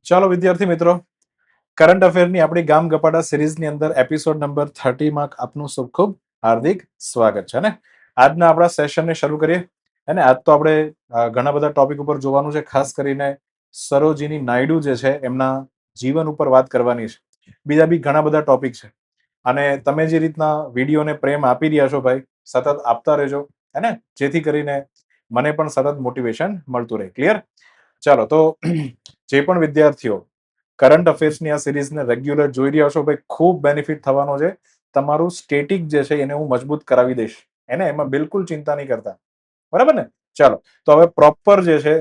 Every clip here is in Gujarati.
ચાલો વિદ્યાર્થી મિત્રો, કરંટ અફેરની આપણી ગામ ગપાડા સિરીઝની અંદર એપિસોડ નંબર 30 માં આપનું ખૂબ હાર્દિક સ્વાગત છે ને. આજના આપણા સેશનને શરૂ કરીએ. અને આજ તો આપણે ઘણા બધા ટોપિક ઉપર જોવાનું છે. ખાસ કરીને સરોજીની નાયડુ જે છે એમના જીવન ઉપર વાત કરવાની છે. બીજા બી ઘણા બધા ટોપિક છે. અને તમે જે રીતના વિડીયોને પ્રેમ આપી રહ્યા છો ભાઈ, સતત આપતા રહેજો, હે ને, જેથી કરીને મને પણ સતત મોટિવેશન મળતું રહે. ક્લિયર? ચાલો તો જે પણ વિદ્યાર્થીઓ કરંટ અફેર્સની આ સિરીઝને રેગ્યુલર જોઈ રહ્યા છો ભાઈ, ખૂબ બેનિફિટ થવાનો છે. તમારું સ્ટેટિક જે છે એને હું મજબૂત કરાવી દઈશ, એને એમાં બિલકુલ ચિંતા નહીં કરતા. બરાબર ને? ચાલો તો હવે પ્રોપર જે છે,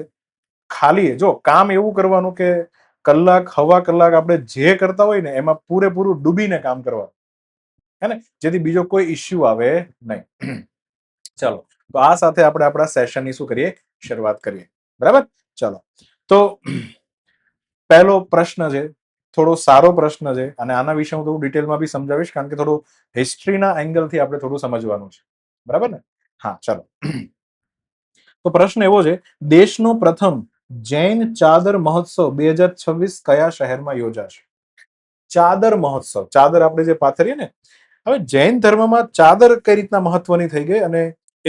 ખાલી જો કામ એવું કરવાનું કે કલાક હવા કલાક આપણે જે કરતા હોય ને એમાં પૂરેપૂરું ડૂબીને કામ કરવા, હે ને, જેથી બીજો કોઈ ઇશ્યુ આવે નહીં. ચાલો તો આ સાથે આપણે આપણા સેશનની શું કરીએ, શરૂઆત કરીએ. બરાબર? ચાલો તો પહેલો પ્રશ્ન છે, થોડો સારો પ્રશ્ન છે, અને આના વિશે હું થોડું ડિટેલમાં બી સમજાવીશ, કારણ કે થોડું હિસ્ટ્રીના એંગલથી આપણે થોડું સમજવાનું છે. બરાબર ને? હા, ચાલો. તો પ્રશ્ન એવો છે, દેશનો પ્રથમ જૈન ચાદર મહોત્સવ 2026 કયા શહેરમાં યોજાશે? ચાદર મહોત્સવ, ચાદર આપણે જે પાથરીએ ને, હવે જૈન ધર્મમાં ચાદર કઈ રીતના મહત્વની થઈ ગઈ અને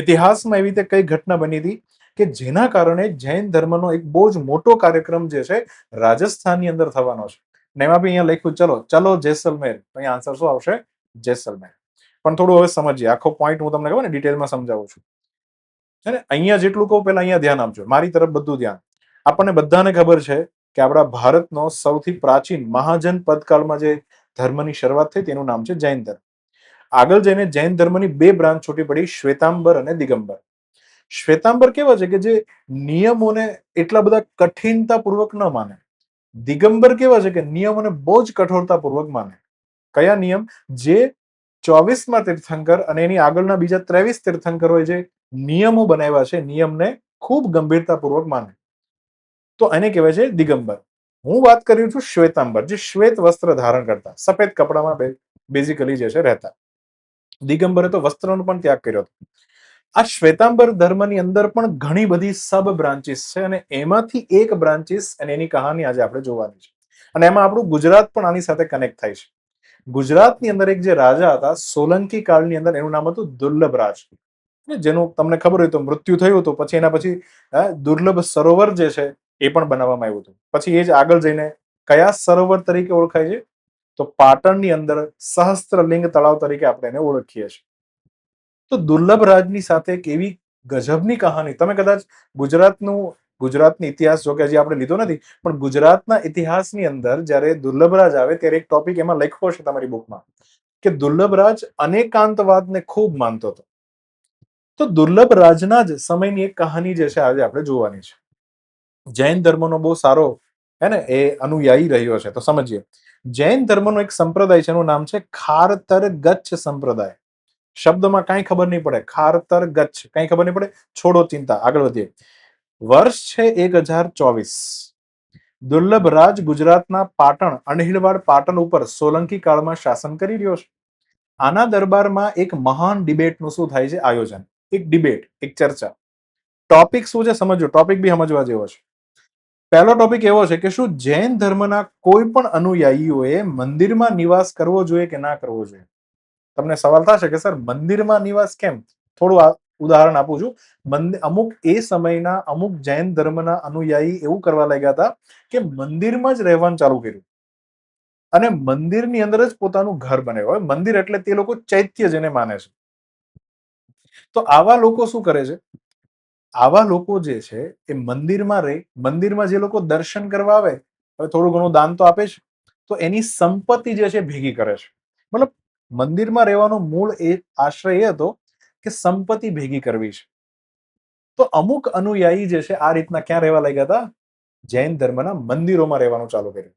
ઇતિહાસમાં એવી રીતે કઈ ઘટના બની હતી કે જેના કારણે જૈન ધર્મનો એક બહુ જ મોટો કાર્યક્રમ જે છે રાજસ્થાનની અંદર થવાનો છે. ને એમાં બી અહીંયા લખ્યું ચલો ચલો જેસલમેર. અહીંયા આન્સર શું આવશે? જેસલમેર. પણ થોડું હવે સમજીએ, આખો પોઈન્ટ હું તમને ખબર ને ડિટેલમાં સમજાવું છું. છે ને, અહીંયા જેટલું કહું પેલા અહીંયા ધ્યાન આપજો, મારી તરફ બધું ધ્યાન. આપણને બધાને ખબર છે કે આપણા ભારતનો સૌથી પ્રાચીન મહાજન પદકાળમાં જે ધર્મની શરૂઆત થઈ તેનું નામ છે જૈન ધર્મ. આગળ જઈને જૈન ધર્મની બે બ્રાન્ચ છૂટી પડી, શ્વેતાંબર અને દિગંબર. શ્વેતાંબર કેવા છે કે જે નિયમોને એટલા બધા કઠિનતાપૂર્વક ન માને. દિગંબર કેવા છે કે નિયમોને બહુ જ કઠોરતાપૂર્વક માને. કયા નિયમ? જે 24માં તીર્થંકર અને એની આગળના બીજા 23 તીર્થંકરોએ જે નિયમો બનાવ્યા છે, નિયમને ખૂબ ગંભીરતાપૂર્વક માને, તો એને કહેવાય છે દિગંબર. હું વાત કરી છું શ્વેતાંબર, જે શ્વેત વસ્ત્ર ધારણ કરતા, સફેદ કપડામાં બેઝિકલી જે છે રહેતા. દિગંબરે તો વસ્ત્રનો પણ ત્યાગ કર્યો હતો. આ શ્વેતાંબર ધર્મની અંદર પણ ઘણી બધી સબ બ્રાન્ચીસ છે, અને એમાંથી એક બ્રાન્ચીસ અને એની કહાની આજે આપણે જોવાની છે. અને એમાં આપણું ગુજરાત પણ આની સાથે કનેક્ટ થાય છે. ગુજરાતની અંદર એક જે રાજા હતા સોલંકી કાળની અંદર, એનું નામ હતું દુર્લભરાજ, જેનું તમને ખબર હોય તો મૃત્યુ થયું હતું. પછી એના પછી દુર્લભ સરોવર જે છે એ પણ બનાવવામાં આવ્યું હતું. પછી એ જ આગળ જઈને કયા સરોવર તરીકે ઓળખાય છે? તો પાટણની અંદર સહસ્ત્રલિંગ તળાવ તરીકે આપણે એને ઓળખીએ છીએ. તો દુર્લભ રાજની સાથે એક એવી ગજબની કહાની, તમે કદાચ ગુજરાતની ઇતિહાસ, જો કે હજી આપણે લીધો નથી, પણ ગુજરાતના ઇતિહાસની અંદર જ્યારે દુર્લભરાજ આવે ત્યારે એક ટોપિક એમાં લખ્યો છે તમારી બુકમાં કે દુર્લભરાજ અનેકાંતવાદને ખૂબ માનતો હતો. તો દુર્લભ રાજના જ સમયની એક કહાની જે છે આજે આપણે જોવાની છે. જૈન ધર્મનો બહુ સારો હે ને એ અનુયાયી રહ્યો છે, તો સમજીએ. જૈન ધર્મનો એક સંપ્રદાય છે, એનું નામ છે ખારતર ગચ્છ સંપ્રદાય. શબ્દમાં કઈ ખબર નહીં પડે, ખારતર ગચ્છ કઈ ખબર નહીં પડે, છોડો ચિંતા, આગળ વધીએ. વર્ષ છે 1024. દુર્લભ રાજ ગુજરાતના પાટણ, અણહિલવાડ પાટણ ઉપર સોલંકી કાળમાં શાસન કરી રહ્યો છે. આના દરબારમાં એક મહાન ડિબેટનું શું થાય છે આયોજન, એક ડિબેટ, એક ચર્ચા. ટોપિક શું છે સમજો, ટોપિક બી સમજવા જેવો છે. પહેલો ટોપિક એવો છે કે શું જૈન ધર્મના કોઈ પણ અનુયાયીઓએ મંદિરમાં નિવાસ કરવો જોઈએ કે ના કરવો જોઈએ? તમને સવાલ થશે કે સર મંદિરમાં નિવાસ કેમ? થોડું ઉદાહરણ આપું છું. અમુક એ સમયના અમુક જૈન ધર્મના અનુયાયી એવું કરવા લાગ્યા હતા કે મંદિરમાં જ રહેવાનું ચાલુ કર્યું અને મંદિરની અંદર જ પોતાનું ઘર બનાવ્યું. હવે મંદિર એટલે તે લોકો ચૈત્ય જેને માને છે. તો આવા લોકો શું કરે છે? આવા લોકો જે છે એ મંદિરમાં રહે, મંદિરમાં જે લોકો દર્શન કરવા આવે, હવે થોડું ઘણું દાન તો આપે છે, તો એની સંપત્તિ જે છે ભેગી કરે છે. મતલબ મંદિરમાં રહેવાનો મૂળ આશ્રય એ હતો કે સંપત્તિ ભેગી કરવી છે. તો અમુક અનુયાયી જે છે આ રીતના ક્યાં રહેવા લાગ્યા હતા? જૈન ધર્મના મંદિરોમાં રહેવાનું ચાલુ કર્યું.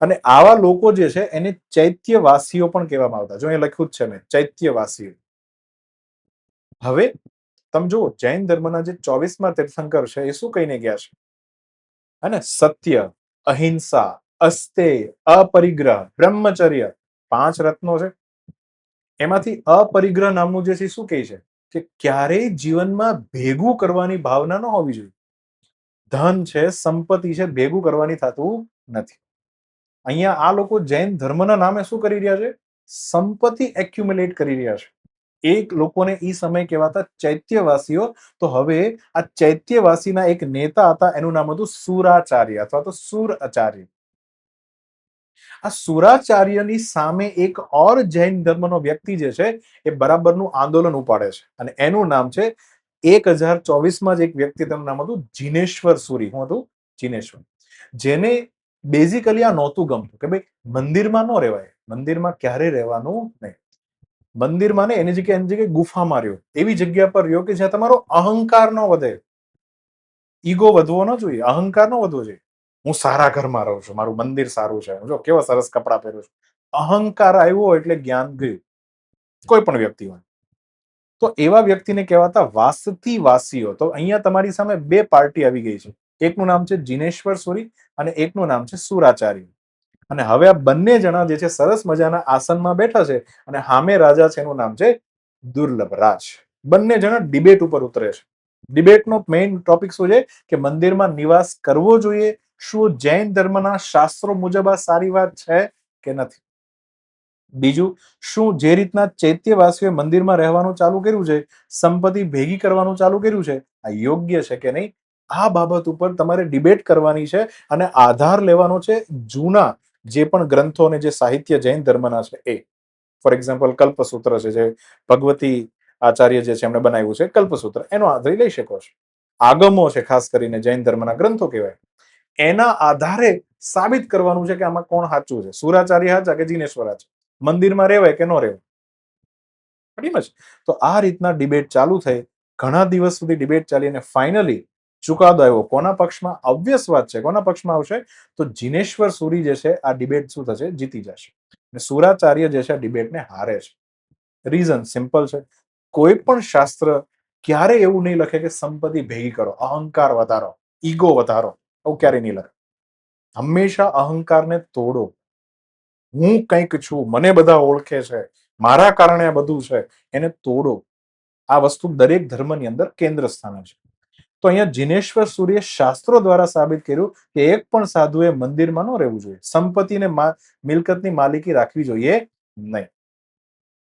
અને આવા લોકો જે છે એને ચૈત્યવાસીઓ પણ કહેવામાં આવતા. જો એ લખ્યું જ છે મેં, ચૈત્યવાસીઓ. હવે તમે જુઓ, જૈન ધર્મના જે 24માં તીર્થંકર છે એ શું કહીને ગયા છે? અને સત્ય, અહિંસા, અસ્તેય, અપરિગ્રહ, બ્રહ્મચર્ય, 5 રત્નો છે. એમાંથી અપરિગ્રહ નામનું જે છે શું કહે છે કે ક્યારેય જીવનમાં ભેગું કરવાની ભાવના ન હોવી જોઈએ. ધન છે, સંપત્તિ છે, ભેગું કરવાની થતું નથી. અહીંયા આ લોકો જૈન ધર્મના નામે શું કરી રહ્યા છે? સંપત્તિ એક્યુમ્યુલેટ કરી રહ્યા છે. એક લોકોને એ સમય કહેવાતા ચૈત્યવાસીઓ. તો હવે આ ચૈત્યવાસીના એક નેતા હતા, એનું નામ હતું સુરાચાર્ય અથવા તો સુર આચાર્ય. આ સુરાચાર્યની સામે એક ઓર જૈન ધર્મનો વ્યક્તિ જે છે એ બરાબરનું આંદોલન ઉપાડે છે, અને એનું નામ છે 1024માં જ એક વ્યક્તિ, તેનું નામ હતું જિનેશ્વર સુરી. શું હતું? જિનેશ્વર. જેને બેઝિકલી આ નહોતું ગમતું કે ભાઈ મંદિરમાં ન રહેવાય, મંદિરમાં ક્યારે રહેવાનું નહીં. મંદિરમાં ને એની જગ્યાએ ગુફામાં રહ્યો, એવી જગ્યા પર રહ્યો કે જ્યાં તમારો અહંકાર ન વધે. ઈગો વધવો ન જોઈએ, અહંકાર ન વધવો જોઈએ. હું સારા ઘરમાં રહું છું, મારું મંદિર સારું છે, જો કેવા સરસ કપડા પહેરું છું. અહંકાર આવ્યો એટલે જ્ઞાન ગયું, કોઈ પણ વ્યક્તિ હોય. તો એવા વ્યક્તિને કહેવાતા વાસ્તીવાસીઓ. તો અહીંયા તમારી સામે બે પાર્ટી આવી ગઈ છે. એકનું નામ છે જિનેશ્વર સુરી અને એકનું નામ છે સુરાચાર્ય. અને હવે આ બંને જણા જે છે સરસ મજાના આસનમાં બેઠા છે, અને સામે રાજા છે, એનું નામ છે દુર્લભ રાજ. બંને જણા ડિબેટ ઉપર ઉતરે છે. ડિબેટનો મેઇન ટોપિક શું છે કે મંદિરમાં નિવાસ કરવો જોઈએ, શું જૈન ધર્મના શાસ્ત્રો મુજબ આ સારી વાત છે કે નથી. બીજું, શું જે રીતના ચૈત્યવાસીઓએ મંદિરમાં રહેવાનું ચાલુ કર્યું છે, સંપત્તિ ભેગી કરવાનું ચાલુ કર્યું છે, આ યોગ્ય છે કે નહીં. આ બાબત ઉપર તમારે ડિબેટ કરવાની છે, અને આધાર લેવાનો છે જૂના જે પણ ગ્રંથો અને જે સાહિત્ય જૈન ધર્મના છે એ. ફોર એક્ઝામ્પલ કલ્પસૂત્ર છે, જે ભગવતી આચાર્ય જે છે એમણે બનાવ્યું છે કલ્પસૂત્ર, એનો આધાર લઈ શકો છો. આગમો છે, ખાસ કરીને જૈન ધર્મના ગ્રંથો કહેવાય. એના આધારે સાબિત કરવાનું છે કે આમાં કોણ સાચું છે, સુરાચાર્ય સાચા કે જિનેશ્વર સાચા, મંદિરમાં રહેવાય કે ન રહેવાય. મચ. તો આ રીતના ડિબેટ ચાલુ થઈ, ઘણા દિવસ સુધી ડિબેટ ચાલી, અને ફાઇનલી ચુકાદો આવ્યો. કોના પક્ષમાં? ઓબ્વિયસ વાત છે, કોના પક્ષમાં આવશે? તો જિનેશ્વર સુરી જે છે આ ડિબેટ શું થશે? જીતી જશે. અને સુરાચાર્ય જે છે આ ડિબેટને હારે છે. રીઝન સિમ્પલ છે. કોઈ પણ શાસ્ત્ર ક્યારે એવું નહીં લખે કે સંપત્તિ ભેગી કરો, અહંકાર વધારો, ઈગો વધારો. આવું ક્યારે નહીં લખે. હંમેશા અહંકારને તોડો. હું કંઈક છું, મને બધા ઓળખે છે, મારા કારણે આ બધું છે, એને તોડો. આ વસ્તુ દરેક ધર્મની અંદર કેન્દ્ર સ્થાને છે. તો અહીંયા જિનેશ્વર સૂર્ય શાસ્ત્રો દ્વારા સાબિત કર્યું કે એક પણ સાધુએ મંદિરમાં ન રહેવું જોઈએ, સંપત્તિને મિલકતની માલિકી રાખવી જોઈએ નહીં.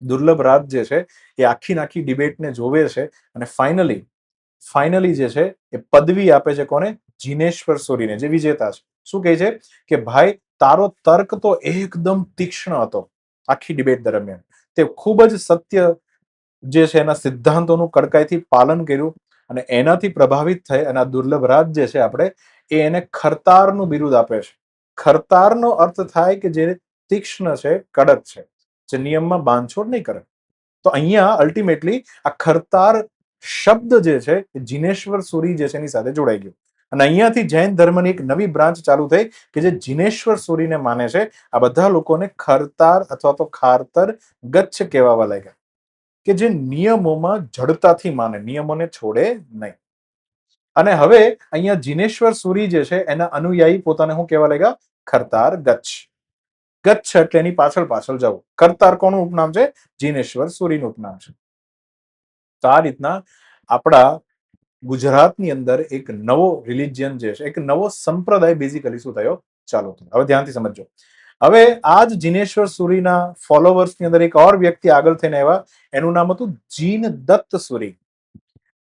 દુર્લભ રાજ જે છે એ આખી ડિબેટને જોવે છે, અને ફાઇનલી જે છે એ પદવી આપે છે કોને? જિનેશ્વર સૂરીને, જે વિજેતા છે. શું કહે છે કે ભાઈ તારો તર્ક તો એકદમ તીક્ષ્ણ હતો આખી ડિબેટ દરમિયાન, તે ખૂબ જ સત્ય જે છે એના સિદ્ધાંતોનું કડકાઈથી પાલન કર્યું, અને એનાથી પ્રભાવિત થઈ અને આ દુર્લભ રાજ જે છે આપણે એને ખરતારનું બિરુદ આપે છે. ખરતારનો અર્થ થાય કે જે તીક્ષ્ણ છે, કડક છે, જે નિયમમાં બાંધછોડ નહીં કરે. તો અહીંયા અલ્ટિમેટલી આ ખરતાર શબ્દ જે છે એ જિનેશ્વર સુરી જે છે એની સાથે જોડાઈ ગયું, અને અહીંયાથી જૈન ધર્મની એક નવી બ્રાન્ચ ચાલુ થઈ કે જે જિનેશ્વર સુરીને માને છે. આ બધા લોકોને ખરતાર અથવા તો ખારતર ગચ્છ કહેવાવા લાગ્યા, કે જે નિયમોમાં જડતાથી માને, નિયમોને છોડે નહીં. અને હવે અહીંયા જિનેશ્વર સુરી જે છે એના અનુયાયી પોતાને શું કહેવા લાગ્યા? ખરતાર ગચ્છ. ગચ્છ એટલે એની પાછળ જવું. ખરતાર કોનું ઉપનામ છે? જિનેશ્વર સુરીનું ઉપનામ છે. તો આ રીતના આપણા ગુજરાતની અંદર એક નવો રિલિજિયન જે છે, એક નવો સંપ્રદાય બેઝિકલી શું થયો ચાલુ થયો. હવે ધ્યાનથી સમજો. હવે આ જ જિનેશ્વર સુરીના ફોલોવર્સની અંદર એક ઓર વ્યક્તિ આગળ થઈને આવ્યા, એનું નામ હતું જીન દત્ત સુરી,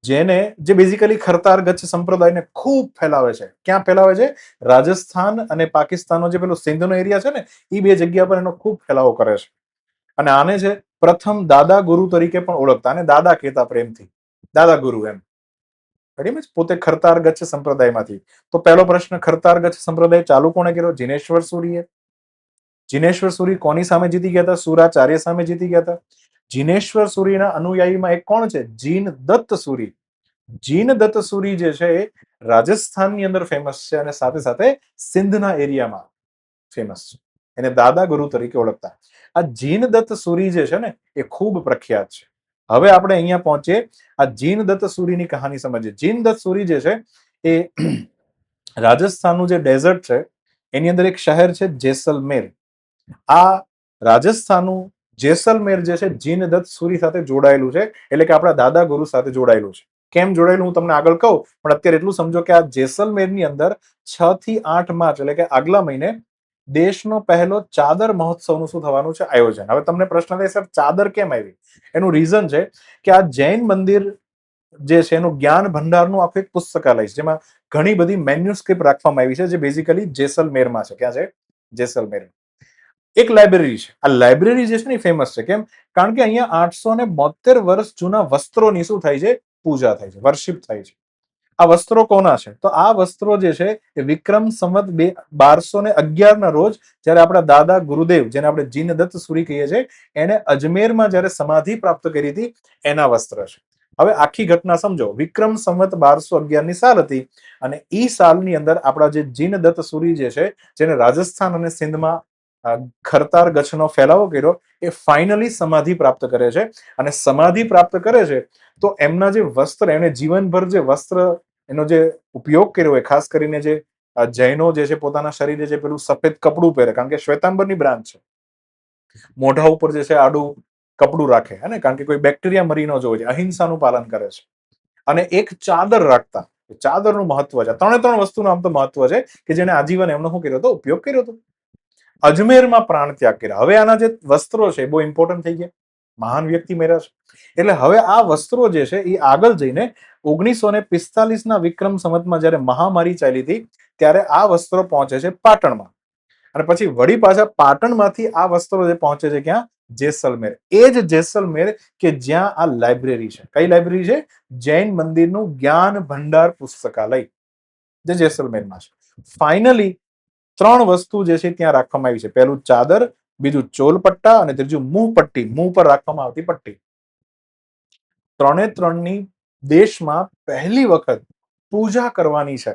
જે બેઝિકલી ખરતાર ગચ્છ સંપ્રદાયને ખૂબ ફેલાવે છે. ક્યાં ફેલાવે છે? રાજસ્થાન અને પાકિસ્તાનનો જે પેલો સિંધનો એરિયા છે ને, એ બે જગ્યા પર એનો ખૂબ ફેલાવો કરે છે. અને આને છે પ્રથમ દાદા ગુરુ તરીકે પણ ઓળખતા, અને દાદા કહેતા પ્રેમથી, દાદા ગુરુ એમ. પોતે ખરતાર ગચ્છ સંપ્રદાયમાંથી. તો પહેલો પ્રશ્ન, ખરતાર ગચ્છ સંપ્રદાય ચાલુ કોણે કર્યો? જિનેશ્વર સુરીએ. જિનેશ્વર સુરી કોની સામે જીતી ગયા હતા? સુરાચાર્ય સામે જીતી ગયા હતા. જિનેશ્વર સુરીના અનુયાયીમાં એક કોણ છે? જીન દત્ત સુરી. જીન દત્ત સુરી જે છે એ રાજસ્થાનની અંદર ફેમસ છે, અને સાથે સાથે સિંધના એરિયામાં ફેમસ છે. એને દાદા ગુરુ તરીકે ઓળખતા. આ જીન દત્ત સુરી જે છે ને એ ખૂબ પ્રખ્યાત છે. હવે આપણે અહીંયા પહોંચીએ, આ જીન દત્ત સુરીની કહાની સમજીએ. જીન દત્ત સુરી જે છે એ રાજસ્થાનનું જે ડેઝર્ટ છે એની અંદર એક શહેર છે જેસલમેર. આ રાજસ્થાનનું જેસલમેર જે છે જીન દત્ત સુરી સાથે જોડાયેલું છે, એટલે કે આપણા દાદા ગુરુ સાથે જોડાયેલું છે. કેમ જોડાયેલું હું તમને આગળ કહું, પણ અત્યારે એટલું સમજો કે આ જેસલમેરની અંદર 6 થી 8 માર્ચ એટલે કે આગલા મહિને દેશનો પહેલો ચાદર મહોત્સવનું શું થવાનું છે આયોજન. હવે તમને પ્રશ્ન થાય સર ચાદર કેમ આવી? એનું રીઝન છે કે આ જૈન મંદિર જે છે એનું જ્ઞાન ભંડારનું આખું એક પુસ્તકાલય છે, જેમાં ઘણી બધી મેન્યુસ્ક્રિપ્ટ રાખવામાં આવી છે, જે બેઝિકલી જેસલમેરમાં છે. ક્યાં છે? જેસલમેર. એક લાઇબ્રેરી છે. આ લાઇબ્રેરી જે છે ને એ ફેમસ છે. કેમ? કારણ કે અહીંયા 872 વર્ષ જૂના વસ્ત્રોની શું થાય છે? પૂજા થાય છે, વર્શિપ થાય છે. આ વસ્ત્રો કોના છે? તો આ વસ્ત્રો જે છે એ વિક્રમ સંવત 1211 ના રોજ જ્યારે આપણા દાદા ગુરુદેવ, જેને આપણે જીનદત્ત સુરી કહીએ છીએ, એને અજમેરમાં જ્યારે સમાધિ પ્રાપ્ત કરી હતી એના વસ્ત્ર છે. હવે આખી ઘટના સમજો. વિક્રમ સંવત 1211 ની સાલ હતી અને ઈ સાલની અંદર આપણા જે જીનદત્ત સુરી જે છે, જેને રાજસ્થાન અને સિંધમાં ખરતાર ગચ્છનો ફેલાવો કર્યો, એ ફાઇનલી સમાધિ પ્રાપ્ત કરે છે. અને સમાધિ પ્રાપ્ત કરે છે તો એમના જે વસ્ત્ર, એને જીવનભર જે વસ્ત્ર એનો જે ઉપયોગ કર્યો હોય, ખાસ કરીને જે જૈનો જે છે પોતાના શરીરે જે પેલું સફેદ કપડું પહેરે, કારણ કે શ્વેતાંબરની બ્રાન્ચ છે, મોઢા ઉપર જે છે આડું કપડું રાખે, હે ને, કારણ કે કોઈ બેક્ટેરિયા મરી ન જોવે, અહિંસાનું પાલન કરે છે. અને એક ચાદર રાખતા. ચાદરનું મહત્વ છે. ત્રણ વસ્તુનું આમ તો મહત્વ છે કે જેને આજીવન એમનો શું કર્યો હતો? ઉપયોગ કર્યો હતો. અજમેરમાં પ્રાણ ત્યાગ કર્યા. હવે આના જે વસ્ત્રો છે બહુ ઇમ્પોર્ટન્ટ થઈ ગયા, મહાન વ્યક્તિ મેળ્યા છે. એટલે હવે આ વસ્ત્રો જે છે એ આગળ જઈને 1945 ના વિક્રમ સંવતમાં જયારે મહામારી ચાલી હતી ત્યારે આ વસ્ત્રો પહોંચે છે પાટણમાં. અને પછી વળી પાછા પાટણમાંથી આ વસ્ત્રો જે પહોંચે છે ક્યાં? જેસલમેર. એ જ જેસલમેર કે જ્યાં આ લાઇબ્રેરી છે. કઈ લાઇબ્રેરી છે? જૈન મંદિરનું જ્ઞાન ભંડાર પુસ્તકાલય, જે જેસલમેરમાં છે. ફાઇનલી 3 વસ્તુ જે છે ત્યાં રાખવામાં આવી છે. પહેલું ચાદર, બીજું ચોલપટ્ટા અને ત્રીજું મુંહ પટ્ટી, મુંહ પર રાખવામાં આવતી પટ્ટી. 3ની દેશમાં પહેલી વખત પૂજા કરવાની છે.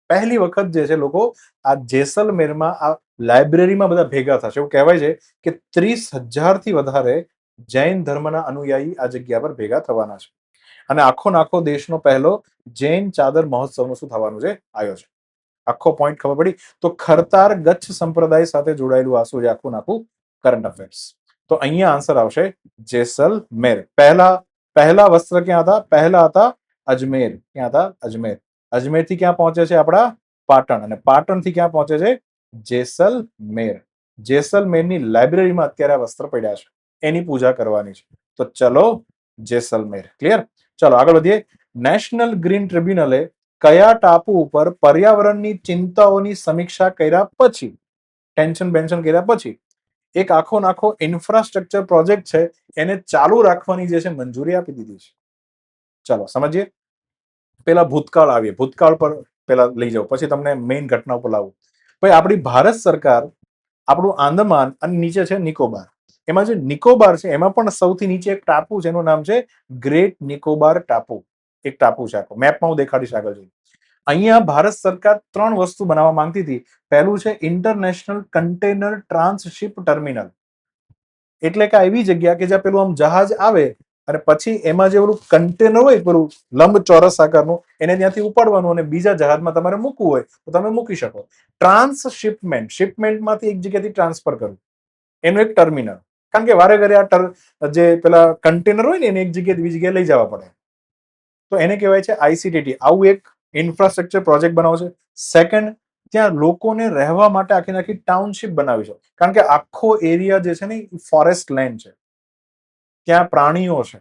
પહેલી વખત જે છે લોકો આ જેસલમેરમાં આ લાઇબ્રેરીમાં બધા ભેગા થશે. એવું કહેવાય છે કે 30,000 થી વધારે જૈન ધર્મના અનુયાયી આ જગ્યા પર ભેગા થવાના છે. અને આખો દેશનો પહેલો જૈન ચાદર મહોત્સવનું શું થવાનું છે? આયોજન. આખો પોઈન્ટ ખબર પડી? તો ખરતાર ગચ્છ સંપ્રદાય સાથે જોડાયેલું આ શું છે? આખું કરંટ અફેર્સ. તો અહીંયા આન્સર આવશે જેસલમેર. પહેલા વસ્ત્ર ક્યાં હતા? પહેલા હતા અજમેર. ક્યાં હતા? અજમેર. અજમેર થી ક્યાં પહોંચે છે? આપણા પાટણ. અને પાટણ થી ક્યાં પહોંચે છે? જેસલમેર. જેસલમેરની લાઇબ્રેરીમાં અત્યારે આ વસ્ત્ર પડ્યા છે, એની પૂજા કરવાની છે. તો ચલો જેસલમેર. ક્લિયર? ચલો આગળ વધીએ. નેશનલ ગ્રીન ટ્રિબ્યુનલે કયા ટાપુ ઉપર પર્યાવરણની ચિંતાઓની સમીક્ષા કર્યા પછી, ટેન્શન બેન્શન કર્યા પછી એક આખો ઇન્ફ્રાસ્ટ્રક્ચર પ્રોજેક્ટ છે એને ચાલુ રાખવાની જે છે મંજૂરી આપી દીધી છે. ચાલો સમજીએ. પેલા ભૂતકાળ આવીએ. ભૂતકાળ પર પેલા લઈ જાઓ, પછી તમને મેઇન ઘટના ઉપર લાવું. ભાઈ આપણી ભારત સરકાર આપણું આંદમાન અને નીચે છે નિકોબાર. એમાં જે નિકોબાર છે એમાં પણ સૌથી નીચે એક ટાપુ છે, એનું નામ છે ગ્રેટ નિકોબાર ટાપુ. એક ટાપુ છે આખો. મેપમાં હું દેખાડીશ આગળ જઈને. અહીંયા ભારત સરકાર 3 વસ્તુ બનાવવા માંગતી હતી. પહેલું છે ઇન્ટરનેશનલ કન્ટેનર ટ્રાન્સશિપ ટર્મિનલ. એટલે કે એવી જગ્યા કે જ્યાં પેલું આમ જહાજ આવે અને પછી એમાં જે પેલું કન્ટેનર હોય, પેલું લંબચોરસ આકારનું, એને ત્યાંથી ઉપાડવાનું અને બીજા જહાજમાં તમારે મૂકવું હોય તો તમે મૂકી શકો. ટ્રાન્સશિપમેન્ટ, શિપમેન્ટમાંથી એક જગ્યાથી ટ્રાન્સફર કરવું, એનું એક ટર્મિનલ. કારણ કે વારે ઘરે આ જે પેલા કન્ટેનર હોય ને એને એક જગ્યાએ બીજી જગ્યાએ લઈ જવા પડે. તો એને કહેવાય છે આઈસીટીટી. આવું એક ઇન્ફ્રાસ્ટ્રક્ચર પ્રોજેક્ટ બનાવશે. સેકન્ડ, ત્યાં લોકોને રહેવા માટે આખી ટાઉનશીપ બનાવી છે. કારણ કે આખો એરિયા જે છે ને ફોરેસ્ટ લેન્ડ છે, ત્યાં પ્રાણીઓ છે,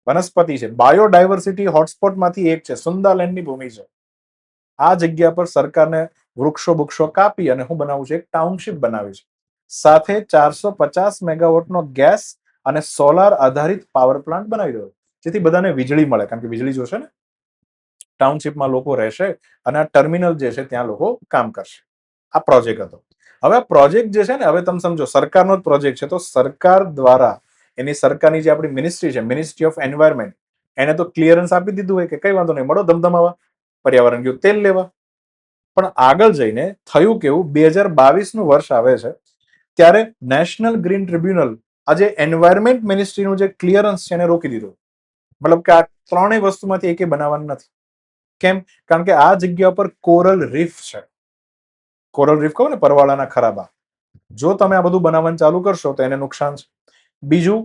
વનસ્પતિ છે, બાયોડાયવર્સિટી હોટસ્પોટમાંથી એક છે, સુંદાલેન્ડની ભૂમિ છે. આ જગ્યા પર સરકારને વૃક્ષો કાપી અને હું બનાવું છું? એક ટાઉનશીપ બનાવી છે. સાથે 450 મેગાવોટનો ગેસ અને સોલાર આધારિત પાવર પ્લાન્ટ બનાવી રહ્યો, જેથી બધાને વીજળી મળે. કારણ કે વીજળી જોશે ને, ટાઉનશીપમાં લોકો રહેશે અને આ ટર્મિનલ જે છે ત્યાં લોકો કામ કરશે. આ પ્રોજેક્ટ હતો. હવે આ પ્રોજેક્ટ જે છે ને, હવે તમે સમજો સરકારનો જ પ્રોજેક્ટ છે, તો સરકાર દ્વારા એની સરકારની જે આપણી મિનિસ્ટ્રી છે, મિનિસ્ટ્રી ઓફ એન્વાયરમેન્ટ, એને તો ક્લિયરન્સ આપી દીધું હોય કે કઈ વાંધો નહીં, મળો ધમધમાવા, પર્યાવરણ ગયું તેલ લેવા. પણ આગળ જઈને થયું કેવું? 2022નું વર્ષ આવે છે ત્યારે નેશનલ ગ્રીન ટ્રિબ્યુનલ આજે એન્વાયરમેન્ટ મિનિસ્ટ્રીનું જે ક્લિયરન્સ છે એને રોકી દીધું. મતલબ કે આ 3 વસ્તુમાંથી એકે બનાવવાનું નથી. કેમ? કારણ કે આ જગ્યા પર કોરલ રીફ છે. કોરલ રીફ કહો ને, પરવાળાના ખરાબા. જો તમે આ બધું બનાવવાનું ચાલુ કરશો તો એને નુકસાન છે. બીજું,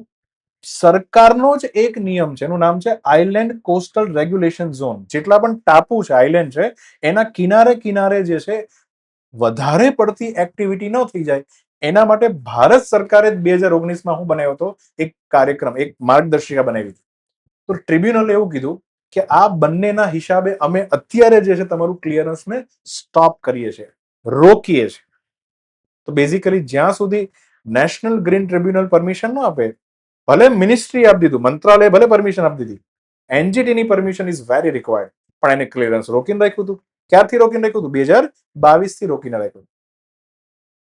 સરકારનો જ એક નિયમ છે, એનું નામ છે આઇલેન્ડ કોસ્ટલ રેગ્યુલેશન ઝોન. જેટલા પણ ટાપુ છે, આઇલેન્ડ છે, એના કિનારે કિનારે જે છે વધારે પડતી એક્ટિવિટી ન થઈ જાય એના માટે ભારત સરકારે 2019માં હું બનાવ્યો હતો એક કાર્યક્રમ, એક માર્ગદર્શિકા બનાવી હતી. તો ટ્રિબ્યુનલે એવું કીધું કે આ બંનેના હિસાબે અમે અત્યારે જે છે તમારું ક્લિયરન્સને સ્ટોપ કરીએ છીએ, રોકીએ છીએ. તો બેઝિકલી જ્યાં સુધી નેશનલ ગ્રીન ટ્રિબ્યુનલ પરમિશન ન આપે, ભલે મિનિસ્ટ્રી આપી દીધું, મંત્રાલય ભલે પરમિશન આપી દીધી, એનજીટીની પરમિશન ઇઝ વેરી રિક્વાયર્ડ, પણ એને ક્લિયરન્સ રોકીને રાખ્યું હતું. ક્યારથી રોકીને રાખ્યું હતું? 2022થી રોકીને રાખ્યું.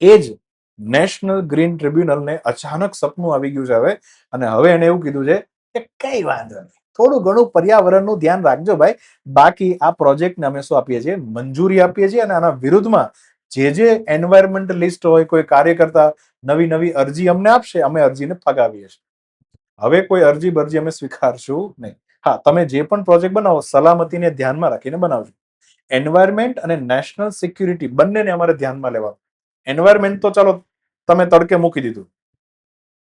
એ જ નેશનલ ગ્રીન ટ્રિબ્યુનલને અચાનક સપનું આવી ગયું છે હવે, અને હવે એને એવું કીધું છે કે કઈ વાંધો નહીં, થોડું ઘણું પર્યાવરણનું ધ્યાન રાખજો ભાઈ, બાકી આ પ્રોજેક્ટને અમે શું આપીએ છીએ? મંજૂરી આપીએ છીએ, અને આના વિરુદ્ધમાં જે એન્વાયરમેન્ટલિસ્ટ હોય, કોઈ કાર્યકર્તા નવી નવી અરજી અમને આપશે, અમે અરજીને ફગાવીએ છીએ. હવે કોઈ અરજી બરજી અમે સ્વીકારશું નહીં. હા, તમે જે પણ પ્રોજેક્ટ બનાવો સલામતીને ધ્યાનમાં રાખીને બનાવજો. એન્વાયરમેન્ટ અને નેશનલ સિક્યુરિટી બંનેને અમારે ધ્યાનમાં લેવાનું. એન્વાયરમેન્ટ તો ચાલો તમે તડકે મૂકી દીધું,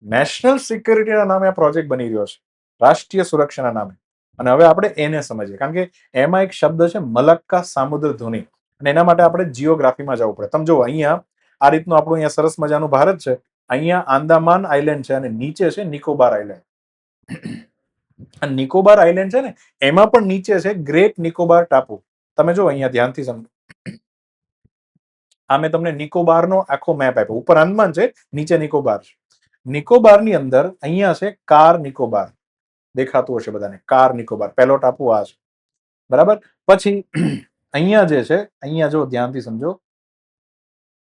નેશનલ સિક્યુરિટીના નામે આ પ્રોજેક્ટ બની રહ્યો છે, રાષ્ટ્રીય સુરક્ષાના નામે. અને હવે આપણે એને સમજીએ, કારણ કે એમાં એક શબ્દ છે મલક્કા સામુદ્ર ધુની, અને એના માટે આપણે જીઓગ્રાફીમાં જવું પડે. તમે જુઓ, અહીંયા આ રીતનું આપણું અહીંયા સરસ મજાનું ભારત છે, અહીંયા આંદામાન આઇલેન્ડ છે અને નીચે છે નિકોબાર આઇલેન્ડ. અને નિકોબાર આઇલેન્ડ છે ને, એમાં પણ નીચે છે ગ્રેટ નિકોબાર ટાપુ. તમે જો અહીંયા ધ્યાનથી સમજો, આ મેં તમને નિકોબારનો આખો મેપ આપ્યો. ઉપર આંદામાન છે, નીચે નિકોબાર છે. નિકોબારની અંદર અહીંયા છે કાર નિકોબાર, દેખાતું હશે બધાને, કાર નિકોબાર પહેલો ટાપુ આ છે, બરાબર. પછી અહીંયા જે છે, અહીંયા જો ધ્યાનથી સમજો,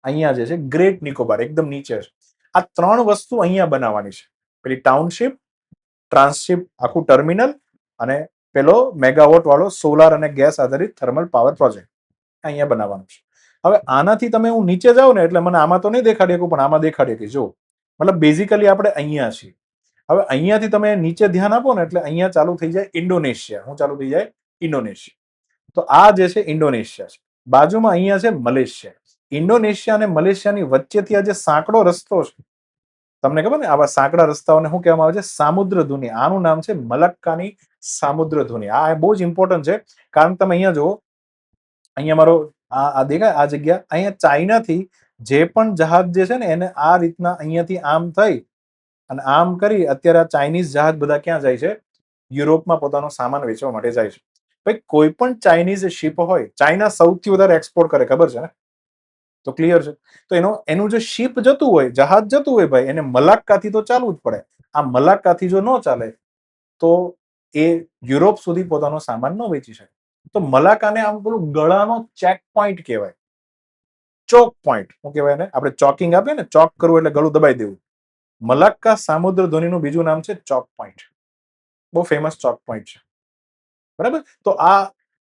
અહીંયા જે છે ગ્રેટ નિકોબાર એકદમ નીચે છે. આ ત્રણ વસ્તુ અહીંયા બનાવવાની છે, પેલી ટાઉનશીપ, ટ્રાન્સશીપ આખું ટર્મિનલ, અને પેલો મેગાવોટ વાળો સોલાર અને ગેસ આધારિત થર્મલ પાવર પ્રોજેક્ટ અહીંયા બનાવવાનું છે. હવે આનાથી તમે હું નીચે જાઉં ને, એટલે મને આમાં તો નહીં દેખાડી શકું, પણ આમાં દેખાડી શકીશ. જો મતલબ બેઝિકલી આપણે અહીંયા છીએ. હવે અહીંયાથી તમે નીચે ધ્યાન આપો ને, એટલે અહીંયા ચાલુ થઈ જાય ઇન્ડોનેશિયા. હું ચાલુ થઈ જાય? ઇન્ડોનેશિયા. તો આ જે છે ઇન્ડોનેશિયા છે. બાજુમાં અહીંયા છે મલેશિયા. ઇન્ડોનેશિયા અને મલેશિયાની વચ્ચેથી આ જે સાંકડો રસ્તો છે, તમને ખબર ને, આવા સાંકડા રસ્તાઓને શું કહેવામાં આવે છે? સામુદ્ર ધુની. આનું નામ છે મલક્કાની સામુદ્ર ધુની. આ બહુ જ ઇમ્પોર્ટન્ટ છે, કારણ કે તમે અહીંયા જુઓ, અહીંયા મારો આ દેખાય આ જગ્યા, અહીંયા ચાઇનાથી જે પણ જહાજ જે છે ને, એને આ રીતના અહીંયાથી આમ થઈ અને આમ કરી, અત્યારે આ ચાઇનીઝ જહાજ બધા ક્યાં જાય છે? યુરોપમાં પોતાનો સામાન વેચવા માટે જાય છે. ભાઈ, કોઈ પણ ચાઇનીઝ શિપ હોય, ચાઇના સૌથી વધારે એક્સપોર્ટ કરે, ખબર છે ને? તો ક્લિયર છે. તો એનું જે શિપ જતું હોય, જહાજ જતું હોય ભાઈ, એને મલાક્કાથી તો ચાલવું જ પડે. આ મલાક્કાથી જો ન ચાલે તો એ યુરોપ સુધી પોતાનો સામાન ન વેચી શકે. તો મલાક્કાને આમ પેલું ગળાનો ચેક પોઈન્ટ કહેવાય, ચોક પોઈન્ટ. શું કહેવાય એને? આપણે ચોકિંગ આપીએ ને, ચોક કરવું એટલે ગળું દબાઈ દેવું. મલાક્કા સામુદ્ર ધુનીનું બીજું નામ છે ચોક પોઈન્ટ. બહુ ફેમસ ચોક પોઈન્ટ છે, બરાબર. તો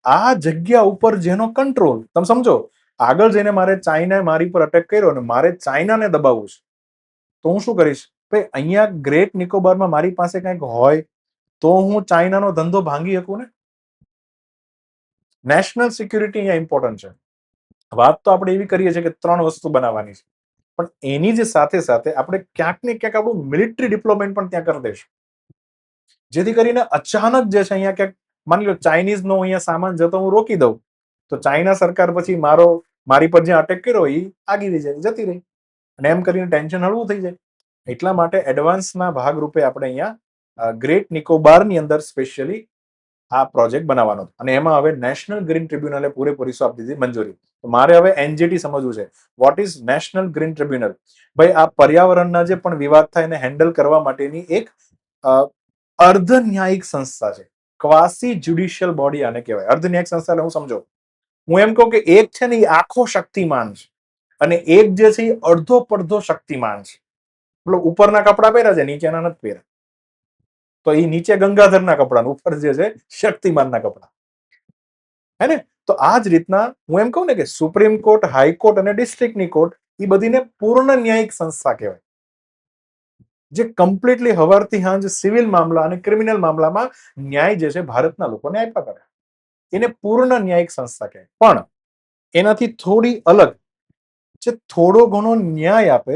આ જગ્યા ઉપર જેનો કંટ્રોલ, તમે સમજો, આગળ જઈને મારે ચાઇનાએ મારી પર અટેક કર્યો અને મારે ચાઇનાને દબાવવું છે, તો હું શું કરીશ? ભાઈ, અહીંયા ગ્રેટ નિકોબારમાં મારી પાસે કંઈક હોય તો હું ચાઇનાનો ધંધો ભાંગી શકું ને. નેશનલ સિક્યુરિટી અહીંયા ઇમ્પોર્ટન્ટ છે. વાત તો આપણે એવી કરીએ છીએ કે 3 વસ્તુ બનાવવાની છે, પણ એની જ સાથે સાથે આપણે ક્યાંક ને ક્યાંક આપણું મિલિટરી ડિપ્લોયમેન્ટ પણ ત્યાં કરી દઈશું, જેથી કરીને અચાનક જે છે અહીંયા ક્યાંક માની લો ચાઇનીઝ નો અહીંયા સામાન જતો હું રોકી દઉં, તો ચાઇના સરકાર પછી મારી પર જ્યાં અટેક કર્યો એ આગી જાય, જતી રહી, અને એમ કરીને ટેન્શન હળવું થઈ જાય. એટલા માટે એડવાન્સના ભાગરૂપે આપણે અહીંયા ગ્રેટ નિકોબારની અંદર સ્પેશિયલી આ પ્રોજેક્ટ બનાવવાનો હતો, અને એમાં હવે નેશનલ ગ્રીન ટ્રિબ્યુનલે પૂરેપૂરી આપી દીધી મંજૂરી. તો મારે હવે એનજીટી સમજવું છે. What is national green tribunal? ભાઈ, આ પર્યાવરણના જે પણ વિવાદ થાય એને હેન્ડલ કરવા માટેની એક અર્ધ ન્યાયિક સંસ્થા છે, ક્વાસી જ્યુડિશિયલ બોડી આને કહેવાય. અર્ધ ન્યાયિક સંસ્થા એટલે હું સમજો, હું એમ કહું કે એક છે ને એ આખો શક્તિમાન છે, અને એક જે છે એ અડધો પડધો શક્તિમાન છે. મતલબ ઉપરના કપડા પહેર્યા છે, નીચેના નથી પહેર્યા. તો એ નીચે ગંગાધરના કપડા, ઉપર જે છે શક્તિમાનના કપડા, હે ને? તો આ જ રીતના હું એમ કહું ને કે સુપ્રીમ કોર્ટ, હાઈકોર્ટ અને ડિસ્ટ્રિક્ટની કોર્ટ એ બધીને પૂર્ણ ન્યાયિક સંસ્થા કહેવાય, જે કમ્પ્લીટલી હવારથી હાંજ સિવિલ મામલા અને ક્રિમિનલ મામલામાં ન્યાય જે છે ભારતના લોકોને આપ્યા કરે, એને પૂર્ણ ન્યાયિક સંસ્થા કહેવાય. પણ એનાથી થોડી અલગ, જે થોડો ઘણો ન્યાય આપે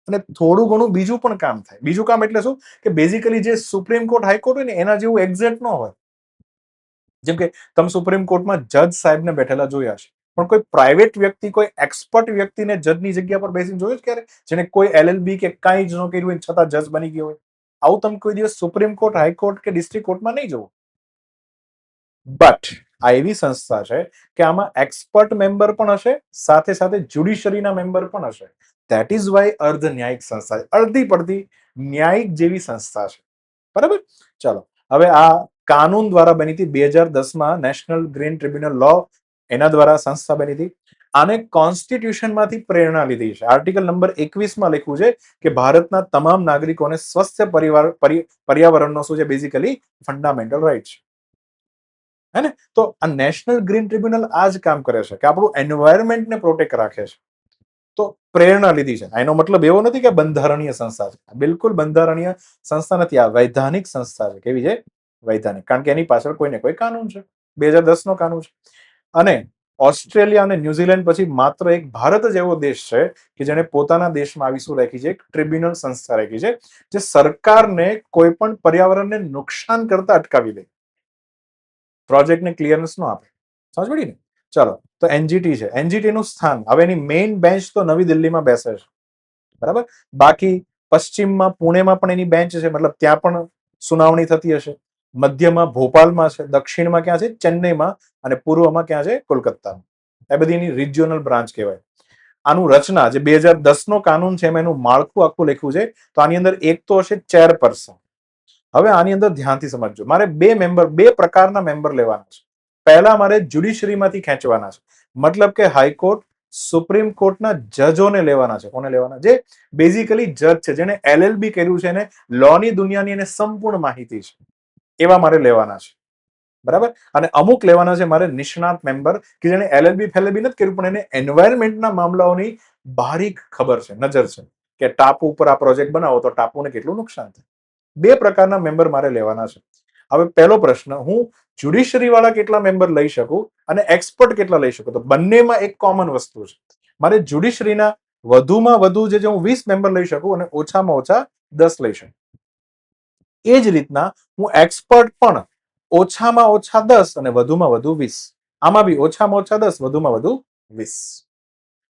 અને થોડું ઘણું બીજું પણ કામ થાય. બીજું કામ એટલે શું કે બેઝિકલી જે સુપ્રીમ કોર્ટ હાઈકોર્ટ હોય ને એના જેવું એક્ઝેક્ટ ન હોય. જેમ કે તમે સુપ્રીમ કોર્ટમાં જજ સાહેબને બેઠેલા જોયા છે, પણ કોઈ પ્રાઇવેટ વ્યક્તિ, કોઈ એક્સપર્ટ વ્યક્તિને જજની જગ્યા પર બેસીને જોયું છે ક્યારે? જેને કોઈ LLB કે કાંઈ જ ન કર્યું હોય છતાં જજ બની ગયો હોય. આવું તમે કોઈ દિવસ સુપ્રીમ કોર્ટ, હાઈકોર્ટ કે ડિસ્ટ્રિક્ટ કોર્ટમાં નહીં જોવો. બટ આ એવી સંસ્થા છે કે આમાં એક્સપર્ટ મેમ્બર પણ હશે, સાથે સાથે જ્યુડિશરીના મેમ્બર પણ હશે. ધેટ ઇઝ વાય અર્ધ ન્યાયિક સંસ્થા છે, અડધી પડધી ન્યાયિક જેવી સંસ્થા છે. બરાબર. ચાલો, હવે આ કાનૂન દ્વારા બની હતી 2010માં, નેશનલ ગ્રીન ટ્રિબ્યુનલ લો એના દ્વારા સંસ્થા બની હતી. આને કોન્સ્ટિટ્યુશનમાંથી પ્રેરણા લીધી છે. આર્ટિકલ નંબર 21માં લખ્યું છે કે ભારતના તમામ નાગરિકોને સ્વસ્થ પર્યાવરણનો શું છે બેઝિકલી ફંડામેન્ટલ રાઇટ છે. હે ને? તો આ નેશનલ ગ્રીન ટ્રિબ્યુનલ આ જ કામ કરે છે કે આપણું એન્વાયરમેન્ટને પ્રોટેક્ટ રાખે છે. તો પ્રેરણા લીધી છે. એનો મતલબ એવો નથી કે બંધારણીય સંસ્થા છે. બિલકુલ બંધારણીય સંસ્થા નથી. આ વૈધાનિક સંસ્થા છે. કેવી છે? વૈધાનિક. કારણ કે એની પાછળ કોઈ ને કોઈ કાનૂન છે. 2010નો કાનૂન છે. અને ઓસ્ટ્રેલિયા અને ન્યુઝીલેન્ડ પછી માત્ર એક ભારત જ એવો દેશ છે કે જેને પોતાના દેશમાં આવી શું રાખી છે? એક ટ્રિબ્યુનલ સંસ્થા રાખી છે જે સરકારને કોઈ પણ પર્યાવરણને નુકસાન કરતા અટકાવી દે, પ્રોજેક્ટને ક્લિયરન્સ ન આપે. સમજ પડી ને? ચાલો, તો એનજીટી છે. એનજીટી નું સ્થાન, હવે એની મેઇન બેન્ચ તો નવી દિલ્હીમાં બેસે છે. બરાબર. બાકી પશ્ચિમમાં પુણેમાં પણ એની બેન્ચ છે, મતલબ ત્યાં પણ સુનાવણી થતી હશે. મધ્યમાં ભોપાલમાં છે, દક્ષિણમાં ક્યાં છે? ચેન્નઈમાં, અને પૂર્વમાં ક્યાં છે? કોલકાતામાં. એ બધી એની રિજિયોનલ બ્રાન્ચ કહેવાય. આનું રચના જે 2010નો કાનૂન છે એમાં એનું માળખું આખું લખ્યું છે. તો આની અંદર એક તો હશે ચેરપર્સન. હવે આની અંદર ધ્યાનથી સમજજો, મારે બે પ્રકારના મેમ્બર લેવાના છે. પહેલા મારે જ્યુડિશરીમાંથી ખેંચવાના છે, મતલબ કે હાઈકોર્ટ, સુપ્રીમ કોર્ટના જજોને લેવાના છે. કોને લેવાના? જે બેઝિકલી જજ છે, જેને LLB કર્યું છે, એને લોની દુનિયાની એને સંપૂર્ણ માહિતી છે, એવા મારે લેવાના છે. બરાબર. અને અમુક લેવાના છે મારે નિષ્ણાત મેમ્બર કે જેને LLB ફેલેબી નથી કર્યું, પણ એને એન્વાયરમેન્ટના મામલાઓની બારીક ખબર છે, નજર છે, કે ટાપુ ઉપર આ પ્રોજેક્ટ બનાવો તો ટાપુને કેટલું નુકસાન થાય. બે પ્રકારના મેમ્બર મારે લેવાના છે. હવે પહેલો પ્રશ્ન, હું જ્યુડિશરી વાળા કેટલા મેમ્બર લઈ શકું અને એક્સપર્ટ કેટલા લઈ શકું? તો બંનેમાં એક કોમન વસ્તુ છે. મારે જ્યુડિશરીના વધુમાં વધુ જે હું 20 મેમ્બર લઈ શકું અને ઓછામાં ઓછા 10 લઈ શકું. એ જ રીતના હું એક્સપર્ટ પણ ઓછામાં ઓછા 10 અને વધુમાં વધુ 20. આમાં બી ઓછામાં ઓછા 10, વધુમાં વધુ 20.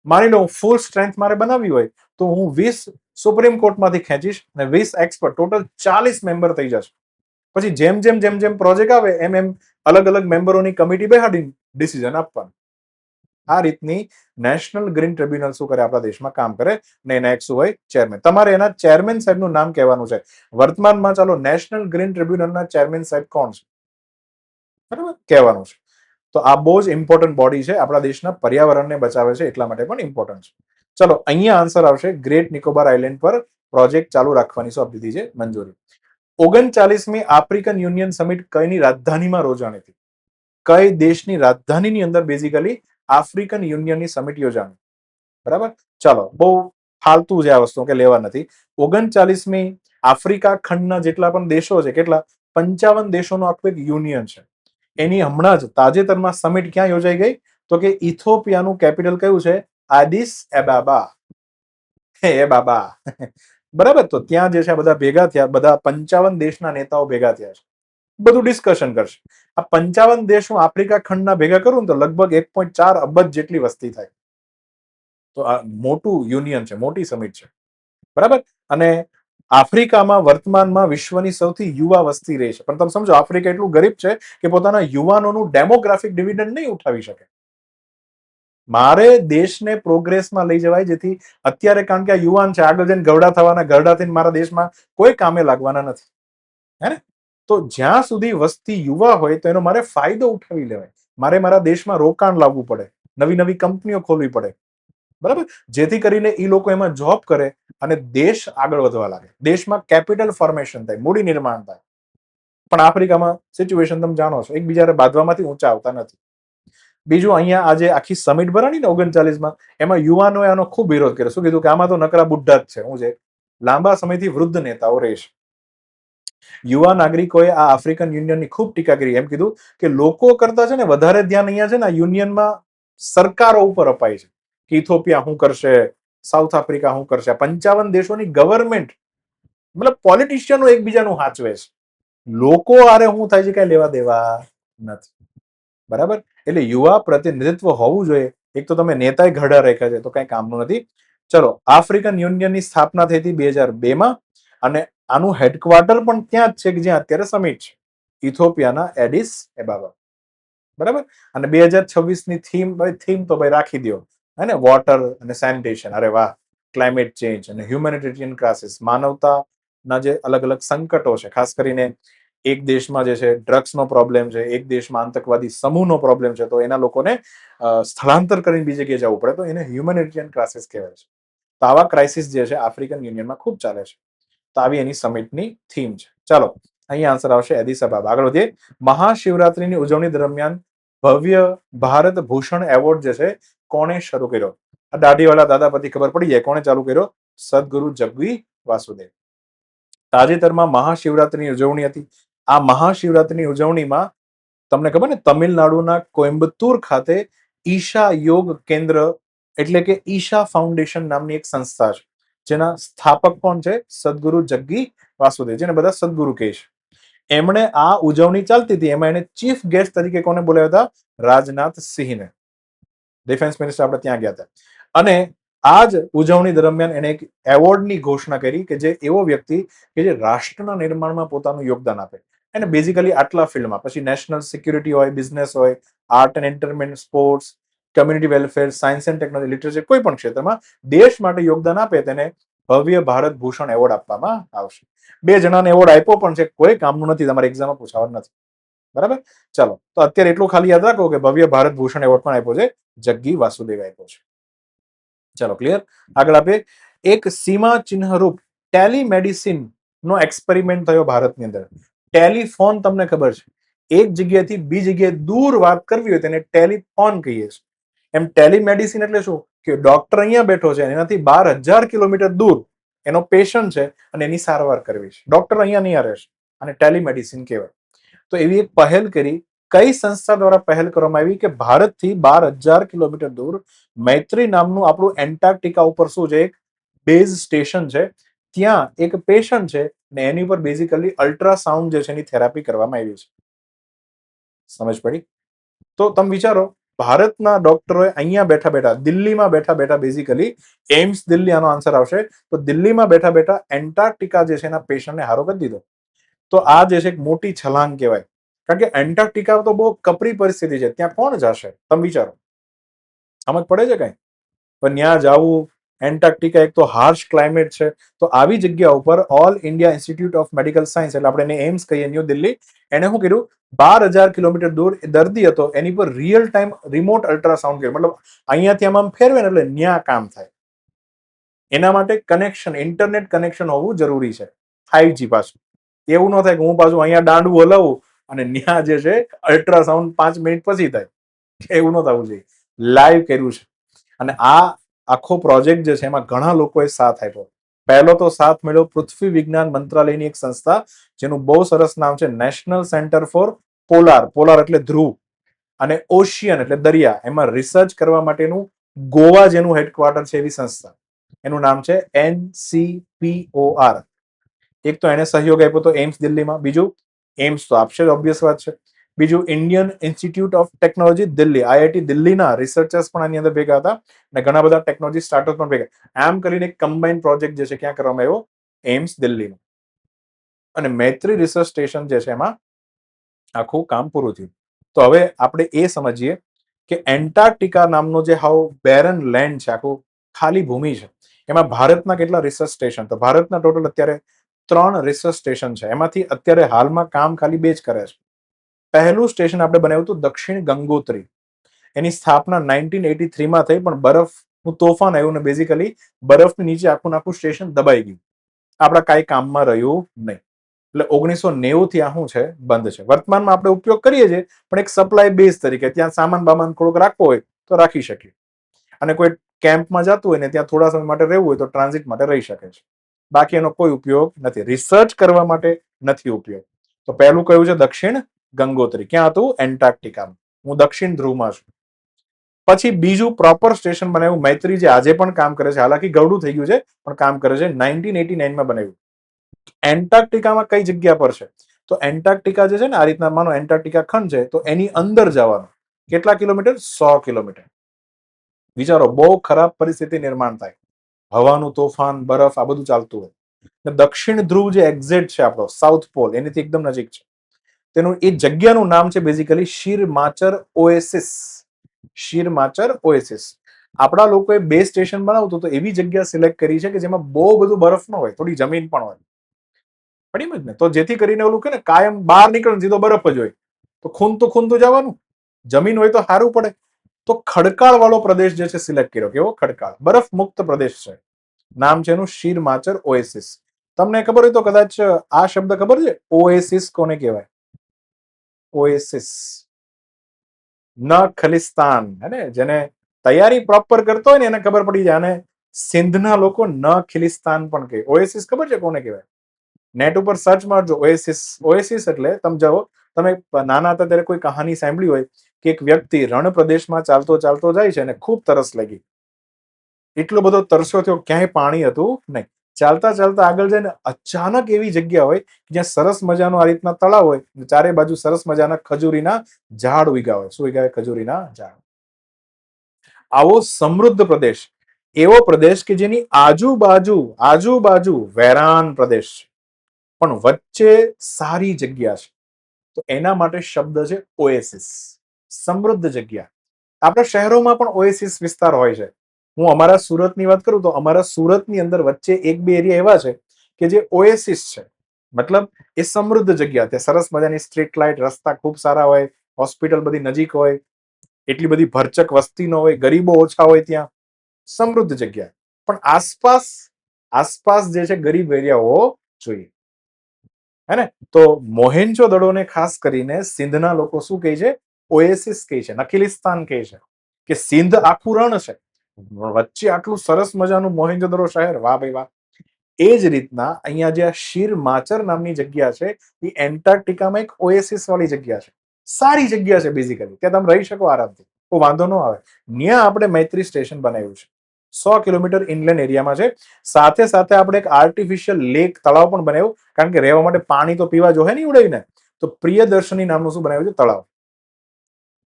માની લો ફૂલ સ્ટ્રેન્થ મારે બનાવવી હોય તો હું 20 સુપ્રીમ કોર્ટમાંથી ખેંચીશ અને 20 એક્સપર્ટ, ટોટલ 40 મેમ્બર થઈ જશે. પછી જેમ જેમ પ્રોજેક્ટ આવે એમ એમ અલગ અલગ મેમ્બરોની કમિટી બેહાડી ડિસિઝન આપવાનું. આ રીતની નેશનલ ગ્રીન ટ્રિબ્યુનલ શું કરે? આપણા દેશમાં કામ કરે. ને એના એક શું હોય? ચેરમેન. તમારે એના ચેરમેન સાહેબનું નામ કહેવાનું છે. વર્તમાનમાં ચાલો નેશનલ ગ્રીન ટ્રિબ્યુનલના ચેરમેન સાહેબ કોણ છે? બરાબર, કહેવાનું છે. તો આ બહુ જ ઇમ્પોર્ટન્ટ બોડી છે, આપણા દેશના પર્યાવરણને બચાવે છે એટલા માટે પણ ઇમ્પોર્ટન્ટ છે. ચલો, અહીંયા આન્સર આવશે. ગ્રેટ નિકોબાર આઇલેન્ડ પર પ્રોજેક્ટ ચાલુ રાખવાની શું આપી દીધી છે? મંજૂરી. 39મી આફ્રિકન યુનિયન સમિટ કઈની રાજધાનીમાં યોજાણી હતી? કઈ દેશની રાજધાનીની અંદર બેઝિકલી આફ્રિકન યુનિયનની સમિટ યોજાણી? બરાબર. ચાલો, બહુ ફાલતુ છે આ વસ્તુ કે લેવા નથી. 39મી આફ્રિકા ખંડના જેટલા પણ દેશો છે, કેટલા? 55 દેશોનો આખું એક યુનિયન છે. એની હમણાં જ તાજેતરમાં સમિટ ક્યાં યોજાઈ ગઈ? તો કે ઇથોપિયાનું કેપિટલ કયું છે? આદિસ એબાબા. એ બાબા. બરાબર. તો ત્યાં જે છે બધા ભેગા થયા, બધા 55 દેશના નેતાઓ ભેગા થયા છે, બધું ડિસ્કશન કરશે. આ 55 દેશ હું આફ્રિકા ખંડના ભેગા કરું ને તો લગભગ 1.4 અબજ જેટલી વસ્તી થાય. તો આ મોટું યુનિયન છે, મોટી સમિટ છે. બરાબર. અને આફ્રિકામાં વર્તમાનમાં વિશ્વની સૌથી યુવા વસ્તી રહે છે. પણ તમે સમજો, આફ્રિકા એટલું ગરીબ છે કે પોતાના યુવાનોનું ડેમોગ્રાફિક ડિવિડન્ડ નહીં ઉઠાવી શકે. મારે દેશને પ્રોગ્રેસમાં લઈ જવાય, જેથી અત્યારે કારણ કે આ યુવાન છે, આગળ જઈને ગરડા થવાના, ગરડા થઈને મારા દેશમાં કોઈ કામે લાગવાના નથી. હે ને? તો જ્યાં સુધી વસ્તી યુવા હોય તો એનો મારે ફાયદો ઉઠાવી લેવાય. મારે મારા દેશમાં રોકાણ લાવવું પડે, નવી નવી કંપનીઓ ખોલવી પડે. બરાબર. જેથી કરીને એ લોકો એમાં જોબ કરે અને દેશ આગળ વધવા લાગે, દેશમાં કેપિટલ ફોર્મેશન થાય, મૂડી નિર્માણ થાય. પણ આફ્રિકામાં સિચ્યુએશન તમે જાણો છો, એકબીજાને બાંધવામાંથી ઊંચા આવતા નથી. બીજું, અહીંયા આજે આખી સમિટ ભરાણી ને 39માં, એમાં યુવાનોએ આનો ખૂબ વિરોધ કર્યો. શું કીધું? કે આમાં તો નકરા બુઢ્ઢા જ છે. હું છે લાંબા સમયથી વૃદ્ધ નેતાઓ રહેશે. યુવા નાગરિકોએ આ આફ્રિકન યુનિયનની ખૂબ ટીકા કરી. એમ કીધું કે લોકો કરતા છે ને વધારે ધ્યાન અહીંયા છે ને યુનિયનમાં સરકારો ઉપર અપાય છે, કે ઇથોપિયા શું કરશે, સાઉથ આફ્રિકા શું કરશે? 55 દેશોની ગવર્મેન્ટ, મતલબ પોલિટિશિયનો એકબીજાનું હાચવે છે. લોકો આરે શું થાય છે કઈ લેવા દેવા નથી. બરાબર? એટલે યુવા પ્રતિનિધિત્વ હોવું જોઈએ. એક તો તમે નેતાએ ઘડા રાખ્યા છે તો કઈ કામનું નથી. ચલો, આફ્રિકન યુનિયનની સ્થાપના થઈ હતી 2002 અને આનું હેડક્વાર્ટર પણ ત્યાં જ છે કે જ્યાં અત્યારે સમિટ છે, ઇથોપિયાના એડિસ એબાબા. બરાબર? અને 2026ની થીમ તો ભાઈ રાખી દો, હે ને, વોટર અને સેનિટેશન. અરે વાહ! ક્લાઇમેટ ચેન્જ અને હ્યુમેનિટેરિયન ક્રાઇસિસ, માનવતાના જે અલગ અલગ સંકટો છે, ખાસ કરીને એક દેશમાં જે છે ડ્રગ્સનો પ્રોબ્લેમ છે, એક દેશમાં આતંકવાદી સમૂહનો પ્રોબ્લેમ છે, તો એના લોકોને સ્થળાંતર કરીને બીજી જગ્યાએ જવું પડે, તો એને હ્યુમેનિટેરિયન ક્રાઇસિસ કહેવાય છે. તો આવા ક્રાઇસિસ જે છે આફ્રિકન યુનિયનમાં ખૂબ ચાલે છે. તો આવી એની સમિટની થીમ છે. ચાલો, અહીંયા આન્સર આવશે એડિસ અબાબા. આગળ વધીએ. મહાશિવરાત્રીની ઉજવણી દરમિયાન ભવ્ય ભારત ભૂષણ એવોર્ડ જે છે કોણે શરૂ કર્યો? આ દાઢીવાળા દાદા પછી ખબર પડી જાય કોણે ચાલુ કર્યો. સદગુરુ જગ્ગી વાસુદેવ. તાજેતરમાં મહાશિવરાત્રીની ઉજવણી હતી. આ મહાશિવરાત્રીની ઉજવણીમાં તમને ખબર ને, તમિલનાડુના કોઇમ્બતુર ખાતે ઈશા યોગ કેન્દ્ર એટલે કે ઈશા ફાઉન્ડેશન નામની એક સંસ્થા છે, જેના સ્થાપક કોણ છે? સદગુરુ જગ્ગી વાસુદેવ, જેને બધા સદગુરુ કહે છે. એમણે આ ઉજવણી ચાલતી હતી, એમાં એને ચીફ ગેસ્ટ તરીકે કોને બોલાવ્યા હતા? રાજનાથ સિંહને. ડિફેન્સ મિનિસ્ટર આપણે ત્યાં ગયા હતા. અને આ જ ઉજવણી દરમિયાન એને એક એવોર્ડની ઘોષણા કરી કે જે એવો વ્યક્તિ કે જે રાષ્ટ્રના નિર્માણમાં પોતાનું યોગદાન આપે. અને બેઝિકલી આટલા ફિલ્ડમાં, પછી નેશનલ સિક્યુરિટી હોય, બિઝનેસ હોય, art and entertainment, sports, community welfare, science and technology, literature, કોઈ પણ ક્ષેત્રમાં દેશ માટે યોગદાન આપે તેને ભવ્ય ભારત ભૂષણ એવોર્ડ આપવામાં આવશે. 2 જણાને એવોર્ડ આપ્યો પણ છે, કોઈ કામનું નથી, તમારે એક્ઝામમાં પૂછવાનું નથી. બરાબર? ચાલો, તો અત્યારે એટલું ખાલી યાદ રાખો કે ભવ્ય ભારત ભૂષણ એવોર્ડ પણ આપ્યો છે, જગ્ગી વાસુદેવ આપ્યો છે. ચાલો, ક્લિયર? આગળ આપે. એક સીમા ચિહ્નરૂપ ટેલિમેડિસિન નો એક્સપેરિમેન્ટ થયો ભારતની અંદર. ટેલિફોન તમને ખબર છે, એક જગ્યાએથી બીજી જગ્યાએ દૂર વાત કરવી હોય તેને ટેલિફોન કહીએ છીએ. એમ ટેલિમેડિસિન એટલે શું કે ડોક્ટર અહીંયા બેઠો છે, એનાથી 12,000 કિલોમીટર દૂર એનો પેશન્ટ છે અને એની સારવાર કરવી છે. ડોક્ટર અહીંયા નહીં રહેશે, અને ટેલિમેડિસિન કહેવાય. તો એવી એક પહેલ કરી. કઈ સંસ્થા દ્વારા પહેલ કરવામાં આવી? કે ભારતથી 12,000 કિલોમીટર દૂર મૈત્રી નામનું આપણું એન્ટાર્કટિકા ઉપર શું છે, એક બેઝ સ્ટેશન છે, ત્યાં એક પેશન્ટ છે ને એની ઉપર બેઝિકલી અલ્ટ્રાસાઉન્ડ જે છે એની થેરાપી કરવામાં આવી છે. સમજ પડી? તો તમે વિચારો, ભારતના ડોક્ટરોએ અહીંયા બેઠા બેઠા, દિલ્હીમાં બેઠા બેઠા, બેઝિકલી એમ્સ દિલ્હી આનો આન્સર આવશે, તો દિલ્હીમાં બેઠા બેઠા એન્ટાર્કટિકા જે છે એના પેશન્ટને હારો કરી દીધો. તો આ જે છે એક મોટી છલાંગ કહેવાય. કારણ કે એન્ટાર્કટિકા તો બહુ કપરી પરિસ્થિતિ છે, ત્યાં કોણ જશે? તમે વિચારો, સમજ પડે છે કઈ? પણ ત્યાં જવું, એન્ટાર્કટિકા એક તો હાર્શ ક્લાઇમેટ છે, તો આવી જગ્યા ઉપર all India institute of medical science, એટલે આપણે એને એમ્સ કહીએ, ન્યૂ દિલ્હી, એને શું કર્યું? 12,000 કિલોમીટર દૂર દર્દી હતો, એની પર રિયલ ટાઈમ રિમોટ અલ્ટ્રાસાઉન્ડ કર્યું. મતલબ અહીંયાથી આમ ફેરવે ને એટલે ન્યા કામ થાય. એના માટે કનેક્શન, ઇન્ટરનેટ કનેક્શન હોવું જરૂરી છે, 5G પાછું. એવું ન થાય કે હું પાછું અહીંયા દાંડું હલાવું અને ન્યા જે છે અલ્ટ્રાસાઉન્ડ 5 મિનિટ પછી થાય. એવું ન થવું જોઈએ. લાઈવ કર્યું છે. અને આ આખો પ્રોજેક્ટ જે છે એમાં ઘણા લોકોએ સાથ આપ્યો. પહેલો તો સાથ મળ્યો પૃથ્વી વિજ્ઞાન મંત્રાલયની એક સંસ્થા, જેનું બહુ સરસ નામ છે national centre for polar. Polar એટલે ધ્રુવ, અને ઓશિયન એટલે દરિયા. એમાં રિસર્ચ કરવા માટેનું ગોવા જેનું હેડક્વાર્ટર છે એવી સંસ્થા, એનું નામ છે NCPOR. એક તો એને સહયોગ આપ્યો તો એમ્સ દિલ્હીમાં. બીજું, એમ્સ તો આપશે, ઓબ્વિયસ વાત છે. બીજું, Indian institute of technology Delhi, IIT દિલ્હીના રિસર્ચર્સ પણ આની અંદર ભેગા હતા, અને ઘણા બધા ટેકનોલોજી સ્ટાર્ટઅપ પણ ભેગા. આમ કરીને એક કમ્બાઇન્ડ પ્રોજેક્ટ જે છે ક્યાં કરવામાં આવ્યો? એમ્સ દિલ્હીમાં. અને મૈત્રી રિસર્ચ સ્ટેશન જે છે એમાં આખું કામ પૂરું થયું. તો હવે આપણે એ સમજીએ કે એન્ટાર્કટિકા નામનો જે હાવ બેરન લેન્ડ છે, આખું ખાલી ભૂમિ છે, એમાં ભારતના કેટલા રિસર્ચ સ્ટેશન? તો ભારતના ટોટલ અત્યારે 3 રિસર્ચ સ્ટેશન છે. એમાંથી અત્યારે હાલમાં કામ ખાલી 2 જ કરે છે. પહેલું સ્ટેશન આપણે બનાવ્યું હતું દક્ષિણ ગંગોત્રી. એની સ્થાપના 1983માં થઈ, પણ બરફનું તોફાન આવ્યું ને બેઝિકલી બરફની નીચે આખું આખું સ્ટેશન દબાઈ ગયું. આપણા કાંઈ કામમાં રહ્યું નહીં. એટલે 1990 થી આ શું છે? બંધ છે. વર્તમાનમાં આપણે ઉપયોગ કરીએ છીએ, પણ એક સપ્લાય બેઝ તરીકે, ત્યાં સામાન બામાન થોડોક રાખવો હોય તો રાખી શકીએ, અને કોઈ કેમ્પમાં જતું હોય ને ત્યાં થોડા સમય માટે રહેવું હોય તો ટ્રાન્ઝિટ માટે રહી શકે છે. બાકી એનો કોઈ ઉપયોગ નથી, રિસર્ચ કરવા માટે નથી ઉપયોગ. તો પહેલું કયું છે? દક્ષિણ ગંગોત્રી. ક્યાં હતું? એન્ટાર્કટિકામાં. હું દક્ષિણ ધ્રુવમાં છું. પછી બીજું પ્રોપર સ્ટેશન બનાવ્યું મૈત્રી, જે આજે પણ કામ કરે છે, હાલાકી ગવડું થઈ ગયું છે પણ કામ કરે છે, 1989 માં બનાવ્યું. એન્ટાર્કટિકામાં કઈ જગ્યા પર છે? તો એન્ટાર્કટિકા જે છે ને, આ રીતના માનો એન્ટાર્કટિકા ખંડ છે, તો એની અંદર જવાનું. કેટલા કિલોમીટર? 100 કિલોમીટર. વિચારો, બહુ ખરાબ પરિસ્થિતિ નિર્માણ થાય, હવાનું તોફાન, બરફ, આ બધું ચાલતું હોય. દક્ષિણ ધ્રુવ જે એક્ઝેક્ટ છે આપણો સાઉથ પોલ, એનીથી એકદમ નજીક છે. તેનું એ જગ્યાનું નામ છે બેઝિકલી શિર માચર ઓએસિસ. શિર માચર ઓએસિસ. આપણા લોકોએ 2 સ્ટેશન બનાવતું તો એવી જગ્યા સિલેક્ટ કરી છે કે જેમાં બહુ બધું બરફ ન હોય, થોડી જમીન પણ હોય. પડી જ ને? તો જેથી કરીને ઓલું કે ને, કાયમ બહાર નીકળે સીધો બરફ જ હોય, તો ખૂંદતું જવાનું. જમીન હોય તો સારું પડે. તો ખડકાળ વાળો પ્રદેશ જે છે સિલેક્ટ કર્યો. કેવો? ખડકાળ, બરફ મુક્ત પ્રદેશ છે. નામ છે એનું શિર માચર ઓએસિસ. તમને ખબર હોય તો કદાચ આ શબ્દ ખબર છે, ઓએસિસ કોને કહેવાય? ઓએસિસ, ન ખલિસ્તાન, હે ને? જેને તૈયારી પ્રોપર કરતો હોય ને એને ખબર પડી જાય. અને સિંધના લોકો ન ખિલિસ્તાન પણ કહે. ઓએસિસ ખબર છે કોને કહેવાય? નેટ ઉપર સર્ચ મારજો ઓએસિસ. ઓએસિસ એટલે સમજાવો. તમે નાના હતા ત્યારે કોઈ કહાની સાંભળી હોય કે એક વ્યક્તિ રણ પ્રદેશમાં ચાલતો જાય છે અને ખૂબ તરસ લાગી. એટલો બધો તરસ્યો થયો, ક્યાંય પાણી હતું નહીં. ચાલતા આગળ જઈને અચાનક એવી જગ્યા હોય જ્યાં સરસ મજાનું આ રીતના તળાવ હોય, ચારે બાજુ સરસ મજાના ખજૂરીના ઝાડ ઉગ્યા હોય. શું ઉગ્યા હોય? ખજૂરીના ઝાડ. આવો સમૃદ્ધ પ્રદેશ, એવો પ્રદેશ કે જેની આજુબાજુ વેરાન પ્રદેશ છે, પણ વચ્ચે સારી જગ્યા છે. તો એના માટે શબ્દ છે ઓએસિસ, સમૃદ્ધ જગ્યા. આપણા શહેરોમાં પણ ઓએસિસ વિસ્તાર હોય છે. હું અમારા સુરતની વાત કરું તો અમારા સુરતની અંદર વચ્ચે 1-2 એરિયા એવા છે કે જે ઓએસિસ છે. મતલબ એ સમૃદ્ધ જગ્યા. ત્યાં સરસ મજાની સ્ટ્રીટ લાઇટ, રસ્તા ખૂબ સારા હોય, હોસ્પિટલ બધી નજીક હોય, એટલી બધી ભરચક વસ્તી ન હોય, ગરીબો ઓછા હોય, ત્યાં સમૃદ્ધ જગ્યા. પણ આસપાસ જે છે ગરીબ એરિયા હોવો જોઈએ, હે ને? તો મોહેન્જો દડોને ખાસ કરીને સિંધના લોકો શું કહે છે? ઓએસિસ કહે છે, નખિલિસ્તાન કહે છે. કે સિંધ આખું રણ છે, વચ્ચે આટલું સરસ મજાનું મોહેન્જો-દડો શહેર. વાહ ભાઈ વાહ. એ જ રીતના અહીંયા જે શિર માચર નામની જગ્યા છે, એ એન્ટાર્કટિકામાં એક ઓએસિસ વાળી જગ્યા છે. સારી જગ્યા છે બેઝિકલી, ત્યાં તમે રહી શકો આરામથી, કોઈ વાંધો ન આવે. ત્યાં આપણે મૈત્રી સ્ટેશન બનાવ્યું છે. 100 કિલોમીટર ઇનલેન્ડ એરિયામાં છે. સાથે આપણે એક આર્ટિફિશિયલ લેક, તળાવ પણ બનાવ્યું, કારણ કે રહેવા માટે પાણી તો પીવા જોઈએ ને ઉડાવીને. તો પ્રિયદર્શની નામનું શું બનાવ્યું છે? તળાવ.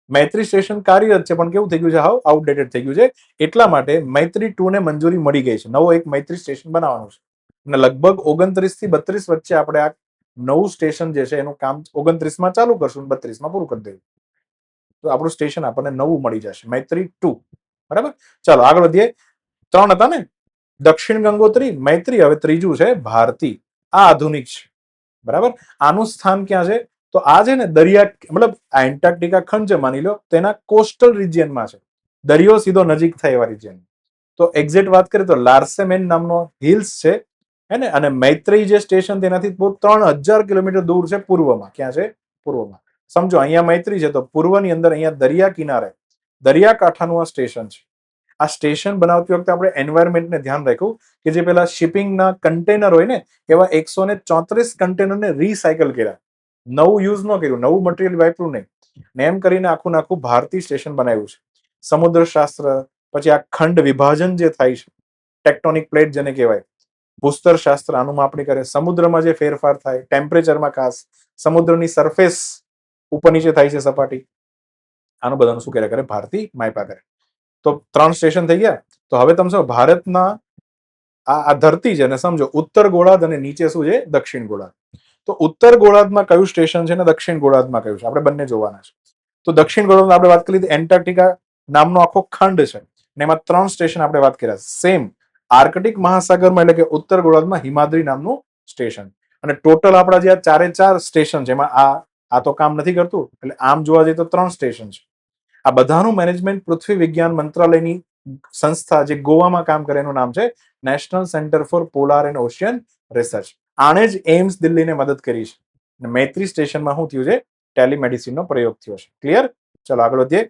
મૈત્રી સ્ટેશન કાર્યરત છે, પણ કેવું થઈ ગયું છે? હાવ આઉટડેટેડ થઈ ગયું છે. એટલા માટે મૈત્રી 2 ને મંજૂરી મળી ગઈ છે. નવો એક મૈત્રી સ્ટેશન બનાવવાનું છે. અને લગભગ 29 થી 32 વચ્ચે આપણે આ નવું સ્ટેશન જે છે એનું કામ 29 માં ચાલુ કરશું, 32 માં પૂરું કરી દઈશું. તો આપણું સ્ટેશન આપણને નવું મળી જશે, મૈત્રી 2. બરાબર? ચાલો આગળ વધીએ. 3 હતા ને, દક્ષિણ ગંગોત્રી, મૈત્રી. હવે ત્રીજું છે ભારતી. આ આધુનિક છે. બરાબર? આનું સ્થાન ક્યાં છે? તો આ છે ને દરિયા, મતલબ આ એન્ટાર્કટિકા ખંડ છે માની લો, તેના કોસ્ટલ રિજિયનમાં છે. દરિયો સીધો નજીક થાય એવા રિજિયન. તો એક્ઝેક્ટ વાત કરીએ તો લાર્સેમેન નામનો હિલ્સ છે, હે ને? અને મૈત્રી જે સ્ટેશન તેનાથી 3000 કિલોમીટર દૂર છે પૂર્વમાં. ક્યાં છે? પૂર્વમાં. સમજો અહીંયા મૈત્રી છે, તો પૂર્વની અંદર અહીંયા દરિયા કિનારે, દરિયાકાંઠાનું આ સ્ટેશન છે. આ સ્ટેશન બનાવતી વખતે આપણે એન્વાયરમેન્ટને ધ્યાન રાખ્યું કે જે પેલા શિપિંગના કન્ટેનર હોય ને, એવા 134 કન્ટેનરને રિસાયકલ કર્યા. નવું યુઝ ન કર્યું, નવું મટીરિયલ વાપર્યું નહીં. ને એમ કરીને આખું ભારતી સ્ટેશન બનાવ્યું છે. સમુદ્ર શાસ્ત્ર, પછી આ ખંડ વિભાજન જે થાય છે, ટેક્ટોનિક પ્લેટ જેને કહેવાય, ભૂસ્તર શાસ્ત્ર આનું માપણી કરે, સમુદ્રમાં જે ફેરફાર થાય, ટેમ્પરેચરમાં ખાસ, સમુદ્રની સરફેસ ઉપર નીચે થાય છે સપાટી, આનું બધાનું શું કર્યા કરે? ભારતી માપ્યા કરે. તો 3 સ્ટેશન થઈ ગયા. તો હવે તમે સમજો ભારતના આ ધરતી છે ને, સમજો ઉત્તર ગોળાર્ધ અને નીચે શું છે? દક્ષિણ ગોળાર્ધ. તો ઉત્તર ગોળાર્ધમાં કયું સ્ટેશન છે ને દક્ષિણ ગોળાર્ધમાં કયું છે? આપણે બંને જોવાના છે. તો દક્ષિણ ગોળાર્ધમાં આપણે વાત કરી એન્ટાર્કટિકા નામનો આખો ખંડ છે, ને એમાં 3 સ્ટેશન આપણે વાત કર્યા. સેમ આર્કટિક મહાસાગરમાં, એટલે કે ઉત્તર ગોળાર્ધમાં હિમાદ્રી નામનું સ્ટેશન. અને ટોટલ આપણા જે ચારે 4 સ્ટેશન છે, એમાં આ તો કામ નથી કરતું, એટલે આમ જોવા જઈએ તો 3 સ્ટેશન છે. આ બધાનું મેનેજમેન્ટ પૃથ્વી વિજ્ઞાન મંત્રાલયની સંસ્થા જે ગોવામાં કામ કરે એનું નામ છે national centre for polar and ocean research. આણે જ એમ્સ દિલ્હીને મદદ કરી છે. મૈત્રી સ્ટેશનમાં શું થયું છે? ટેલિમેડિસિનનો પ્રયોગ થયો છે. ક્લિયર? ચલો આગળ વધીએ.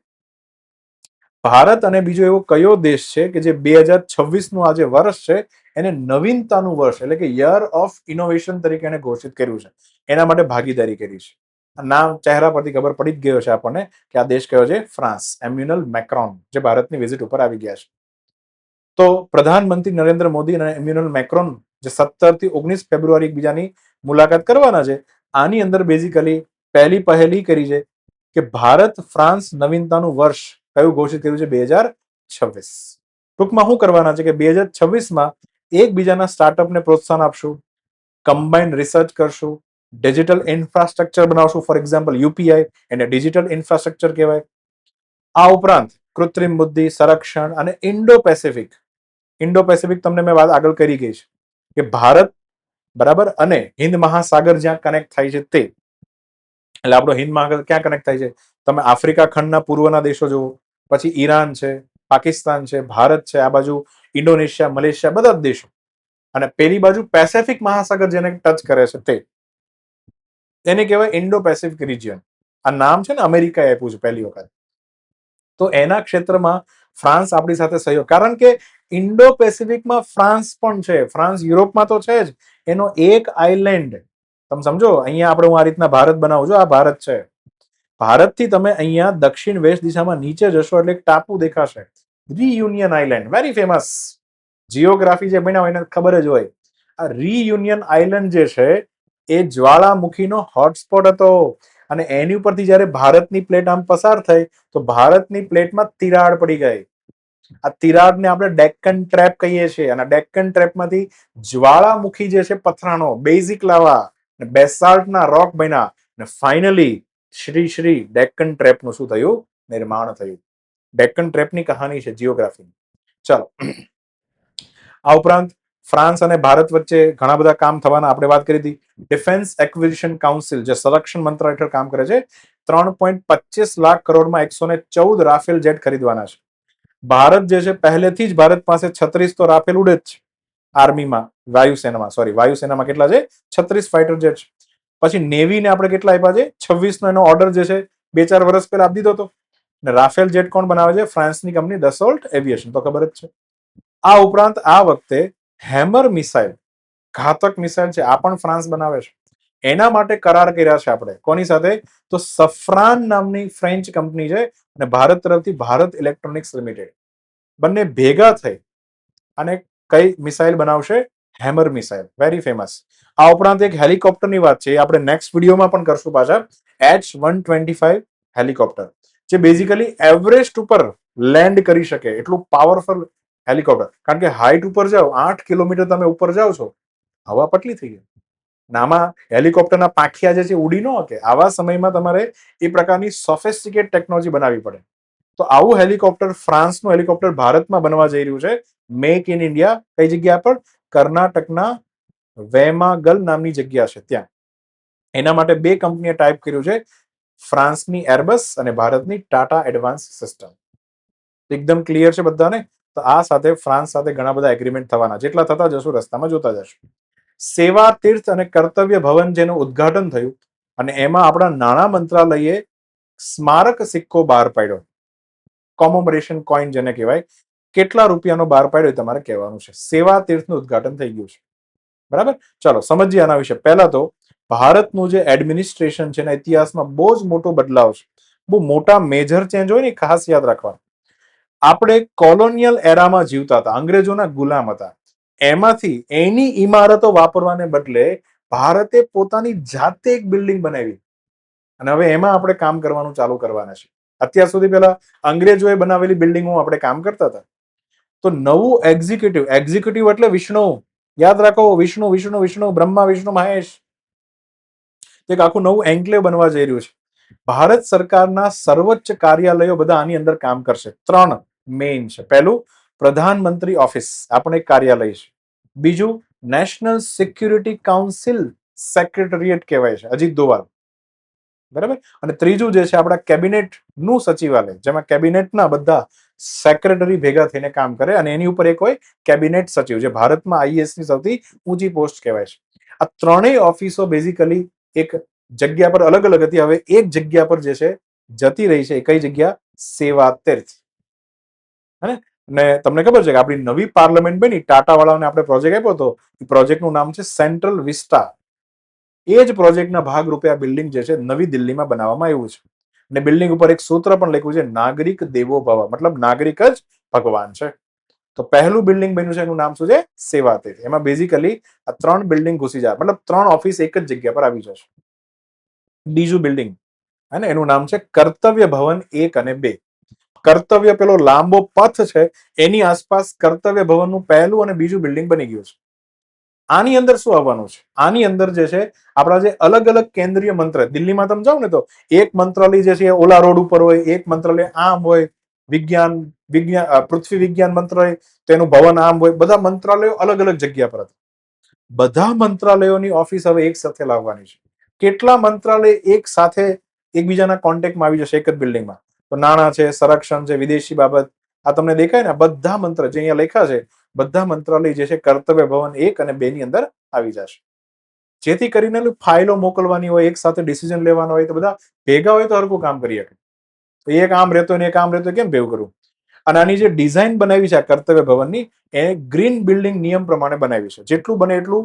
ભારત અને બીજો એવો કયો દેશ છે કે જે 2026 નું આ જે વર્ષ છે એને નવીનતાનું વર્ષ, એટલે કે યર ઓફ ઇનોવેશન તરીકે એને ઘોષિત કર્યું છે, એના માટે ભાગીદારી કરી છે? નામ ચહેરા પરથી ખબર પડી જ ગયો છે આપણને કે આ દેશ કયો છે, ફ્રાન્સ. એમ્યુનલ મેક્રોન જે ભારતની વિઝિટ ઉપર આવી ગયા છે. તો પ્રધાનમંત્રી નરેન્દ્ર મોદી અને એમ્યુનલ મેક્રોન જે 17 થી 19 ફેબ્રુઆરી એકબીજાની મુલાકાત કરવાના છે, આની અંદર બેઝિકલી પહેલી કરી છે કે ભારત ફ્રાન્સ નવીનતાનું વર્ષ કયું ઘોષિત કર્યું છે, 2026. ટૂંકમાં શું કરવાના છે કે 2026માં એકબીજાના સ્ટાર્ટઅપને પ્રોત્સાહન આપશું, કમ્બાઇન્ડ રિસર્ચ કરશું, ડિજિટલ ઇન્ફ્રાસ્ટ્રક્ચર બનાવશું. ફોર એક્ઝામ્પલ યુપીઆઈ એને ડિજિટલ ઇન્ફ્રાસ્ટ્રક્ચર કહેવાય. આ ઉપરાંત કૃત્રિમ બુદ્ધિ, સંરક્ષણ અને ઇન્ડો પેસિફિક તમને મેં વાત આગળ કરી ગઈ છે કે ભારત બરાબર અને હિન્દ મહાસાગર જ્યાં કનેક્ટ થાય છે તે, એટલે આપણો હિન્દ મહાસાગર ક્યાં કનેક્ટ થાય છે, તમે આફ્રિકા ખંડના પૂર્વના દેશો જુઓ, પછી ઈરાન છે, પાકિસ્તાન છે, ભારત છે, આ બાજુ ઇન્ડોનેશિયા, મલેશિયા, બધા જ દેશો, અને પેલી બાજુ પેસેફિક મહાસાગર જેને ટચ કરે છે તે, એને કહેવાય ઇન્ડો પેસિફિક રિજિયન. આ નામ છે ને અમેરિકાએ આપ્યું છે પહેલી વખત. તો એના ક્ષેત્રમાં ફ્રાન્સ આપણી સાથે સહયોગ, કારણ કે ઇન્ડો પેસિફિકમાં ફ્રાન્સ પણ છે. ફ્રાન્સ યુરોપમાં તો છે જ, એનો એક આઇલેન્ડ તમે સમજો. અહીંયા આપણે હું આ રીતના ભારત બનાવું છું, આ ભારત છે. ભારતથી તમે અહીંયા દક્ષિણ વેસ્ટ દિશામાં નીચે જશો એટલે એક ટાપુ દેખાશે, reunion island, very famous. Geography જે ભણ્યા હોય એને ખબર જ હોય. આ રીયુનિયન આઇલેન્ડ જે છે એ જ્વાળામુખીનો હોટસ્પોટ હતો, અને એની ઉપરથી જ્યારે ભારતની પ્લેટ આમ પસાર થઈ તો ભારતની પ્લેટમાં તિરાડ પડી ગઈ. આ તિરાડને આપણે ડેક્કન ટ્રેપ કહીએ છીએ, અને ડેક્કન ટ્રેપમાંથી જ્વાળામુખી જે છે પથરાણો, બેઝિક લાવા, બેસાલ્ટના રોક બન્યા, અને ફાઇનલી શ્રી ડેક્કન ટ્રેપનું શું થયું, નિર્માણ થયું. ડેક્કન ટ્રેપની કહાની છે જીઓગ્રાફીની. ચાલો, આ ઉપરાંત ફ્રાન્સ અને ભારત વચ્ચે ઘણા બધા કામ થવાના આપણે વાત કરી હતી. ડિફેન્સ એક્વિઝિશન કાઉન્સિલ જે સંરક્ષણ મંત્રાલય હેઠળ કામ કરે છે, 3.25 લાખ કરોડમાં 114 રાફેલ જેટ ખરીદવાના છે. ભારત જે છે પહેલેથી જ ભારત પાસે 36 તો રાફેલ ઉડે જ છે આર્મીમાં, વાયુસેનામાં કેટલા છે, 36 ફાઇટર જેટ છે. પછી નેવીને આપણે કેટલા આપ્યા છે, 26 નો એનો ઓર્ડર જે છે 2-4 વર્ષ પહેલા આપી દીધો હતો. રાફેલ જેટ કોણ બનાવે છે, ફ્રાન્સની કંપની દસોલ્ટ એવિએશન, તો ખબર જ છે. આ ઉપરાંત આ વખતે હેમર મિસાઇલ, ઘાતક મિસાઇલ છે, આ પણ ફ્રાન્સ બનાવે છે. એના માટે કરાર કર્યા છે આપણે કોની સાથે, તો સફ્રાન નામની ફ્રેન્ચ કંપની છે અને ભારત તરફથી ભારત ઇલેક્ટ્રોનિક્સ લિમિટેડ, બંને ભેગા થઈ અને કઈ મિસાઇલ બનાવશે, હેમર મિસાઇલ, વેરી ફેમસ. આ ઉપરાંત એક હેલિકોપ્ટરની વાત છે, આપણે નેક્સ્ટ વિડીયોમાં પણ કરશું પાછા. H-125 હેલિકોપ્ટર જે બેઝિકલી એવરેસ્ટ ઉપર લેન્ડ કરી શકે એટલું પાવરફુલ હેલિકોપ્ટર. કારણ કે હાઈટ ઉપર જાઓ, 8 કિલોમીટર તમે ઉપર જાઓ છો, હવા પટલી થઈ ગઈ. આમાં હેલિકોપ્ટરના પાંખિયા જે છે ઉડી ન શકે. આવા સમયમાં તમારે એ પ્રકારની સોફિસ્ટિકેટ ટેકનોલોજી બનાવવી પડે. તો આવું હેલિકોપ્ટર, ફ્રાન્સનું હેલિકોપ્ટર ભારતમાં બનવા જઈ રહ્યું છે. Make in India. કઈ જગ્યા પર, કર્ણાટકના વેમાગલ નામની જગ્યા છે ત્યાં. એના માટે બે કંપનીએ ટાઈપ કર્યું છે, ફ્રાન્સની એરબસ અને ભારતની ટાટા એડવાન્સ સિસ્ટમ. એકદમ ક્લિયર છે બધાને. તો આ સાથે ફ્રાન્સ સાથે ઘણા બધા એગ્રીમેન્ટ થવાના, જેટલા થતા જશું રસ્તામાં જોતા જશું. સેવા તીર્થ અને કર્તવ્ય ભવન જેનું ઉદ્ઘાટન થયું, અને એમાં આપણા નાણાં મંત્રાલયે સ્મારક સિક્કો બહાર પાડ્યો, કોમોમરેશન કોઈન જેને કહેવાય. કેટલા રૂપિયાનો બહાર પાડ્યો તમારે કહેવાનું છે. સેવા તીર્થનું ઉદ્ઘાટન થઈ ગયું છે, બરાબર. ચાલો સમજીએ આના વિશે. પહેલા તો ભારતનું જે એડમિનિસ્ટ્રેશન છે એના ઇતિહાસમાં બહુ જ મોટો બદલાવ છે. બહુ મોટા મેજર ચેન્જ હોય ને, ખાસ યાદ રાખવા. આપણે કોલોનિયલ એરામાં જીવતા હતા, અંગ્રેજોના ગુલામ હતા. એમાંથી એની ઇમારતો વાપરવાને બદલે ભારતે પોતાની જાતે એક બિલ્ડિંગ બનાવી, અને હવે એમાં આપણે કામ કરવાનું ચાલુ કરવાના છે. અત્યાર સુધી પેલા અંગ્રેજોએ બનાવેલી બિલ્ડિંગો આપણે કામ કરતા હતા. તો નવું એક્ઝિક્યુટિવ એટલે વિષ્ણુ, યાદ રાખો, વિષ્ણુ વિષ્ણુ વિષ્ણુ, બ્રહ્મા વિષ્ણુ મહેશ. એક આખું નવું એન્ક્લેવ બનવા જઈ રહ્યું છે. ભારત સરકારના સર્વોચ્ચ કાર્યાલયો બધા આની અંદર કામ કરશે. 3 મેઇન છે. પહેલું પ્રધાનમંત્રી ઓફિસ, આપણે એક કાર્યાલય છે. બીજું નેશનલ સિક્યુરિટી કાઉન્સિલ સેક્રેટરીએટ કહેવાય છે, અજીત દોવાલ, બરાબર. અને ત્રીજું જે છે આપણા કેબિનેટ નું સચિવાલય, જેમાં કેબિનેટના બધા સેક્રેટરી ભેગા થઈને કામ કરે, અને એની ઉપર એક હોય કેબિનેટ સચિવ, જે ભારતમાં આઈએએસ ની સૌથી ઊંચી પોસ્ટ કહેવાય છે. આ ત્રણેય ઓફિસો બેઝિકલી એક જગ્યા પર અલગ અલગ હતી, હવે એક જગ્યા પર જે છે જતી રહી છે. કઈ જગ્યા, સેવા તીર્થ. અને તમને ખબર છે કે આપણી નવી પાર્લામેન્ટ બની, ટાટા વાળાને આપણે પ્રોજેક્ટ આપ્યો હતો, એ પ્રોજેક્ટનું નામ છે સેન્ટ્રલ વિસ્ટા. એ જ પ્રોજેક્ટના ભાગરૂપે આ બિલ્ડિંગ જે છે નવી દિલ્હીમાં બનાવવામાં આવ્યું છે. અને બિલ્ડિંગ ઉપર એક સૂત્ર પણ લખ્યું છે, નાગરિક દેવો ભવ, મતલબ નાગરિક જ ભગવાન છે. તો પહેલું બિલ્ડિંગ બન્યું છે એનું નામ શું છે? સેવાતીર્થ. એમાં બેઝિકલી આ 3 બિલ્ડિંગ ઘૂસી જાય, મતલબ 3 ઓફિસ એક જ જગ્યા પર આવી જશે. બીજું બિલ્ડિંગ અને એનું નામ છે કર્તવ્ય ભવન 1 અને 2. કર્તવ્ય પેલો લાંબો પથ છે એની આસપાસ કર્તવ્ય ભવનનું પહેલું અને બીજું બિલ્ડિંગ બની ગયું છે. આની અંદર શું આવવાનું છે? આની અંદર જે છે આપણા જે અલગ અલગ કેન્દ્રીય મંત્રાલય, દિલ્હીમાં તમે જાઓ ને તો એક મંત્રાલય જે છે ઓલા રોડ ઉપર હોય, એક મંત્રાલય આમ હોય, પૃથ્વી વિજ્ઞાન મંત્રાલય તેનું ભવન આમ હોય, બધા મંત્રાલયો અલગ અલગ જગ્યા પર હતા. બધા મંત્રાલયોની ઓફિસ હવે એક સાથે લાવવાની છે. કેટલા મંત્રાલય એક સાથે એકબીજાના કોન્ટેક્ટમાં આવી જશે એક જ બિલ્ડિંગમાં? તો નાણાં છે, સંરક્ષણ છે, વિદેશી બાબત, આ તમને દેખાય ને બધા મંત્રાલય જે અહીંયા લખ્યા છે, બધા મંત્રાલય જે છે કર્તવ્ય ભવન 1 અને 2 ની અંદર આવી જશે. જેથી કરીને ફાઇલો મોકલવાની હોય, એક સાથે ડિસિઝન લેવાનો હોય, તો બધા ભેગા હોય તો હરખું કામ કરી શકે. એક આમ રહેતો ને એક આમ રહેતો કેમ ભેગું કરવું? અને આની જે ડિઝાઇન બનાવી છે આ કર્તવ્ય ભવનની, એ ગ્રીન બિલ્ડિંગ નિયમ પ્રમાણે બનાવી છે. જેટલું બને એટલું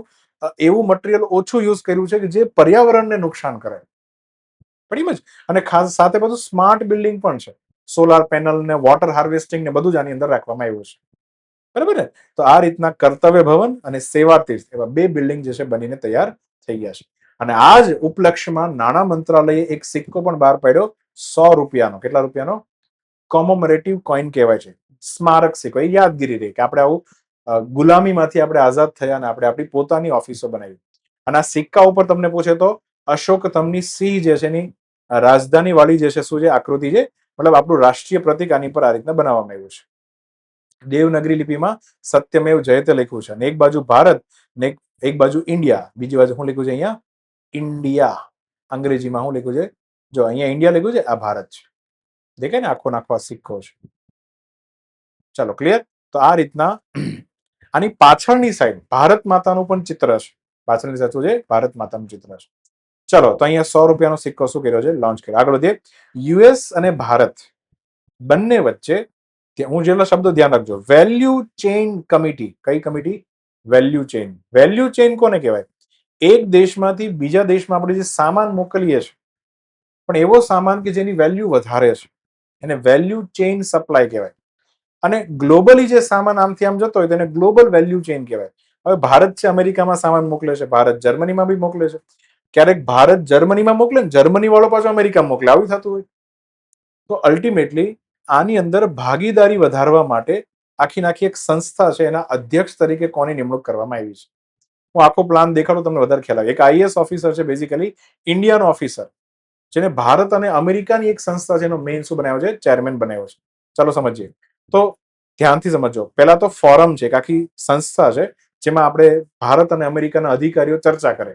એવું મટીરિયલ ઓછું યુઝ કર્યું છે કે જે પર્યાવરણને નુકસાન કરે. pretty much. અને ખાસ સાથે બધું સ્માર્ટ બિલ્ડિંગ પણ છે. સોલાર પેનલ ને વોટર હાર્વેસ્ટિંગ ને બધું જ આની અંદર રાખવામાં આવ્યું છે. બરાબર ને? તો આ રીતના કર્તવ્ય ભવન અને સેવાતીર્થ એવા 2 બિલ્ડિંગ જે છે બનીને તૈયાર થઈ ગયા છે. અને આ જ ઉપલક્ષ્યમાં નાણાં મંત્રાલયે એક સિક્કો પણ બહાર પાડ્યો, 100 રૂપિયાનો. કેટલા રૂપિયાનો? કોમોમરેટિવ કોઈન કહેવાય છે, સ્મારક સિક્કો. એ યાદગીરી રહે કે આપણે આવું ગુલામીમાંથી આપણે આઝાદ થયા અને આપણે આપણી પોતાની ઓફિસો બનાવી. અને આ સિક્કા ઉપર તમને પૂછે તો અશોક તમની સિંહ જે છે એની રાજધાની વાળી જે છે શું છે આકૃતિ છે, મતલબ આપણું રાષ્ટ્રીય પ્રતીક આની પર આ રીતના બનાવવામાં આવ્યું છે. દેવનાગરી લિપિમાં સત્યમેવ જયતે લખ્યું છે. અને એક બાજુ ભારત ને એક બાજુ ઇન્ડિયા, બીજી બાજુ શું લખ્યું છે અહીંયા? ઇન્ડિયા. અંગ્રેજીમાં શું લખ્યું છે? જો અહીંયા ઇન્ડિયા લખ્યું છે, આ ભારત છે. દેખાય ને આખો નાખો સિક્કો છે. ચાલો ક્લિયર. તો આ રીતના આની પાછળની સાઈડ ભારત માતાનું પણ ચિત્ર છે. પાછળની સાઈડ શું છે? ભારત માતાનું ચિત્ર છે. ચલો તો અહીંયા 100 રૂપિયાનો સિક્કો શું કર્યો છે? લોન્ચ કર્યો. આગળ વધીએ. યુએસ અને ભારત બંને વચ્ચે, હું જેટલા શબ્દો ધ્યાન રાખજો, વેલ્યુ ચેઇન કમિટી. કઈ committee? Value chain. Value chain કોને કહેવાય? એક દેશમાંથી બીજા દેશમાં આપણે જે સામાન મોકલીએ છીએ, પણ એવો સામાન કે જેની વેલ્યુ વધારે છે, એને વેલ્યુ ચેઇન સપ્લાય કહેવાય. અને ગ્લોબલી જે સામાન આમથી આમ જતો હોય તેને ગ્લોબલ વેલ્યુ ચેઇન કહેવાય. હવે ભારત છે અમેરિકામાં સામાન મોકલે છે, ભારત જર્મનીમાં બી મોકલે છે, ક્યારેક ભારત જર્મનીમાં મોકલે ને જર્મની વાળો પાછો અમેરિકામાં મોકલે, આવું થતું હોય. તો અલ્ટિમેટલી આની અંદર ભાગીદારી વધારવા માટે આખી એક સંસ્થા છે, એના અધ્યક્ષ તરીકે કોની નિમણૂક કરવામાં આવી છે? હું આખો પ્લાન દેખાડું તમને વધારે ખ્યાલ આવે. એક આઈએએસ ઓફિસર છે, બેઝિકલી ઇન્ડિયાનો ઓફિસર, જેને ભારત અને અમેરિકાની એક સંસ્થા છે એનો મેઇન શું બનાવ્યો છે? ચેરમેન બનાવ્યો છે. ચાલો સમજીએ. તો ધ્યાનથી સમજો. પહેલા તો ફોરમ છે, એક આખી સંસ્થા છે જેમાં આપણે ભારત અને અમેરિકાના અધિકારીઓ ચર્ચા કરે.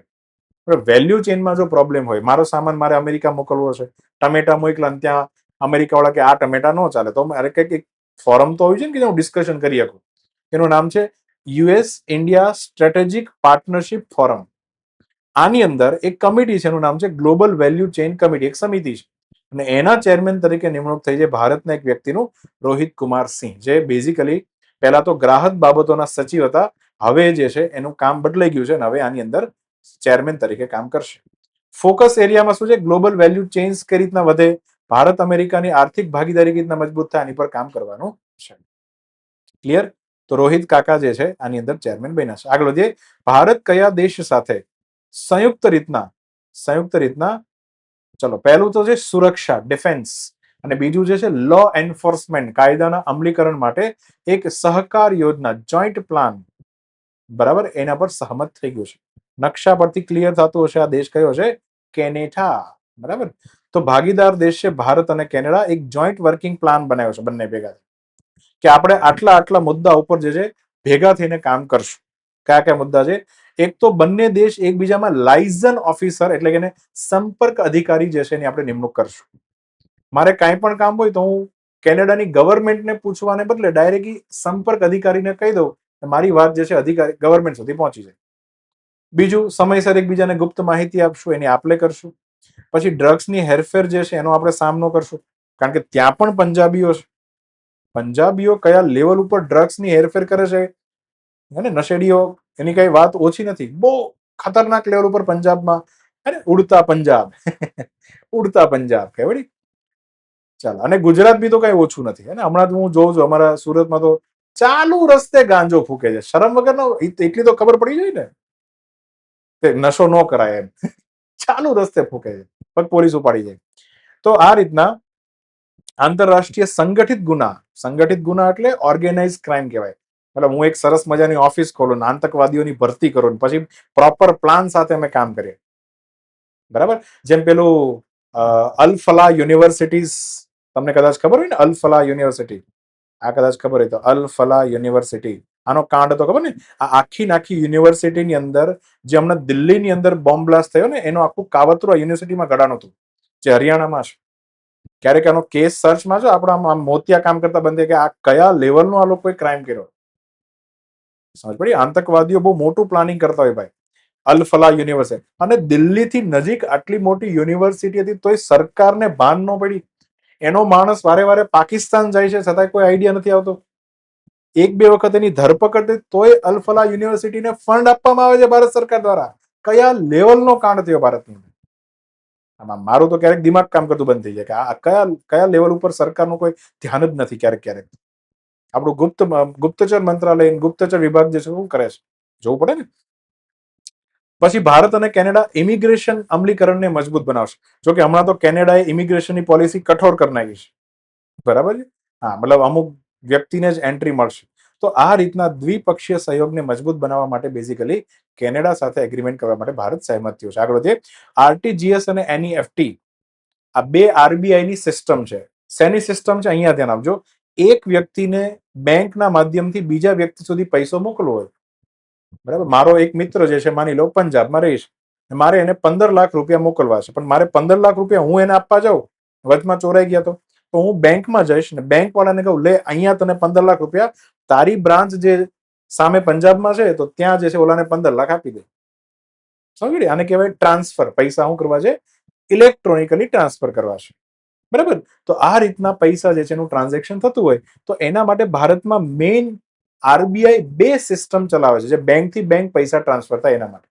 વેલ્યુ ચેઇનમાં જો પ્રોબ્લેમ હોય, મારો સામાન મારે અમેરિકા મોકલવો છે, ટમેટા મોકલા ને ત્યાં અમેરિકા વાળા કે આ ટમેટા ન ચાલે, તો મારે કંઈક ફોરમ તો હોય છે ને કે હું ડિસ્કશન કરી શકું. એનું નામ છે US India strategic partnership forum. આની અંદર એક કમિટી છે, એનું નામ છે ગ્લોબલ વેલ્યુ ચેઇન કમિટી, એક સમિતિ છે. અને એના ચેરમેન તરીકે નિમણૂક થઈ છે ભારતના એક વ્યક્તિનું, રોહિત કુમાર સિંહ, જે બેઝિકલી પહેલા તો ગ્રાહક બાબતોના સચિવ હતા. હવે જે છે એનું કામ બદલાઈ ગયું છે અને હવે આની અંદર ચેરમેન તરીકે કામ કરશે. ફોકસ એરિયામાં શું છે? ગ્લોબલ વેલ્યુ ચેઇન્સ કઈ રીતના વધે, ભારત અમેરિકાની આર્થિક ભાગીદારી કઈ રીતના મજબૂત થાય, આની પર કામ કરવાનું છે. ક્લિયર? તો રોહિત કાકા જે છે આની અંદર ચેરમેન બન્યા છે. આગળ વધીએ. ભારત કયા દેશ સાથે સંયુક્ત રીતના ચલો પહેલું તો છે સુરક્ષા, ડિફેન્સ, અને બીજું જે છે લો એન્ફોર્સમેન્ટ, કાયદાના અમલીકરણ માટે એક સહકાર યોજના, જોઈન્ટ પ્લાન, બરાબર, એના પર સહમત થઈ ગયું છે. નકશા પરથી ક્લિયર થતું હશે આ દેશ કયો છે? કેનેડા. બરાબર. તો ભાગીદાર દેશ છે ભારત અને કેનેડા. એક જોઈન્ટ વર્કિંગ પ્લાન બનાવ્યો છે બંને ભેગા, કે આપણે આટલા મુદ્દા ઉપર જે છે ભેગા થઈને કામ કરશું. કયા કયા મુદ્દા છે? એક તો બંને દેશ એકબીજામાં લાયઝન ઓફિસર એટલે કે સંપર્ક અધિકારી જે છે એની આપણે નિમણૂક કરશું. મારે કાંઈ પણ કામ હોય તો હું કેનેડાની ગવર્મેન્ટને પૂછવાને બદલે ડાયરેક્ટલી સંપર્ક અધિકારીને કહી દઉં, મારી વાત જે છે અધિકારી ગવર્મેન્ટ સુધી પહોંચી જાય. બીજું, સમયસર એકબીજાને ગુપ્ત માહિતી આપશું, એની આપલે કરશું. પછી ડ્રગ્સની હેરફેર જે છે એનો આપણે સામનો કરશું, કારણ કે ત્યાં પણ પંજાબીઓ છે. પંજાબીઓ કયા લેવલ ઉપર ડ્રગ્સની હેરફેર કરે છે, અને નશેડીઓ, એની કઈ વાત ઓછી નથી. બહુ ખતરનાક લેવલ ઉપર પંજાબમાં ઉડતા પંજાબ ઉડતા પંજાબ કહેવાય. ચાલો, અને ગુજરાત બી તો કઈ ઓછું નથી. હમણાં હું જોઉં છું અમારા સુરતમાં તો ચાલુ રસ્તે ગાંજો ફૂકે છે. શરમ વગરનો. એટલી તો ખબર પડી જાય ને નશો ન કરાય એમ. ચાલુ રસ્તે ફૂકે છે, પગ પોલીસ ઉપાડી જાય. તો આ રીતના આંતરરાષ્ટ્રીય સંગઠિત ગુના એટલે ઓર્ગેનાઇઝ ક્રાઇમ કહેવાય. મતલબ હું એક સરસ મજાની ઓફિસ ખોલું, આતંકવાદીઓની ભરતી કરું, પછી પ્રોપર પ્લાન સાથે અમે કામ કરીએ. બરાબર. જેમ પેલું અલ ફલા યુનિવર્સિટીઝ, તમને કદાચ ખબર હોય ને, અલ ફલા યુનિવર્સિટી. આ કદાચ ખબર હોય તો અલ ફલા યુનિવર્સિટી, આનો કાંડ તો ખબર ને. આ આખી યુનિવર્સિટીની અંદર જે હમણાં દિલ્હીની અંદર બોમ્બ બ્લાસ્ટ થયો ને, એનો આખું કાવતરું આ યુનિવર્સિટીમાં ઘડાનું હતું, જે હરિયાણામાં છે. ક્યારેક આનો કેસ સર્ચમાં જો આપણા મોતિયા કામ કરતા બંધ કે આ કયા લેવલનો આ લોકોએ ક્રાઇમ કર્યો. સમજ પડી? આતંકવાદીઓ બહુ મોટું પ્લાનિંગ કરતા હોય ભાઈ. અલ ફલા યુનિવર્સિટી, અને દિલ્હીથી નજીક આટલી મોટી યુનિવર્સિટી હતી તોય સરકારને ભાન ન પડી. એનો માણસ વારે વારે પાકિસ્તાન જાય છે, છતાં કોઈ આઈડિયા નથી આવતો. એક બે વખત એની ધરપકડ તોય અલ ફલા યુનિવર્સિટીને ફંડ આપવામાં આવે છે ભારત સરકાર દ્વારા. કયા લેવલનો કાંડ થયો ભારતની અંદર. આમાં મારું તો ક્યારેક દિમાગ કામ કરતું બંધ થઈ જાય કે આ કયા લેવલ ઉપર સરકારનું કોઈ ધ્યાન જ નથી. ક્યારેક આપણું ગુપ્તચર મંત્રાલય, ગુપ્તચર વિભાગ જે છે શું કરે છે, જોવું પડે ને. પછી ભારત અને કેનેડા ઇમિગ્રેશન અમલીકરણને મજબૂત બનાવશે. જો કે હમણાં તો કેનેડાએ ઇમિગ્રેશનની પોલિસી કઠોર કરી નાખી છે. બરાબર છે. હા, મતલબ અમુક વ્યક્તિને જ એન્ટ્રી મળશે. તો આ રીતના દ્વિપક્ષીય સહયોગને મજબૂત બનાવવા માટે બેઝિકલી કેનેડા સાથે એગ્રીમેન્ટ કરવા માટે ભારત સહેમત થયું છે. આગળ વધીએ. આરટીજીએસ અને એનઈએફટી આ બે આરબીઆઈની સિસ્ટમ છે. શેની સિસ્ટમ છે અહીંયા ધ્યાન આપજો. એક વ્યક્તિને બેંકના માધ્યમથી બીજા વ્યક્તિ સુધી પૈસો મોકલવો હોય, બરાબર. મારો એક મિત્ર જે છે, માની લો પંજાબમાં રહીશ, મારે એને 15 લાખ રૂપિયા મોકલવા છે, પણ મારે 15 લાખ રૂપિયા હું એને આપવા જાઉં, વચમાં ચોરાઈ ગયા તો હું બેંકમાં જઈશ ને બેંક વાળાને કહું, લે અહીંયા તને 15 લાખ રૂપિયા, તારી બ્રાન્ચ જે સામે પંજાબમાં છે તો ત્યાં જે છે ઓલાને 15 લાખ આપી દે. સમજી? આને કહેવાય ટ્રાન્સફર. પૈસા શું કરવા છે? ઇલેક્ટ્રોનિકલી ટ્રાન્સફર કરવા છે. બરાબર. તો આ રીતના પૈસા જે છે એનું ટ્રાન્ઝેક્શન થતું હોય તો એના માટે ભારતમાં મેઇન આરબીઆઈ બે સિસ્ટમ ચલાવે છે, જે બેંકથી બેંક પૈસા ટ્રાન્સફર થાય એના માટે.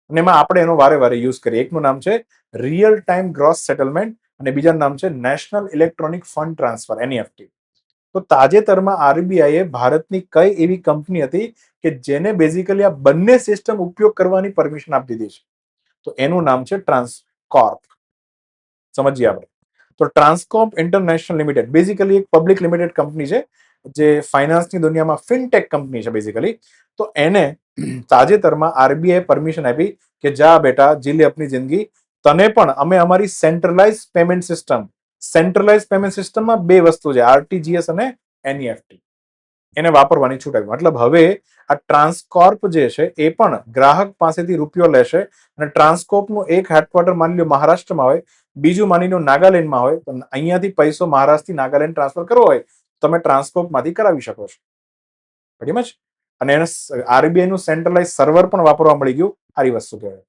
અને એમાં આપણે એનો વારે વારે યુઝ કરીએ. એકનું નામ છે રિયલ ટાઈમ ગ્રોસ સેટલમેન્ટ અને બીજાનું નામ છે national electronic fund transfer, NEFT. તો તાજેતરમાં આરબીઆઈએ ભારતની કઈ એવી કંપની હતી કે જેને બેઝિકલી આ બંને સિસ્ટમ ઉપયોગ કરવાની પરમિશન આપી દીધી છે, તો એનું નામ છે ટ્રાન્સકોર્પ. સમજીએ આપણે. તો ટ્રાન્સકોર્પ ઇન્ટરનેશનલ લિમિટેડ બેઝિકલી એક પબ્લિક લિમિટેડ કંપની છે, જે ફાઇનાન્સની દુનિયામાં ફિનટેક કંપની છે બેઝિકલી. તો એને તાજેતરમાં આરબીઆઈ પરમિશન આપી કે જા બેટા, જી લે અપની જિંદગી, તને પણ અમે અમારી સેન્ટ્રલાઇઝ પેમેન્ટ સિસ્ટમમાં બે વસ્તુ છે, આરટીજીએસ અને એનઈએફટી, એને વાપરવાની છૂટ આપી. મતલબ હવે આ ટ્રાન્સકોર્પ જે છે એ પણ ગ્રાહક પાસેથી રૂપિયો લેશે, અને ટ્રાન્સકોર્પનું એક હેડક્વાર્ટર માની લો મહારાષ્ટ્રમાં હોય, બીજું માની લો નાગાલેન્ડમાં હોય, તો અહીંયાથી પૈસો મહારાષ્ટ્રથી નાગાલેન્ડ ટ્રાન્સફર કરવો હોય તમે ટ્રાન્સકોર્પમાંથી કરાવી શકો છો. pretty much. અને એને આરબીઆઈ નું સેન્ટ્રલાઇઝ સર્વર પણ વાપરવા મળી ગયું. સારી વસ્તુ કહેવાય.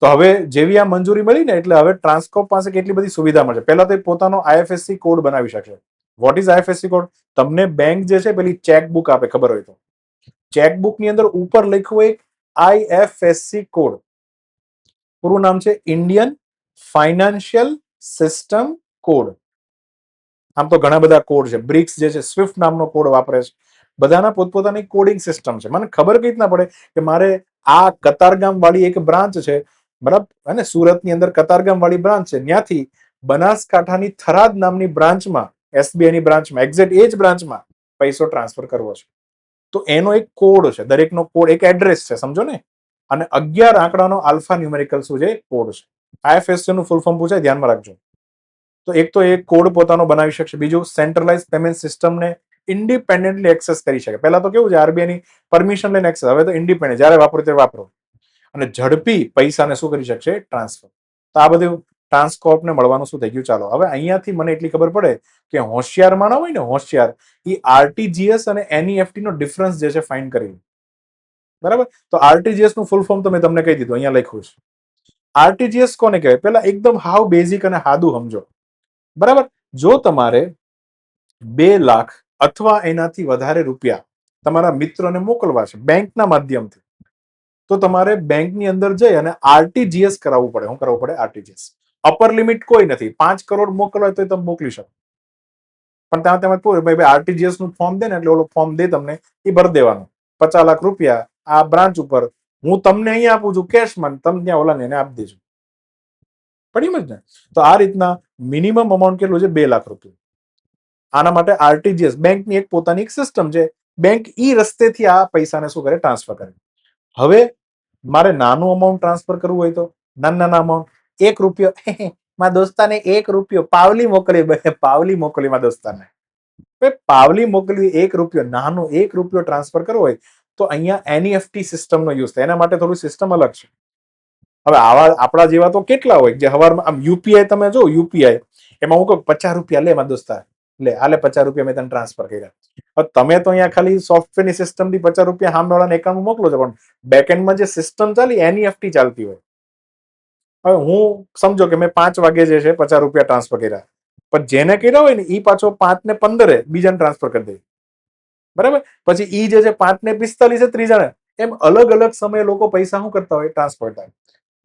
તો હવે જેવી આ મંજૂરી મળી ને, એટલે હવે ટ્રાન્સકોર્પ પાસે કેટલી બધી સુવિધા મળશે. પહેલા તો પોતાનો આઈએફએસસી કોડ બનાવી શકશે. What is IFSC code? તમને બેંક જે છે પેલી ચેકબુક આપે, ખબર હોય તો, ચેકબુક ની અંદર ઉપર લખ્યું એક આઈએફએસસી કોડ. પૂરું નામ છે ઇન્ડિયન ફાઇનાન્શિયલ સિસ્ટમ કોડ. આમ તો ઘણા બધા કોડ છે. બ્રિક્સ જે છે સ્વિફ્ટ નામનો કોડ વાપરે છે. બધાના પોતપોતાની કોડિંગ સિસ્ટમ છે. મને ખબર કઈ રીતના પડે કે મારે આ કતારગામ વાળી એક બ્રાન્ચ છે, બરાબર, અને સુરતની અંદર કતારગામ વાળી બ્રાન્ચ છે, ત્યાંથી બનાસકાંઠાની થરાદ નામની બ્રાન્ચમાં, એસબીઆઈ ની બ્રાન્ચમાં, એક્ઝેક્ટ એ જ બ્રાન્ચમાં પૈસો ટ્રાન્સફર કરવો છે. તો એનો એક કોડ છે, દરેકનો કોડ એક એડ્રેસ છે, સમજો ને. અને 11 આંકડાનો આલ્ફા ન્યુમેરિકલ શું છે? કોડ છે. આઈએફએસસી નું ફૂલ ફોર્મ પૂછાય, ધ્યાનમાં રાખજો. તો એક તો એ કોડ પોતાનો બનાવી શકશે. બીજું, સેન્ટ્રલાઇઝ પેમેન્ટ સિસ્ટમને ઇન્ડિપેન્ડન્ટલી એક્સેસ કરી શકે. પહેલા તો કેવું છે, આરબીઆઈ ની પરમિશન લઈને એક્સેસ, હવે તો ઇન્ડિપેન્ડન્ટ, જ્યારે વાપરો ત્યારે વાપરો. અને ઝડપી પૈસાને શું કરી શકશે? ટ્રાન્સફર. તો આ બધું ટ્રાન્સકોર્પને મળવાનું શું થઈ ગયું. ચાલો હવે અહીંયાથી મને એટલી ખબર પડે કે હોશિયાર માણસ હોય ને, હોશિયાર, એ આરટીજીએસ અને એનઈએફટી નો ડિફરન્સ જે છે ફાઇન્ડ કરી. બરાબર. તો આરટીજીએસ નું ફૂલ ફોર્મ તો મેં તમને કહી દીધું, અહીંયા લખ્યું છે. આરટીજીએસ કોને કહેવાય? પેલા એકદમ હાવ બેઝિક અને સાદું સમજો. બરાબર. જો તમારે 2 લાખ અથવા એનાથી વધારે રૂપિયા તમારા મિત્રોને મોકલવા છે બેંકના માધ્યમથી, તો તમારે બેંકની અંદર જઈ અને આરટીજીએસ કરાવવું પડે. શું કરાવવું પડે? આરટીજીએસ. અપર લિમિટ કોઈ નથી. 5 કરોડ મોકલવા હોય તો તમે મોકલી શકો, પણ ત્યાં તમે કહો ભાઈ આરટીજીએસ નું ફોર્મ દે ને, એટલે ઓલો ફોર્મ દે તમને, એ ભરી દેવાનું. 50 લાખ રૂપિયા આ બ્રાન્ચ ઉપર, હું તમને અહીંયા આપું છું કેશમાં, તમે ત્યાં ઓલાને એને આપી દેજો. પડી જ ને? તો આ રીતના મિનિમમ અમાઉન્ટ કેટલું છે? 2 લાખ રૂપિયા. આના માટે આરટીજીએસ બેંકની એક પોતાની એક સિસ્ટમ છે. બેંક ઈ રસ્તેથી આ પૈસાને શું કરે? ટ્રાન્સફર કરે. હવે મારે નાનું અમાઉન્ટ ટ્રાન્સફર કરવું હોય તો નાના અમાઉન્ટ, 1 રૂપિયો, મારા દોસ્તાને 1 રૂપિયો પાવલી મોકલી, પાવલી મોકલી મારા દોસ્તાને, પાવલી મોકલી, 1 રૂપિયો, નાનો 1 રૂપિયો ટ્રાન્સફર કરવો હોય તો અહીંયા એનઈએફટી સિસ્ટમનો યુઝ થાય. એના માટે થોડું સિસ્ટમ અલગ છે. હવે આવા આપણા જેવા તો કેટલા હોય જે હવારમાં આમ યુપીઆઈ તમે જો, યુપીઆઈ એમાં હું કહું 50 રૂપિયા લે મારા દોસ્તાર, લે હાલે 50 રૂપિયા મેં તને ટ્રાન્સફર કર્યા. હવે તમે તો અહીંયા ખાલી સોફ્ટવેરની સિસ્ટમથી 50 રૂપિયા સામેવાળાના એકાઉન્ટમાં મોકલો છો, પણ બેકએન્ડમાં જે સિસ્ટમ ચાલી એનઈએફટી ચાલતી હોય. હવે હું સમજો કે મેં 5 વાગે જે છે 50 રૂપિયા ટ્રાન્સફર કર્યા, પણ જેને કર્યા હોય ને એ પાછો 5 ને 15 બીજાને ટ્રાન્સફર કરી દે, બરાબર? પછી ઈ જે છે 5 ને 45 ત્રીજાને, એમ અલગ અલગ સમયે લોકો પૈસા શું કરતા હોય? ટ્રાન્સફર કરતા હોય.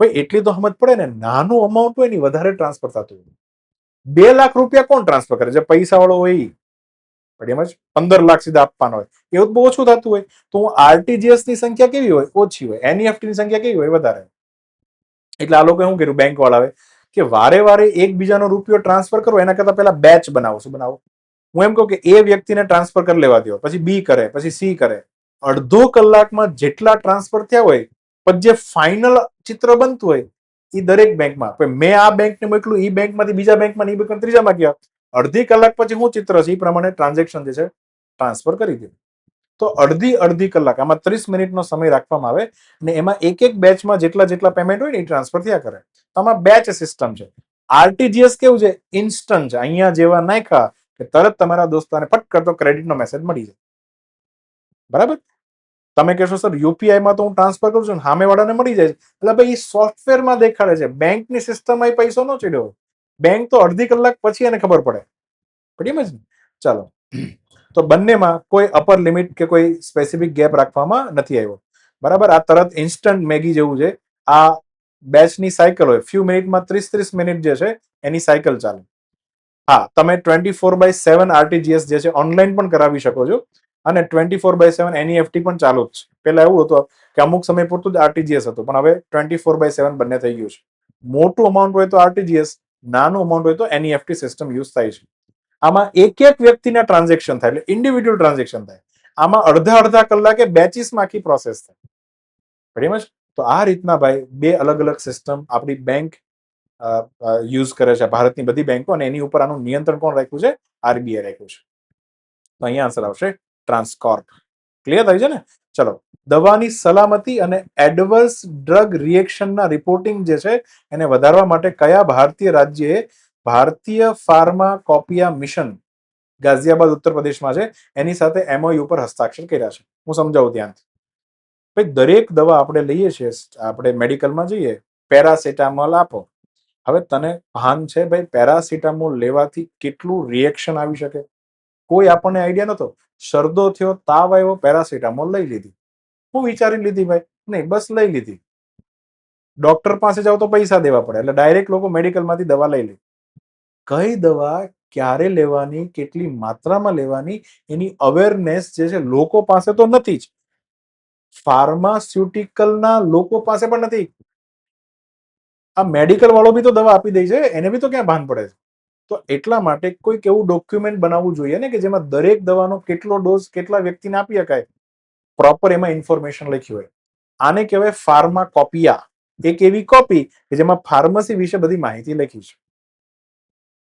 ભાઈ એટલી તો સમજ પડે ને, નાનું અમાઉન્ટ હોય ને વધારે ટ્રાન્સફર થતું હોય. 2 લાખ રૂપિયા કોણ ટ્રાન્સફર કરે? જે પૈસા વાળો હોય ઈ. પણ એમ જ 15 લાખ સીધા આપવાનો હોય, એવું બહુ ઓછું થતું હોય. તો આરટીજીએસ ની સંખ્યા કેવી હોય? ઓછી હોય. એનઈએફટી ની સંખ્યા કેવી હોય? વધારે. એટલે આ લોકો શું કર્યું બેંક વાળાએ કે વારે વારે એકબીજાનો રૂપિયો ટ્રાન્સફર કરો એના કરતા પહેલા બેચ બનાવો. શું બનાવો? હું એમ કહું કે એ વ્યક્તિને ટ્રાન્સફર કરી લેવા દો, પછી બી કરે, પછી સી કરે. અડધો કલાકમાં જેટલા ટ્રાન્સફર થયા હોય, પછી જે ફાઇનલ ચિત્ર બનતું હોય એ દરેક બેંકમાં, મેં આ બેંકને મોકલું, એ બેંકમાંથી બીજા બેંકમાં, એ બેંકમાં ત્રીજામાં ગયા, અડધી કલાક પછી શું ચિત્ર છે એ પ્રમાણે ટ્રાન્ઝેક્શન જે છે ટ્રાન્સફર કરી દે. તો અડધી કલાક, આમાં 30 મિનિટનો સમય રાખવામાં આવે અને એમાં એક એક બેચમાં જેટલા જેટલા પેમેન્ટ હોય ને એ ટ્રાન્સફર થયા કરે. તો આમાં બેચ સિસ્ટમ છે. આરટીજીએસ કેવું છે? ઇન્સ્ટન્ટ છે. અહીંયા જેવા નાખ્યા કે તરત તમારા દોસ્તાને ફટ કરતો ક્રેડિટનો મેસેજ મળી જાય. બરાબર? તમે કહેશો સર યુપીઆઈમાં તો હું ટ્રાન્સફર કરું છું, સામેવાળાને મળી જાય છે. એટલે ભાઈ એ સોફ્ટવેરમાં દેખાડે છે, બેંકની સિસ્ટમમાં એ પૈસો ન ચડ્યો. બેંક તો અડધી કલાક પછી એને ખબર પડે. પડી એમ જ ને? ચાલો, તો બંનેમાં કોઈ અપર લિમિટ કે કોઈ સ્પેસિફિક ગેપ રાખવામાં નથી આવ્યો. બરાબર? આ તરત ઇન્સ્ટન્ટ મેગી જેવું છે. આ બેચની સાયકલ હોય, ફ્યુ મિનિટમાં 30 મિનિટ જે છે એની સાયકલ ચાલે. હા, તમે 24/7 આરટીજીએસ જે છે ઓનલાઈન પણ કરાવી શકો છો અને 24/7 એનઈએફટી પણ ચાલુ જ છે. પેલા એવું હતું કે અમુક સમય પૂરતું જ આરટીજીએસ હતું, પણ હવે 24/7 બંને થઈ ગયું છે. મોટું અમાઉન્ટ હોય તો આરટીજીએસ, નાનું અમાઉન્ટ હોય તો એનઈએફટી સિસ્ટમ યુઝ થાય છે. આમાં એક એક વ્યક્તિના ટ્રાન્ઝેક્શન થાય, એટલે ઇન્ડિવિડ્યુઅલ ટ્રાન્ઝેક્શન થાય. આમાં અડધા કલાકે બેચીસમાં આખી પ્રોસેસ થાય. બરાબર? તો આ રીતના ભાઈ બે અલગ અલગ સિસ્ટમ આપણી બેંક યુઝ કરે છે, ભારતની બધી બેંકો, અને એની ઉપર આનું નિયંત્રણ કોણ રાખ્યું છે? આરબીઆઈ રાખ્યું છે. તો અહીંયા આન્સર આવશે ટ્રાન્સકોર્પ. ક્લિયર થાય છે ને? ચલો, દવાની સલામતી અને એડવર્સ ડ્રગ રિએક્શનના રિપોર્ટિંગ જે છે એને વધારવા માટે કયા ભારતીય રાજ્યએ ભારતીય ફાર્માકોપિયા મિશન ગાઝિયાબાદ ઉત્તર પ્રદેશમાં છે એની સાથે એમઓયુ ઉપર હસ્તાક્ષર કર્યા છે? હું સમજાવું ધ્યાનથી. ભાઈ દરેક દવા આપણે લઈએ છીએ, આપણે મેડિકલમાં જઈએ, પેરાસિટામોલ આપો. હવે તને ભાન છે ભાઈ પેરાસિટામોલ લેવાથી કેટલું રિએક્શન આવી શકે? કોઈ આપણને આઈડિયા નતો. શરદો થયો, તાવ આવ્યો, પેરાસિટામોલ લઈ લીધી. હું વિચારી લીધી ભાઈ? નહીં, બસ લઈ લીધી. ડોક્ટર પાસે જાવ તો પૈસા દેવા પડે, એટલે ડાયરેક્ટ લોકો મેડિકલમાંથી દવા લઈ લે. કઈ દવા ક્યારે લેવાની, કેટલી માત્રામાં લેવાની, એની અવેરનેસ જે છે લોકો પાસે તો નથી જ. ફાર્માસ્યુટિકલના લોકો પાસે પણ નથી. આ મેડિકલ વાળો બી તો દવા આપી દે છે, એને બી તો ક્યાં ભાન પડે છે? તો એટલા માટે કોઈક એવું ડોક્યુમેન્ટ બનાવવું જોઈએ ને કે જેમાં દરેક દવાનો કેટલો ડોઝ કેટલા વ્યક્તિને આપી શકાય, પ્રોપર એમાં ઇન્ફોર્મેશન લખી હોય. આને કહેવાય ફાર્માકોપિયા. એક એવી કોપી કે જેમાં ફાર્મસી વિશે બધી માહિતી લખી છે.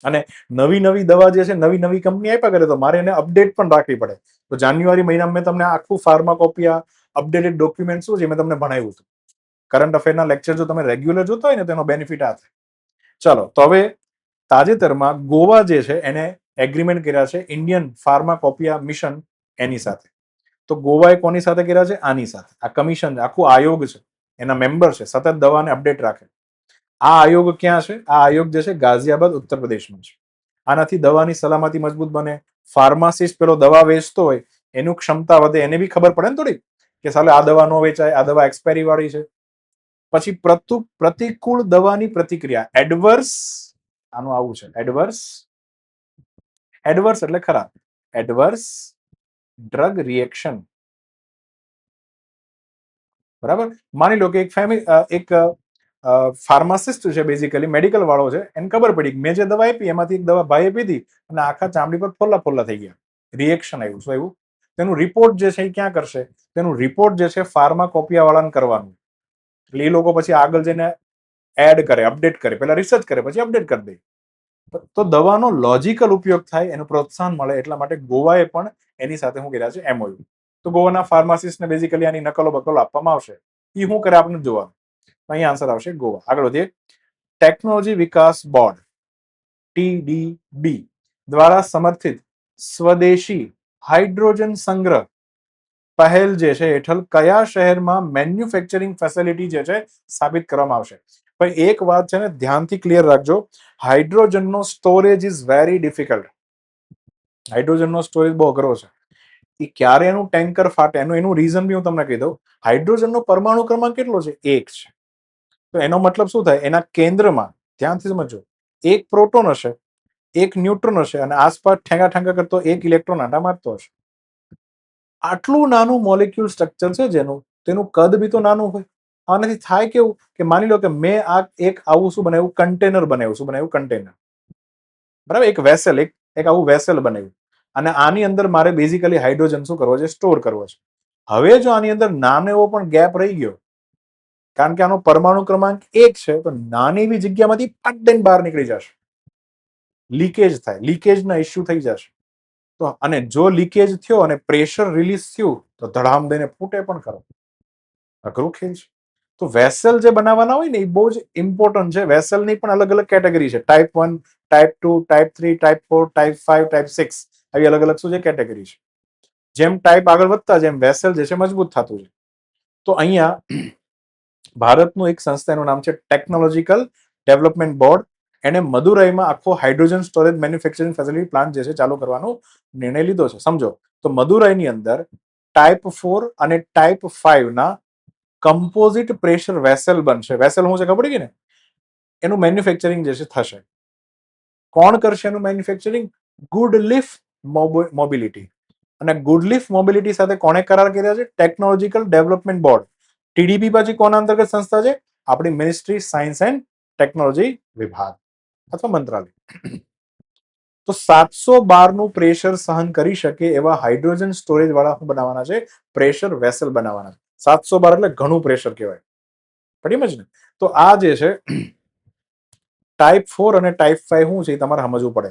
અને નવી દવા જે છે નવી કંપની આપ્યા કરે તો મારે એને અપડેટ પણ રાખવી પડે. તો જાન્યુઆરી મહિનામાં મેં તમને આખું ફાર્માકોપિયા અપડેટેડ ડોક્યુમેન્ટ શું છે મેં તમને ભણાવ્યું હતું. કરંટ અફેરના લેક્ચર જો તમે રેગ્યુલર જોતા હોય ને તેનો બેનિફિટ આ થાય. ચાલો, તો હવે તાજેતરમાં ગોવા જે છે એને એગ્રીમેન્ટ કર્યા છે ઇન્ડિયન ફાર્માકોપિયા મિશન એની સાથે. તો ગોવાએ કોની સાથે કર્યા છે? આની સાથે. આ કમિશન આખું આયોગ છે, એના મેમ્બર છે, સતત દવાને અપડેટ રાખે. આ આયોગ ક્યાં છે? આ આયોગ જે છે ગાઝિયાબાદ ઉત્તર પ્રદેશમાં છે. આનાથી દવાની સલામતી મજબૂત બને. ફાર્માસિસ્ટ પેલો દવા વેચતો હોય એનું ક્ષમતા વધે, એને બી ખબર પડે ને થોડી કે સાલે આ દવા નો વેચાય, આ દવા એક્સપાયરી વાળી છે. પછી પ્રતિકૂળ દવાની પ્રતિક્રિયા, એડવર્સ, આનું આવું છે એડવર્સ, એડવર્સ એટલે ખરાબ, એડવર્સ ડ્રગ રિએક્શન. બરાબર. માની લો કે એક ફાર્માસિસ્ટ છે, બેઝિકલી મેડિકલ વાળો છે, એને ખબર પડી કે મેં જે દવા આપી એમાંથી એક દવા ભાઈએ પીધી અને આખા ચામડી પર ફોલ્લા ફોલ્લા થઈ ગયા, રિએક્શન આવ્યું. શું આવ્યું? તેનું રિપોર્ટ જે છે એ ક્યાં કરશે? તેનું રિપોર્ટ જે છે ફાર્માકોપિયા વાળાને કરવાનું. એટલે એ લોકો પછી આગળ જઈને એડ કરે, અપડેટ કરે, પેલા રિસર્ચ કરે, પછી અપડેટ કરી દે. તો દવાનો લોજિકલ ઉપયોગ થાય, એનું પ્રોત્સાહન મળે, એટલા માટે ગોવાએ પણ એની સાથે શું કર્યા છે? એમઓયુ. તો ગોવાના ફાર્માસિસ્ટને બેઝિકલી આની નકલો બકલો આપવામાં આવશે. એ શું કરે આપણે જોવાનું. અહીં આન્સર આવશે ગોવા. આગળ વધીએ. ટેકનોલોજી વિકાસ બોર્ડ TDB દ્વારા સમર્થિત સ્વદેશી હાઇડ્રોજન સંગ્રહ પહેલ જે છે હેઠળ કયા શહેરમાં મેન્યુફેક્ચરિંગ ફેસિલિટી જે છે સ્થાપિત કરવામાં આવશે? પણ એક વાત છે ને, ધ્યાનથી ક્લિયર રાખજો, હાઇડ્રોજનનો સ્ટોરેજ ઇઝ વેરી ડિફિકલ્ટ. હાઇડ્રોજનનો સ્ટોરેજ બહુ અઘરો છે. એ ક્યારે એનું ટેન્કર ફાટે એનું રીઝન બી હું તમને કહી દઉં. હાઇડ્રોજનનો પરમાણુ ક્રમાંક કેટલો છે? 1 છે. તો એનો મતલબ શું થાય? એના કેન્દ્રમાં, ધ્યાનથી સમજો, 1 પ્રોટોન હશે, 1 ન્યુટ્રોન હશે અને આસપાસ ઠેંગા ઠેંગા કરતો 1 ઇલેક્ટ્રોન આંટા મારતો હશે. આટલું નાનું મોલેક્યુલ સ્ટ્રક્ચર છે જેનું, તેનું કદ બી તો નાનું હોય. આનાથી થાય કેવું કે માની લો કે મેં આ એક આવું શું બનાવ્યું? કન્ટેનર બનાવ્યું. શું બનાવ્યું? કન્ટેનર. બરાબર. એક વેસલ, એક આવું વેસલ બનાવ્યું અને આની અંદર મારે બેઝિકલી હાઇડ્રોજન શું કરવો છે? સ્ટોર કરવો છે. હવે જો આની અંદર નાનો એવો પણ ગેપ રહી ગયો, કારણ કે આનો પરમાણુ ક્રમાંક 1 છે, તો નાની એવી જગ્યામાંથી ફટ દઈને બહાર નીકળી જશે, લીકેજ થાય, લીકેજના ઇસ્યુ થઈ જશે. તો અને જો લીકેજ થયો અને પ્રેશર રિલીઝ થયું તો ધડામ દઈને ફૂટે પણ ખરો. અઘરું ખેલ છે. તો વેસલ જે બનાવવાના હોય ને એ બહુ જ ઇમ્પોર્ટન્ટ છે. વેસલની પણ અલગ અલગ કેટેગરી છે. Type 1, type 2, type 3, type 4, type 5, type 6, આવી અલગ અલગ શું છે? કેટેગરી છે. જેમ ટાઈપ આગળ વધતા જેમ વેસલ જે છે મજબૂત થતું છે. તો અહીંયા ભારતનું એક સંસ્થાનું નામ છે ટેકનોલોજીકલ ડેવલપમેન્ટ બોર્ડ. એને મદુરાઈમાં આખો hydrogen storage manufacturing facility plant જે છે ચાલુ કરવાનો નિર્ણય લીધો છે. સમજો તો મદુરાઈની અંદર ટાઈપ 4 અને ટાઈપ 5 ના કમ્પોઝિટ પ્રેશર વેસલ બનશે. વેસલ શું છે ખબર પડી ગઈ ને? એનું મેન્યુફેક્ચરિંગ જે છે થશે. કોણ કરશે એનું મેન્યુફેક્ચરિંગ? Good leaf mobility. અને ગુડ લીફ મોબિલિટી સાથે કોણે કરાર કર્યા છે? Technological development board. TDB પછી કોના અંતર્ગત સંસ્થા છે? આપણી મિનિસ્ટ્રી સાયન્સ એન્ડ ટેકનોલોજી વિભાગ અથવા મંત્રાલય. તો 712 નું પ્રેશર સહન કરી શકે એવા હાઇડ્રોજન સ્ટોરેજ વાળા શું બનાવવાના છે? પ્રેશર વેસલ બનાવવાના છે. 712 એટલે ઘણું પ્રેશર કહેવાય. પડી જ ને? તો આ જે છે ટાઈપ 4 અને ટાઈપ 5 શું છે તમારે સમજવું પડે.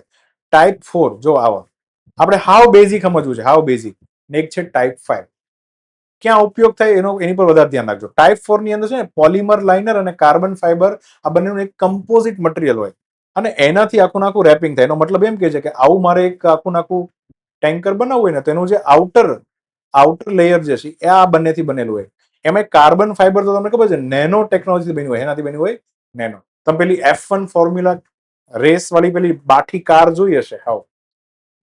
ટાઈપ 4 જો આવો, આપણે હાવ બેઝિક સમજવું છે, હાવ બેઝિક. ને એક છે ટાઈપ 5. ક્યાં ઉપયોગ થાય એની પર વધારે ધ્યાન રાખજો. ટાઈપ 4 ની અંદર છે ને પોલિમર લાઇનર અને કાર્બન ફાઈબર, આ બંનેનું એક કમ્પોઝિટ મટીરિયલ હોય અને એનાથી આખું આખું રેપિંગ થાય. એનો મતલબ એમ કે છે કે આવું મારે એક આખું આખું ટેન્કર બનાવવું હોય ને તો એનું જે આઉટર લેયર જે છે એ આ બંનેથી બનેલું હોય. એમાં કાર્બન ફાઈબર તો તમને ખબર છે નેનો ટેકનોલોજી બન્યું હોય, એનાથી બન્યું હોય નેનો. તમે પેલી F1 ફોર્મ્યુલા રેસ વાળી પેલી બાઠી કાર જોઈ હશે, હાવ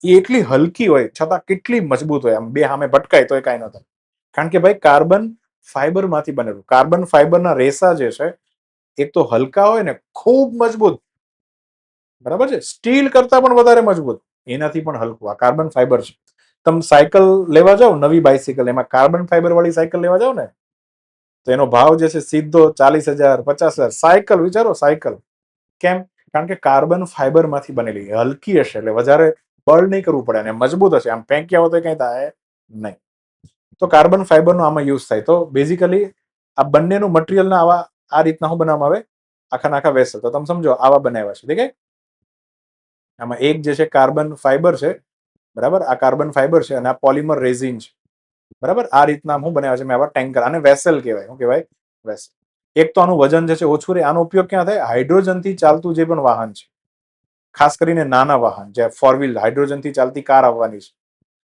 એ એટલી હલકી હોય છતાં કેટલી મજબૂત હોય, આમ બે સામે ભટકાય તો એ કાંઈ ન થાય. કારણ કે ભાઈ કાર્બન ફાઈબર માંથી બનેલું. કાર્બન ફાઈબરના રેસા જે છે એક તો હલકા હોય ને ખૂબ મજબૂત, બરાબર છે, સ્ટીલ કરતા પણ વધારે મજબૂત, એનાથી પણ હલકું આ કાર્બન ફાઈબર છે. તમે સાયકલ લેવા જાઓ, નવી બાઇસિકલ, એમાં કાર્બન ફાઈબર વાળી સાયકલ લેવા જાઓ ને તો એનો ભાવ જે છે સીધો 40,000, 50,000. સાયકલ વિચારો, સાયકલ. કેમ? કારણ કે કાર્બન ફાઈબર માંથી બનેલી, હલકી હશે એટલે વધારે બળ નહીં કરવું પડે અને મજબૂત હશે, આમ ફેંક્યા હોય તો કઈ થાય નહીં. તો કાર્બન ફાઈબરનો આમાં યુઝ થાય. તો બેઝિકલી આ બંનેનું મટીરિયલના આવા આ રીતના શું બનાવવામાં આવે? આખા વેસલ. તો તમે સમજો આવા બનાવ્યા છે, ઠીક છે? આમાં એક જે છે કાર્બન ફાઈબર છે, બરાબર, આ કાર્બન ફાઈબર છે અને આ પોલિમર રેઝિન છે, બરાબર. આ રીતના શું બનાવ્યા છે મેં આવા ટેન્કર. આને વેસલ કહેવાય. શું કહેવાય? વેસલ. એક તો આનું વજન જે છે ઓછું રહે. આનો ઉપયોગ ક્યાં થાય? હાઇડ્રોજનથી ચાલતું જે પણ વાહન છે, ખાસ કરીને નાના વાહન, જે 4 વ્હીલ હાઇડ્રોજનથી ચાલતી કાર આવવાની છે,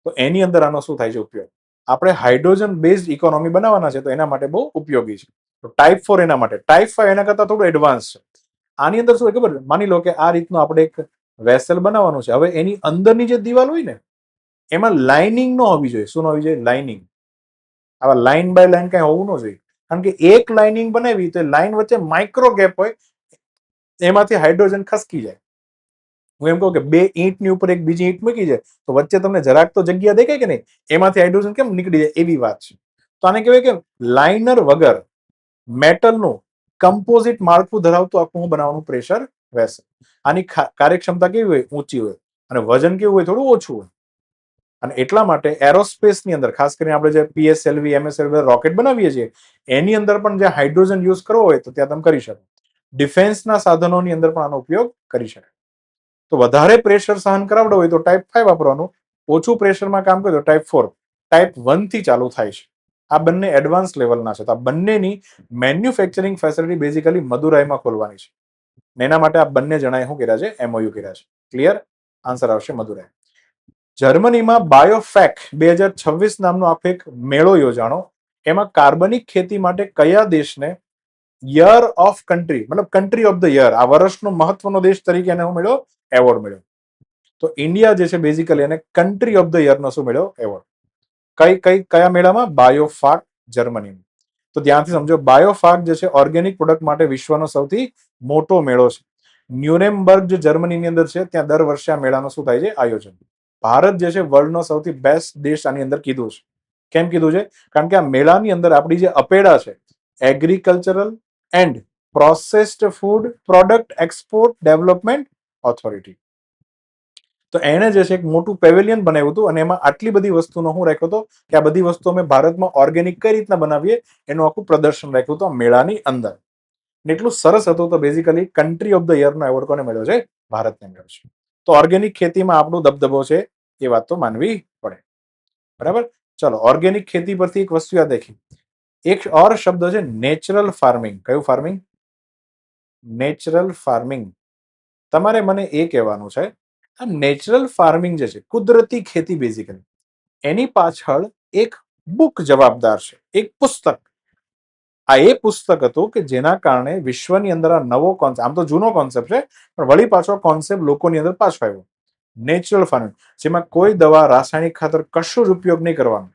તો એની અંદર આનો શું થાય છે ઉપયોગ? આપણે હાઇડ્રોજન બેઝડ ઇકોનોમી બનાવવાના છે તો એના માટે બહુ ઉપયોગી છે. તો ટાઈપ 4 એના માટે. ટાઈપ 5 એના કરતા થોડું એડવાન્સ છે. આની અંદર શું ખબર? માની લો કે આ રીતનું આપણે એક વેસલ બનાવવાનું છે. હવે એની અંદરની જે દિવાલ હોય ને એમાં લાઇનિંગ ન હોવી જોઈએ. શું ન હોવી જોઈએ? લાઇનિંગ. આવા લાઈન બાય લાઈન કઈ હોવું ન જોઈએ, કારણ કે એક લાઇનિંગ બનાવી તો લાઈન વચ્ચે માઇક્રો ગેપ હોય, એમાંથી હાઇડ્રોજન ખસકી જાય. હું એમ કહું કે બે ઈંટની ઉપર એક બીજી ઈંટ મૂકી જાય તો વચ્ચે તમને જરાક તો જગ્યા દેખાય કે નહીં, એમાંથી હાઇડ્રોજન કેમ નીકળી જાય, એવી વાત છે. તો આને કહેવાય કે લાઇનર વગર મેટલનું કમ્પોઝિટ માળખું ધરાવતું આખું બનાવવાનું પ્રેશર વેસલ. આની કાર્યક્ષમતા કેવી હોય, ઊંચી હોય, અને વજન કેવું હોય, થોડું ઓછું હોય. અને એટલા માટે એરોસ્પેસની અંદર ખાસ કરીને આપણે જે PSLV MSLV રોકેટ બનાવીએ છીએ એની અંદર પણ જે હાઇડ્રોજન યુઝ કરવો હોય તો ત્યાં તમે કરી શકો. ડિફેન્સના સાધનોની અંદર પણ આનો ઉપયોગ કરી શકાય. તો વધારે પ્રેશર સહન કરાવડો હોય તો ટાઈપ 5 વાપરવાનું, ઓછું પ્રેશરમાં કામ કરે તો ટાઈપ 4. ટાઈપ 1 થી ચાલુ થાય છે. આ બંને એડવાન્સ લેવલના છે. તો આ બંનેની મેન્યુફેક્ચરિંગ ફેસિલિટી બેઝિકલી મદુરાઈમાં ખોલવાની છે. એના માટે આ બંને જણાએ શું કર્યા છે, MOU કર્યા છે. ક્લિયર? આન્સર આવશે મદુરાઈ. જર્મનીમાં બાયોફેક 2026 નામનો આખો એક મેળો યોજાણો. એમાં કાર્બનિક ખેતી માટે કયા દેશને યર ઓફ કન્ટ્રી, મતલબ કન્ટ્રી ઓફ ધ યર, આ વર્ષનો મહત્વનો દેશ તરીકે એને શું મળ્યો, એવોર્ડ મળ્યો. તો ઇન્ડિયા જે છે બેઝિકલી એને કન્ટ્રી ઓફ ધ યરનો શું મળ્યો, એવોર્ડ. કયા મેળામાં? બાયોફાક, જર્મની. તો ત્યાંથી સમજો, બાયોફાક જે છે ઓર્ગેનિક પ્રોડક્ટ માટે વિશ્વનો સૌથી મોટો મેળો છે. ન્યુરેમબર્ગ જે જર્મનીની અંદર છે ત્યાં દર વર્ષે આ મેળાનો શું થાય છે, આયોજન. ભારત જે છે વર્લ્ડનો સૌથી બેસ્ટ દેશ આની અંદર કીધું છે. કેમ કીધું છે? કારણ કે આ મેળાની અંદર આપણી જે અપેડા છે, agricultural and processed food product export development authority, તો એણે જે છે એક મોટું પેવેલિયન બનાવ્યું હતું અને એમાં આટલી બધી વસ્તુનો હું રાખ્યો હતો કે આ બધી વસ્તુ અમે ભારતમાં ઓર્ગેનિક કઈ રીતના બનાવીએ એનું આખું પ્રદર્શન રાખ્યું હતું આ મેળાની અંદર. એટલું સરસ હતું. તો બેઝિકલી કન્ટ્રી ઓફ ધ યરનો એવોર્ડ કોને મળ્યો છે? ભારતને મળ્યો છે. તો ઓર્ગેનિક ખેતીમાં આપણું દબદબો છે એ વાત તો માનવી પડે. બરાબર? ચલો, ઓર્ગેનિક ખેતી પરથી એક વસ્તુ યાદ રાખી. એક ઓર શબ્દ છે નેચરલ ફાર્મિંગ. કયું ફાર્મિંગ? Natural farming. તમારે મને એ કહેવાનું છે, આ નેચરલ ફાર્મિંગ જે છે, કુદરતી ખેતી બેઝિકલી, એની પાછળ એક બુક જવાબદાર છે, એક પુસ્તક. આ એ પુસ્તક હતું કે જેના કારણે વિશ્વની અંદર આ નવો કોન્સેપ્ટ, આમ તો જૂનો કોન્સેપ્ટ છે પણ વળી પાછો કોન્સેપ્ટ લોકોની અંદર પાછો આવ્યો. નેચરલ ફાર્મિંગ, જેમાં કોઈ દવા, રાસાયણિક ખાતર કશું જ ઉપયોગ નહીં કરવાનો,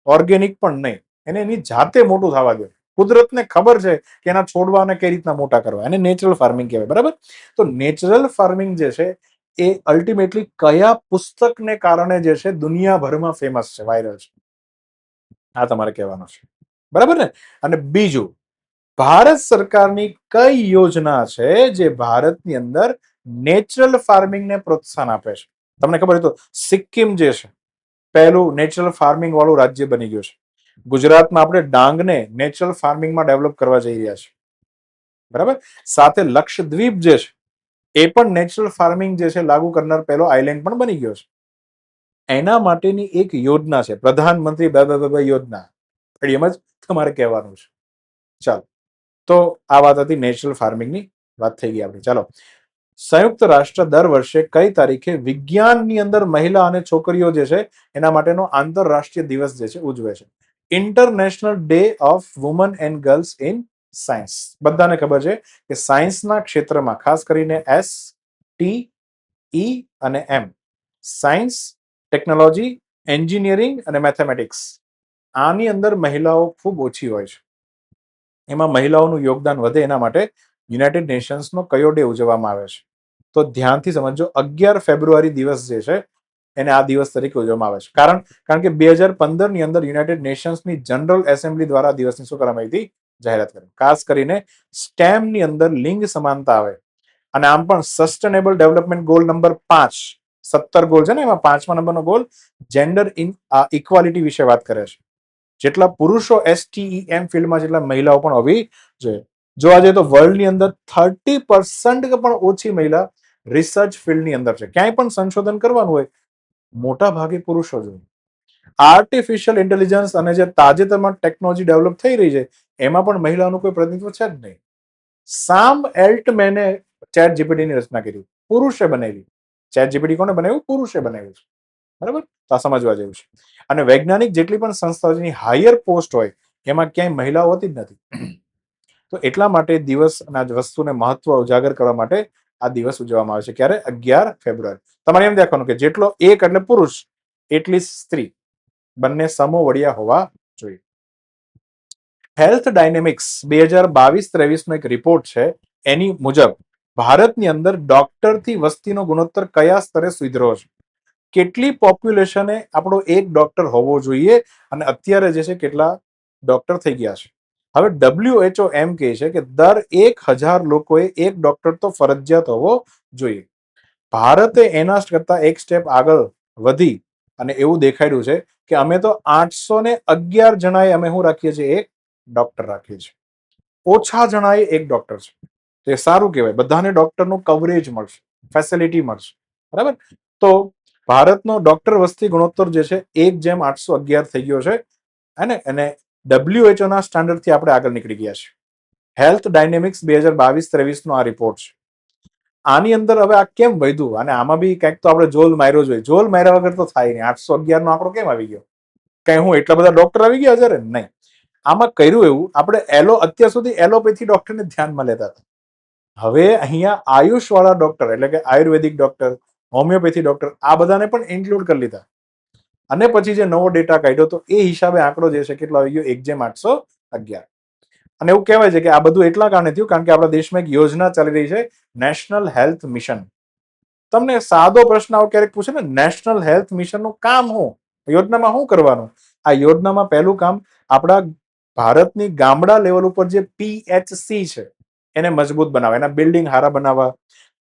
ઓર્ગેનિક પણ નહીં. એને એની જાતે મોટું થવા દો. કુદરતને ખબર છે કે એના છોડવાને કઈ રીતના મોટા કરવા, એને નેચરલ ફાર્મિંગ કહેવાય. બરાબર? તો નેચરલ ફાર્મિંગ જે છે એ અલ્ટિમેટલી કયા પુસ્તકને કારણે જે છે દુનિયાભરમાં ફેમસ છે, વાયરલ છે, આ તમારે કહેવાનું છે. બરાબર ને? અને બીજું, ભારત સરકારની કઈ યોજના છે જે ભારતની અંદર નેચરલ ફાર્મિંગને પ્રોત્સાહન આપે છે? તમને ખબર હોય તો સિક્કિમ જે છે પહેલું નેચરલ ફાર્મિંગ વાળું રાજ્ય બની ગયું છે. ગુજરાતમાં આપણે ડાંગને નેચરલ ફાર્મિંગમાં ડેવલપ કરવા જઈ રહ્યા છે. બરાબર? સાથે લક્ષદ્વીપ જે છે એ પણ નેચરલ ફાર્મિંગ જે છે લાગુ કરનાર પહેલો આઇલેન્ડ પણ બની ગયો છે. એના માટેની એક યોજના છે, પ્રધાનમંત્રી યોજના. એમ જ તમારે કહેવાનું છે. ચાલો, તો આ વાત હતી નેચરલ ફાર્મિંગની, વાત થઈ ગઈ આપણી. ચાલો, સંયુક્ત રાષ્ટ્ર દર વર્ષે કઈ તારીખે વિજ્ઞાનની અંદર મહિલા અને છોકરીઓ જે છે એના માટેનો આંતરરાષ્ટ્રીય દિવસ જે છે ઉજવે છે? International day of woman and girls in science. બધાને ખબર છે કે સાયન્સના ક્ષેત્રમાં ખાસ કરીને STE અને M, સાયન્સ, ટેકનોલોજી, એન્જિનિયરિંગ અને મેથેમેટિક્સ, આની અંદર મહિલાઓ ખૂબ ઓછી હોય છે. એમાં મહિલાઓનું યોગદાન વધે એના માટે યુનાઇટેડ નેશન્સનો કયો ડે ઉજવવામાં આવે છે? તો ધ્યાનથી સમજો, 11 ફેબ્રુઆરી દિવસ જે છે એને આ દિવસ તરીકે ઉજવવામાં આવે છે. કારણ કે 2015 ની અંદર યુનાઇટેડ નેશન્સની જનરલ એસેમ્બલી દ્વારા આ દિવસની શું કરવામાં આવી હતી? જાહેરાત કરી. ખાસ કરીને STEM ની અંદર લિંગ સમાનતા આવે. અને આમ પણ sustainable development goal number 5, 17 goal છે ને, એમાં 5મા નંબરનો ગોલ જેન્ડર ઇક્વાલિટી વિશે વાત કરે છે. જેટલા પુરુષો STEM ફિલ્ડમાં જેટલા મહિલાઓ પણ હોવી જોઈએ. જોવા જઈએ તો વર્લ્ડની અંદર 30% પણ ઓછી મહિલા રિસર્ચ ફિલ્ડની અંદર છે. ક્યાંય પણ સંશોધન કરવાનું હોય મોટા ભાગે પુરુષો જોઈએ. આર્ટિફિશિયલ ઇન્ટેલિજન્સ અને જે તાજેતરમાં ટેકનોલોજી ડેવલપ થઈ રહી છે એમાં પણ મહિલાઓનું કોઈ પ્રતિનિધિત્વ છે જ નહીં. સામ એલ્ટમેને ચેટ જીપીટીની રચના કરી, પુરુષે બનાવી. ચેટ જીપીટી કોને બનાવ્યું? પુરુષે બનાવ્યું છે. બરાબર? તો આ સમજવા જેવું છે. અને વૈજ્ઞાનિક જેટલી પણ સંસ્થાઓની હાયર પોસ્ટ હોય એમાં ક્યાંય મહિલાઓ હોતી જ નથી. તો એટલા માટે દિવસ અને આ વસ્તુને મહત્વ ઉજાગર કરવા માટે આ દિવસ ઉજવવામાં આવે છે. ક્યારે? 11 ફેબ્રુઆરી. તમારે એમ દેખવાનું કે જેટલો એક એટલે પુરુષ એટલી સ્ત્રી, બંને સમો વડિયા હોવા જોઈએ. હેલ્થ ડાયનેમિક્સ 2022-23 નો એક રિપોર્ટ છે. એની મુજબ ભારતની અંદર ડોક્ટરથી વસ્તીનો ગુણોત્તર કયા સ્તરે સુધર્યો છે, કેટલી પોપ્યુલેશને આપણો એક ડોક્ટર હોવો જોઈએ, અને અત્યારે જે છે કેટલા ડોક્ટર થઈ ગયા છે. હવે WHO એમ કહે છે કે દર 1000 લોકોએ એક ડોક્ટર તો ફરજિયાત હોવો જોઈએ. ભારતે એના કરતા એક સ્ટેપ આગળ વધી અને એવું દેખાડ્યું છે કે અમે તો 811 જણાએ અમે શું રાખીએ છીએ, એક ડોક્ટર રાખીએ છીએ. ઓછા જણાએ એક ડોક્ટર છે. તો એ સારું કહેવાય, બધાને ડોક્ટરનું કવરેજ મળશે, ફેસિલિટી મળશે. બરાબર. તો ભારતનો ડોક્ટર વસ્તી ગુણોત્તર જે છે 1:811 થઈ ગયો છે. અને WHO ના સ્ટાન્ડર્ડથી આપણે આગળ નીકળી ગયા છે. હેલ્થ ડાયનેમિક્સ 2022-23 નો આ રિપોર્ટ છે. આની અંદર હવે આ કેમ વધ્યું, અને આમાં બી કંઈક તો આપણે જોલ માર્યો જોઈએ. જોલ માર્યા વગર તો થાય નહીં. 811 નો આંકડો કેમ આવી ગયો? કઈ હું એટલા બધા ડોક્ટર આવી ગયા છે? નહીં. આમાં કર્યું એવું, આપણે અત્યાર સુધી એલોપેથી ડોક્ટરને ધ્યાનમાં લેતા હતા. હવે અહીંયા આયુષ વાળા ડોક્ટર, એટલે કે આયુર્વેદિક ડોક્ટર, હોમિયોપેથી ડોક્ટર, આ બધાને પણ ઇન્ક્લુડ કરી લીધા. અને પછી જે નવો ડેટા કાઢ્યો તો એ હિસાબે આંકડો જે છે કેટલો આવી ગયો, 1:811. અને એવું કહેવાય છે કે આ બધું એટલા કારણે થયું કારણ કે આપણા દેશમાં એક યોજના ચાલી રહી છે, નેશનલ હેલ્થ મિશન. તમને સાદો પ્રશ્ન આવો ક્યારેક પૂછે ને, નેશનલ હેલ્થ મિશનનું કામ શું, યોજનામાં શું કરવાનું? આ યોજનામાં પહેલું કામ આપણા ભારતની ગામડા લેવલ ઉપર જે PHC છે એને મજબૂત બનાવવા, એના બિલ્ડિંગ હારા બનાવવા,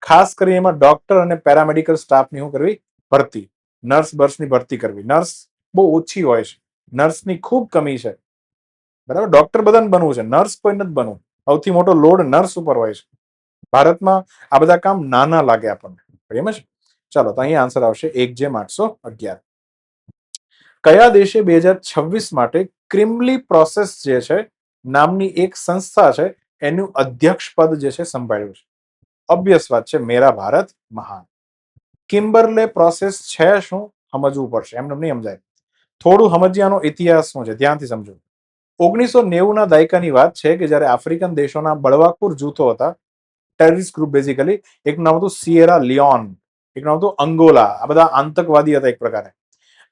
ખાસ કરીને એમાં ડોક્ટર અને પેરામેડિકલ સ્ટાફની શું કરવી, ભરતી, નર્સની ભરતી કરવી. નર્સ બહુ ઓછી હોય છે, નર્સની ખૂબ કમી છે. બરાબર. ડોક્ટર બધાને બનવું છે, નર્સ કોઈ નથી બનવું. સૌથી મોટો લોડ નર્સ ઉપર હોય છે. ભારતમાં આ બધા કામ નાના લાગે આપણને, એમ જ. ચાલો, તો અહીંયા આન્સર આવશે 1:811. કયા દેશે 2026 માટે ક્રિમલી પ્રોસેસ જે છે નામની એક સંસ્થા છે એનું અધ્યક્ષ પદ જે છે સંભાળ્યું છે? ઓબ્વિયસ વાત છે, મેરા ભારત મહાન. કિમ્બરલે પ્રોસેસ છે શું, સમજવું પડશે, એમને નહીં સમજાય. થોડું સમજ્યાનો ઇતિહાસ શું છે, ધ્યાનથી સમજો. 1990 ના દાયકાની વાત છે કે જ્યારે આફ્રિકન દેશોના બળવાખોર જૂથો હતા, ટેરરિસ્ટ ગ્રુપ બેઝિકલી. એકનું નામ હતું સિયેરા લિયોન, એકનું નામ હતું અંગોલા. આ બધા આતંકવાદી હતા એક પ્રકારે.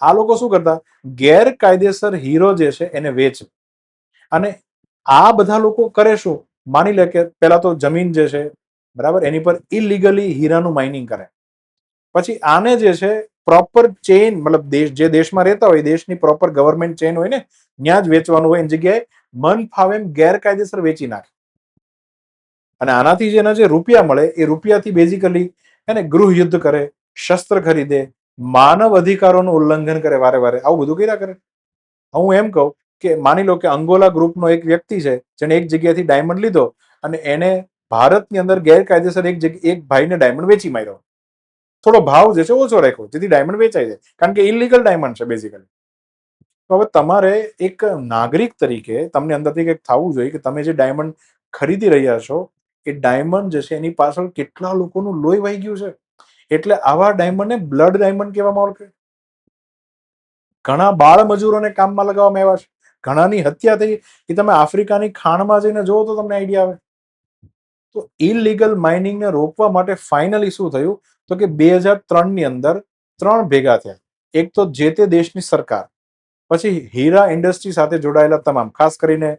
આ લોકો શું કરતા, ગેરકાયદેસર હીરો જે છે એને વેચે. અને આ બધા લોકો કરે શું, માની લે કે પેલા તો જમીન જે છે, બરાબર, એની પર ઇલીગલી હીરાનું માઇનિંગ કરે. પછી આને જે છે પ્રોપર ચેઇન, મતલબ જે દેશમાં રહેતા હોય દેશની પ્રોપર ગવર્મેન્ટ ચેઇન હોય ને, ત્યાં જ વેચવાનું હોય. એની જગ્યાએ મન ફાવે એમ ગેરકાયદેસર વેચી નાખે. અને આનાથી જેના જે રૂપિયા મળે એ રૂપિયાથી બેઝિકલી એને ગૃહ યુદ્ધ કરે, શસ્ત્ર ખરીદે, માનવ અધિકારોનું ઉલ્લંઘન કરે વારે વારે. આવું બધું કર્યા કરે. હું એમ કહું કે માની લો કે અંગોલા ગ્રુપનો એક વ્યક્તિ છે જેને એક જગ્યાથી ડાયમંડ લીધો અને એને ભારતની અંદર ગેરકાયદેસર એક ભાઈને ડાયમંડ વેચી માર્યો. થોડો ભાવ જે છે ઓછો રાખ્યો જેથી ડાયમંડ વેચાય છે, કારણ કે ઇલીગલ ડાયમંડ છે બેઝિકલી. તો હવે તમારે એક નાગરિક તરીકે તમને અંદરથી કંઈક થવું જોઈએ કે તમે જે ડાયમંડ ખરીદી રહ્યા છો એ ડાયમંડ જે છે એની પાછળ કેટલા લોકોનું લોહી વહી ગયું છે. એટલે આવા ડાયમંડને બ્લડ ડાયમંડ કહેવામાં આવે છે. ઘણા બાળ મજૂરોને કામમાં લગાવવામાં આવ્યા છે, ઘણાની હત્યા થઈ. એ તમે આફ્રિકાની ખાણમાં જઈને જુઓ તો તમને આઈડિયા આવે. તો ઇલીગલ માઇનિંગને રોકવા માટે ફાઇનલી શું થયું તો કે 2003 ની અંદર 3 ભેગા થયા. એક તો જે તે દેશની સરકાર, પછી હીરા ઇન્ડસ્ટ્રી સાથે જોડાયેલા તમામ, ખાસ કરીને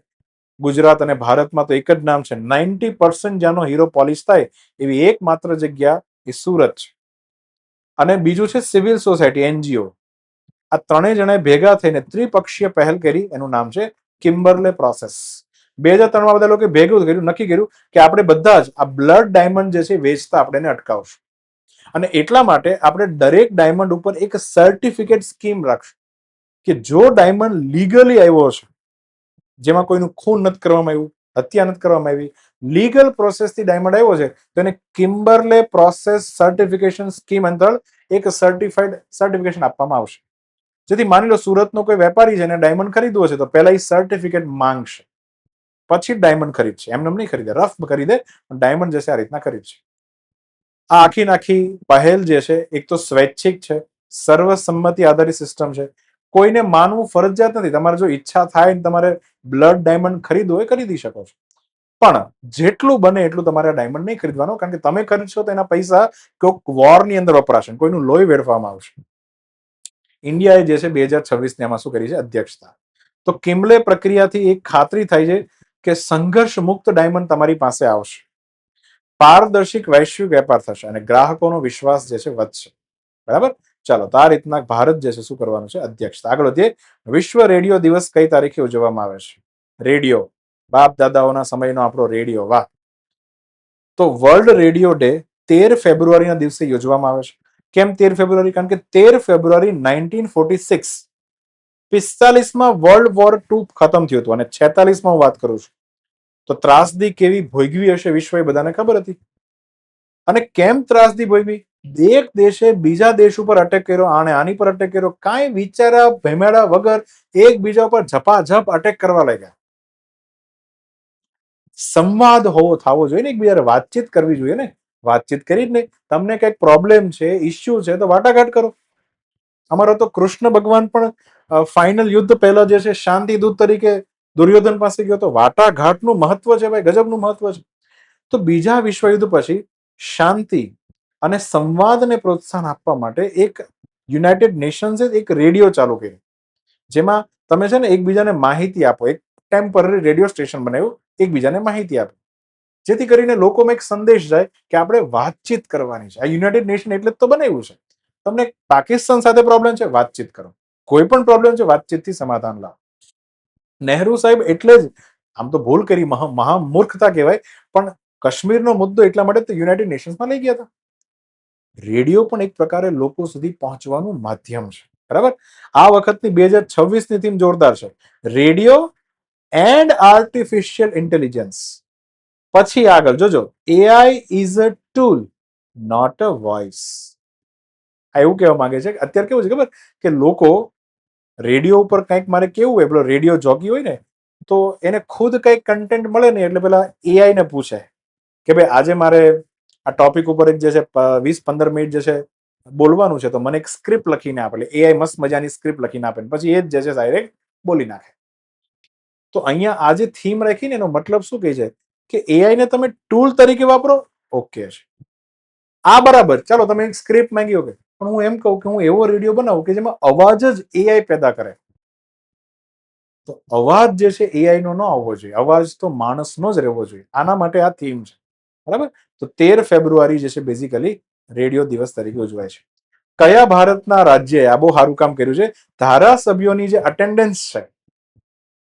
ગુજરાત અને ભારતમાં તો એક જ નામ છે, 90% જ્યાંનો હીરો પોલિશ થાય એવી એકમાત્ર જગ્યા એ સુરત છે. અને બીજું છે સિવિલ સોસાયટી, NGO. આ ત્રણેય જણાએ ભેગા થઈને ત્રિપક્ષીય પહેલ કરી, એનું નામ છે કિમ્બરલે પ્રોસેસ. 2003 બધા લોકો ભેગું કર્યું, નક્કી કર્યું કે આપણે બધા જ આ બ્લડ ડાયમંડ જે છે વેચતા આપણે એને અટકાવશું. અને એટલા માટે આપણે દરેક ડાયમંડ ઉપર એક સર્ટિફિકેટ સ્કીમ રાખશું કે જો ડાયમંડ લીગલી આવ્યો છે, જેમાં કોઈનું ખૂન નથી કરવામાં આવ્યું, હત્યા નથી કરવામાં આવી, લીગલ પ્રોસેસથી ડાયમંડ આવ્યો છે, તો એને કિમ્બરલે પ્રોસેસ સર્ટિફિકેશન સ્કીમ અંતર્ગત એક સર્ટિફાઈડ સર્ટિફિકેશન આપવામાં આવશે. જેથી માની લો સુરતનો કોઈ વેપારી છે અને ડાયમંડ ખરીદવો છે તો પહેલા એ સર્ટિફિકેટ માંગશે, પછી ડાયમંડ ખરીદશે. એમને નહીં ખરીદે, રફ ખરીદે, ડાયમંડ જે છે આ રીતના ખરીદશે. આ આખી પહેલ જે છે એક તો સ્વૈચ્છિક છે, સર્વસંમતિ આધારિત સિસ્ટમ છે. કોઈને માનવું ફરજિયાત નથી. તમારે જો ઈચ્છા થાય તમારે બ્લડ ડાયમંડ ખરીદવું હોય ખરીદી શકો છો, પણ જેટલું બને એટલું તમારે ડાયમંડ નહીં ખરીદવાનો, કારણ કે તમે ખરીદશો તો એના પૈસા કોઈક વોરની અંદર વપરાશે, કોઈનું લોહી વેડફવામાં આવશે. ઇન્ડિયાએ જે છે 2026 ની આમાં શું કરી છે, અધ્યક્ષતા. તો કિમલે પ્રક્રિયાથી એક ખાતરી થાય છે કે સંઘર્ષ મુક્ત ડાયમંડ તમારી પાસે આવશે, પારદર્શિક વૈશ્વિક વેપાર થશે અને ગ્રાહકોનો વિશ્વાસ જે છે વધશે. બરાબર. ચાલો, તો આ રીતના ભારત જે છે શું કરવાનું છે, અધ્યક્ષતા. આગળ વધીએ. વિશ્વ રેડિયો દિવસ કઈ તારીખે ઉજવવામાં આવે છે? રેડિયો, બાપ દાદાઓના સમયનો આપણો રેડિયો. વાહ. તો વર્લ્ડ રેડિયો ડે 13 ફેબ્રુઆરીના દિવસે યોજવામાં આવે છે. કેમ 13 ફેબ્રુઆરી? કારણ કે 13 ફેબ્રુઆરી 1946 45માં વર્લ્ડ વોર 2 ખતમ થયું હતું અને 46માં હું વાત કરું છું. તો ત્રાસદી કેવી ભોગવી હશે વિશ્વ, એ બધાને ખબર હતી. અને કેમ ત્રાસદી ભોગવી? એક દેશે બીજા દેશ ઉપર અટેક કર્યો, આને આની પર અટેક કર્યો, કાંઈ વિચારા ભેમેડા વગર એકબીજા ઉપર ઝપાઝપ અટેક કરવા લાગ્યા. સંવાદ થવો જોઈએ ને, એકબીજાને વાતચીત કરવી જોઈએ ને. વાતચીત કરી જ નહીં. તમને કંઈક પ્રોબ્લેમ છે, ઇસ્યુ છે, તો વાટાઘાટ કરો. અમારો તો કૃષ્ણ ભગવાન પણ ફાઇનલ યુદ્ધ પહેલા જે છે શાંતિ દૂત તરીકે દુર્યોધન પાસે ગયો તો. વાટાઘાટનું મહત્વ છે ભાઈ, ગજબનું મહત્વ છે. તો બીજા વિશ્વયુદ્ધ પછી શાંતિ અને સંવાદને પ્રોત્સાહન આપવા માટે એક યુનાઇટેડ નેશન્સે એક રેડિયો ચાલુ કર્યો, જેમાં તમે છે ને એકબીજાને માહિતી આપો. એક ટેમ્પરરી રેડિયો સ્ટેશન બનાવ્યું, એકબીજાને માહિતી આપો, જેથી કરીને લોકોમાં એક સંદેશ જાય કે આપણે વાતચીત કરવાની છે. આ યુનાઇટેડ નેશન એટલે જ તો બનાવ્યું છે. તમને પાકિસ્તાન સાથે પ્રોબ્લેમ છે, વાતચીત કરો. કોઈ પણ પ્રોબ્લેમ છે, વાતચીતથી સમાધાન લાવો. નહેરુ સાહેબ એટલે જ, આમ તો ભૂલ કરી, મહામૂર્ખતા કહેવાય, પણ કાશ્મીરનો મુદ્દો એટલા માટે તો યુનાઇટેડ નેશન્સમાં લઈ ગયા હતા. રેડિયો પણ એક પ્રકારે લોકો સુધી પહોંચવાનું માધ્યમ છે. બરાબર. આ વખતની 2026ની થીમ જોરદાર છે. Radio and artificial intelligence. પછી આગળ જોજો, AI is a tool not a voice. આ એવું કહેવા માંગે છે. અત્યારે કેવું છે ખબર, કે લોકો રેડિયો ઉપર કંઈક મારે કેવું હોય, પેલો રેડિયો જોકી હોય ને, તો એને ખુદ કંઈક કન્ટેન્ટ મળે ને એટલે પેલા એઆઈ ને પૂછે કે ભાઈ આજે મારે આ ટોપિક ઉપર એક જે છે 20-15 મિનિટ જે છે બોલવાનું છે, તો મને એક સ્ક્રિપ્ટ લખીને આપે. એટલે એઆઈ મસ્ત મજાની સ્ક્રિપ્ટ લખીને આપે, પછી એ જ જે છે ડાયરેક્ટ બોલી નાખે. તો અહીંયા આ જે થીમ રાખીને એનો મતલબ શું કહે છે કે એઆઈ ને તમે ટૂલ તરીકે વાપરો, ઓકે છે, આ બરાબર. ચાલો, તમે એક સ્ક્રિપ્ટ માંગી, ઓકે, પણ હું એમ કહું કે હું એવો રેડિયો બનાવું કે જેમાં અવાજ જ એઆઈ પેદા કરે. તો અવાજ જે છે એઆઈ નો ન આવવો જોઈએ, અવાજ તો માણસનો જ રહેવો જોઈએ. આના માટે આ થીમ છે. બરાબર. તો 13 ફેબ્રુઆરી જે છે બેઝિકલી રેડિયો દિવસ તરીકે ઉજવાય છે. કયા ભારતના રાજ્યએ આ બહુ સારું કામ કર્યું છે? ધારાસભ્યોની જે અટેન્ડન્સ છે,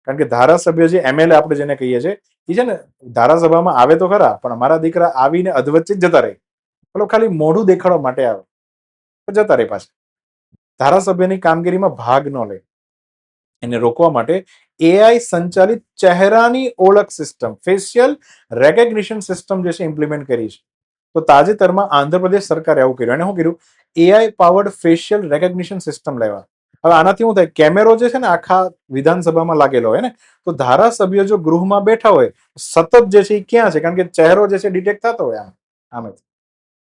કારણ કે ધારાસભ્ય જે એમએલએ આપણે જેને કહીએ છીએ, એ છે ને ધારાસભામાં આવે તો ખરા, પણ અમારા દીકરા આવીને અધવચ્ચે જ જતા રહે. પેલો ખાલી મોઢું દેખાડવા માટે આવે, જતા રહે પાછા. ધારાસભ્યની કામગીરીમાં ભાગ ન લે. એને રોકવા માટે એઆઈ સંચાલિત ચહેરાની ઓળખ સિસ્ટમ, ફેશિયલ રેકોગ્નિશન સિસ્ટમ જે છે ઇમ્પ્લિમેન્ટ કરી છે. તો તાજેતરમાં આંધ્રપ્રદેશ સરકારે આવું કર્યું. એને શું કર્યું? AI powered facial recognition system લેવા. હવે આનાથી શું થાય? કેમેરો જે છે ને આખા વિધાનસભામાં લાગેલો હોય ને, તો ધારાસભ્ય જો ગૃહમાં બેઠા હોય, સતત જે છે એ ક્યાં છે, કારણ કે ચહેરો જે છે ડિટેક્ટ થતો હોય આમ.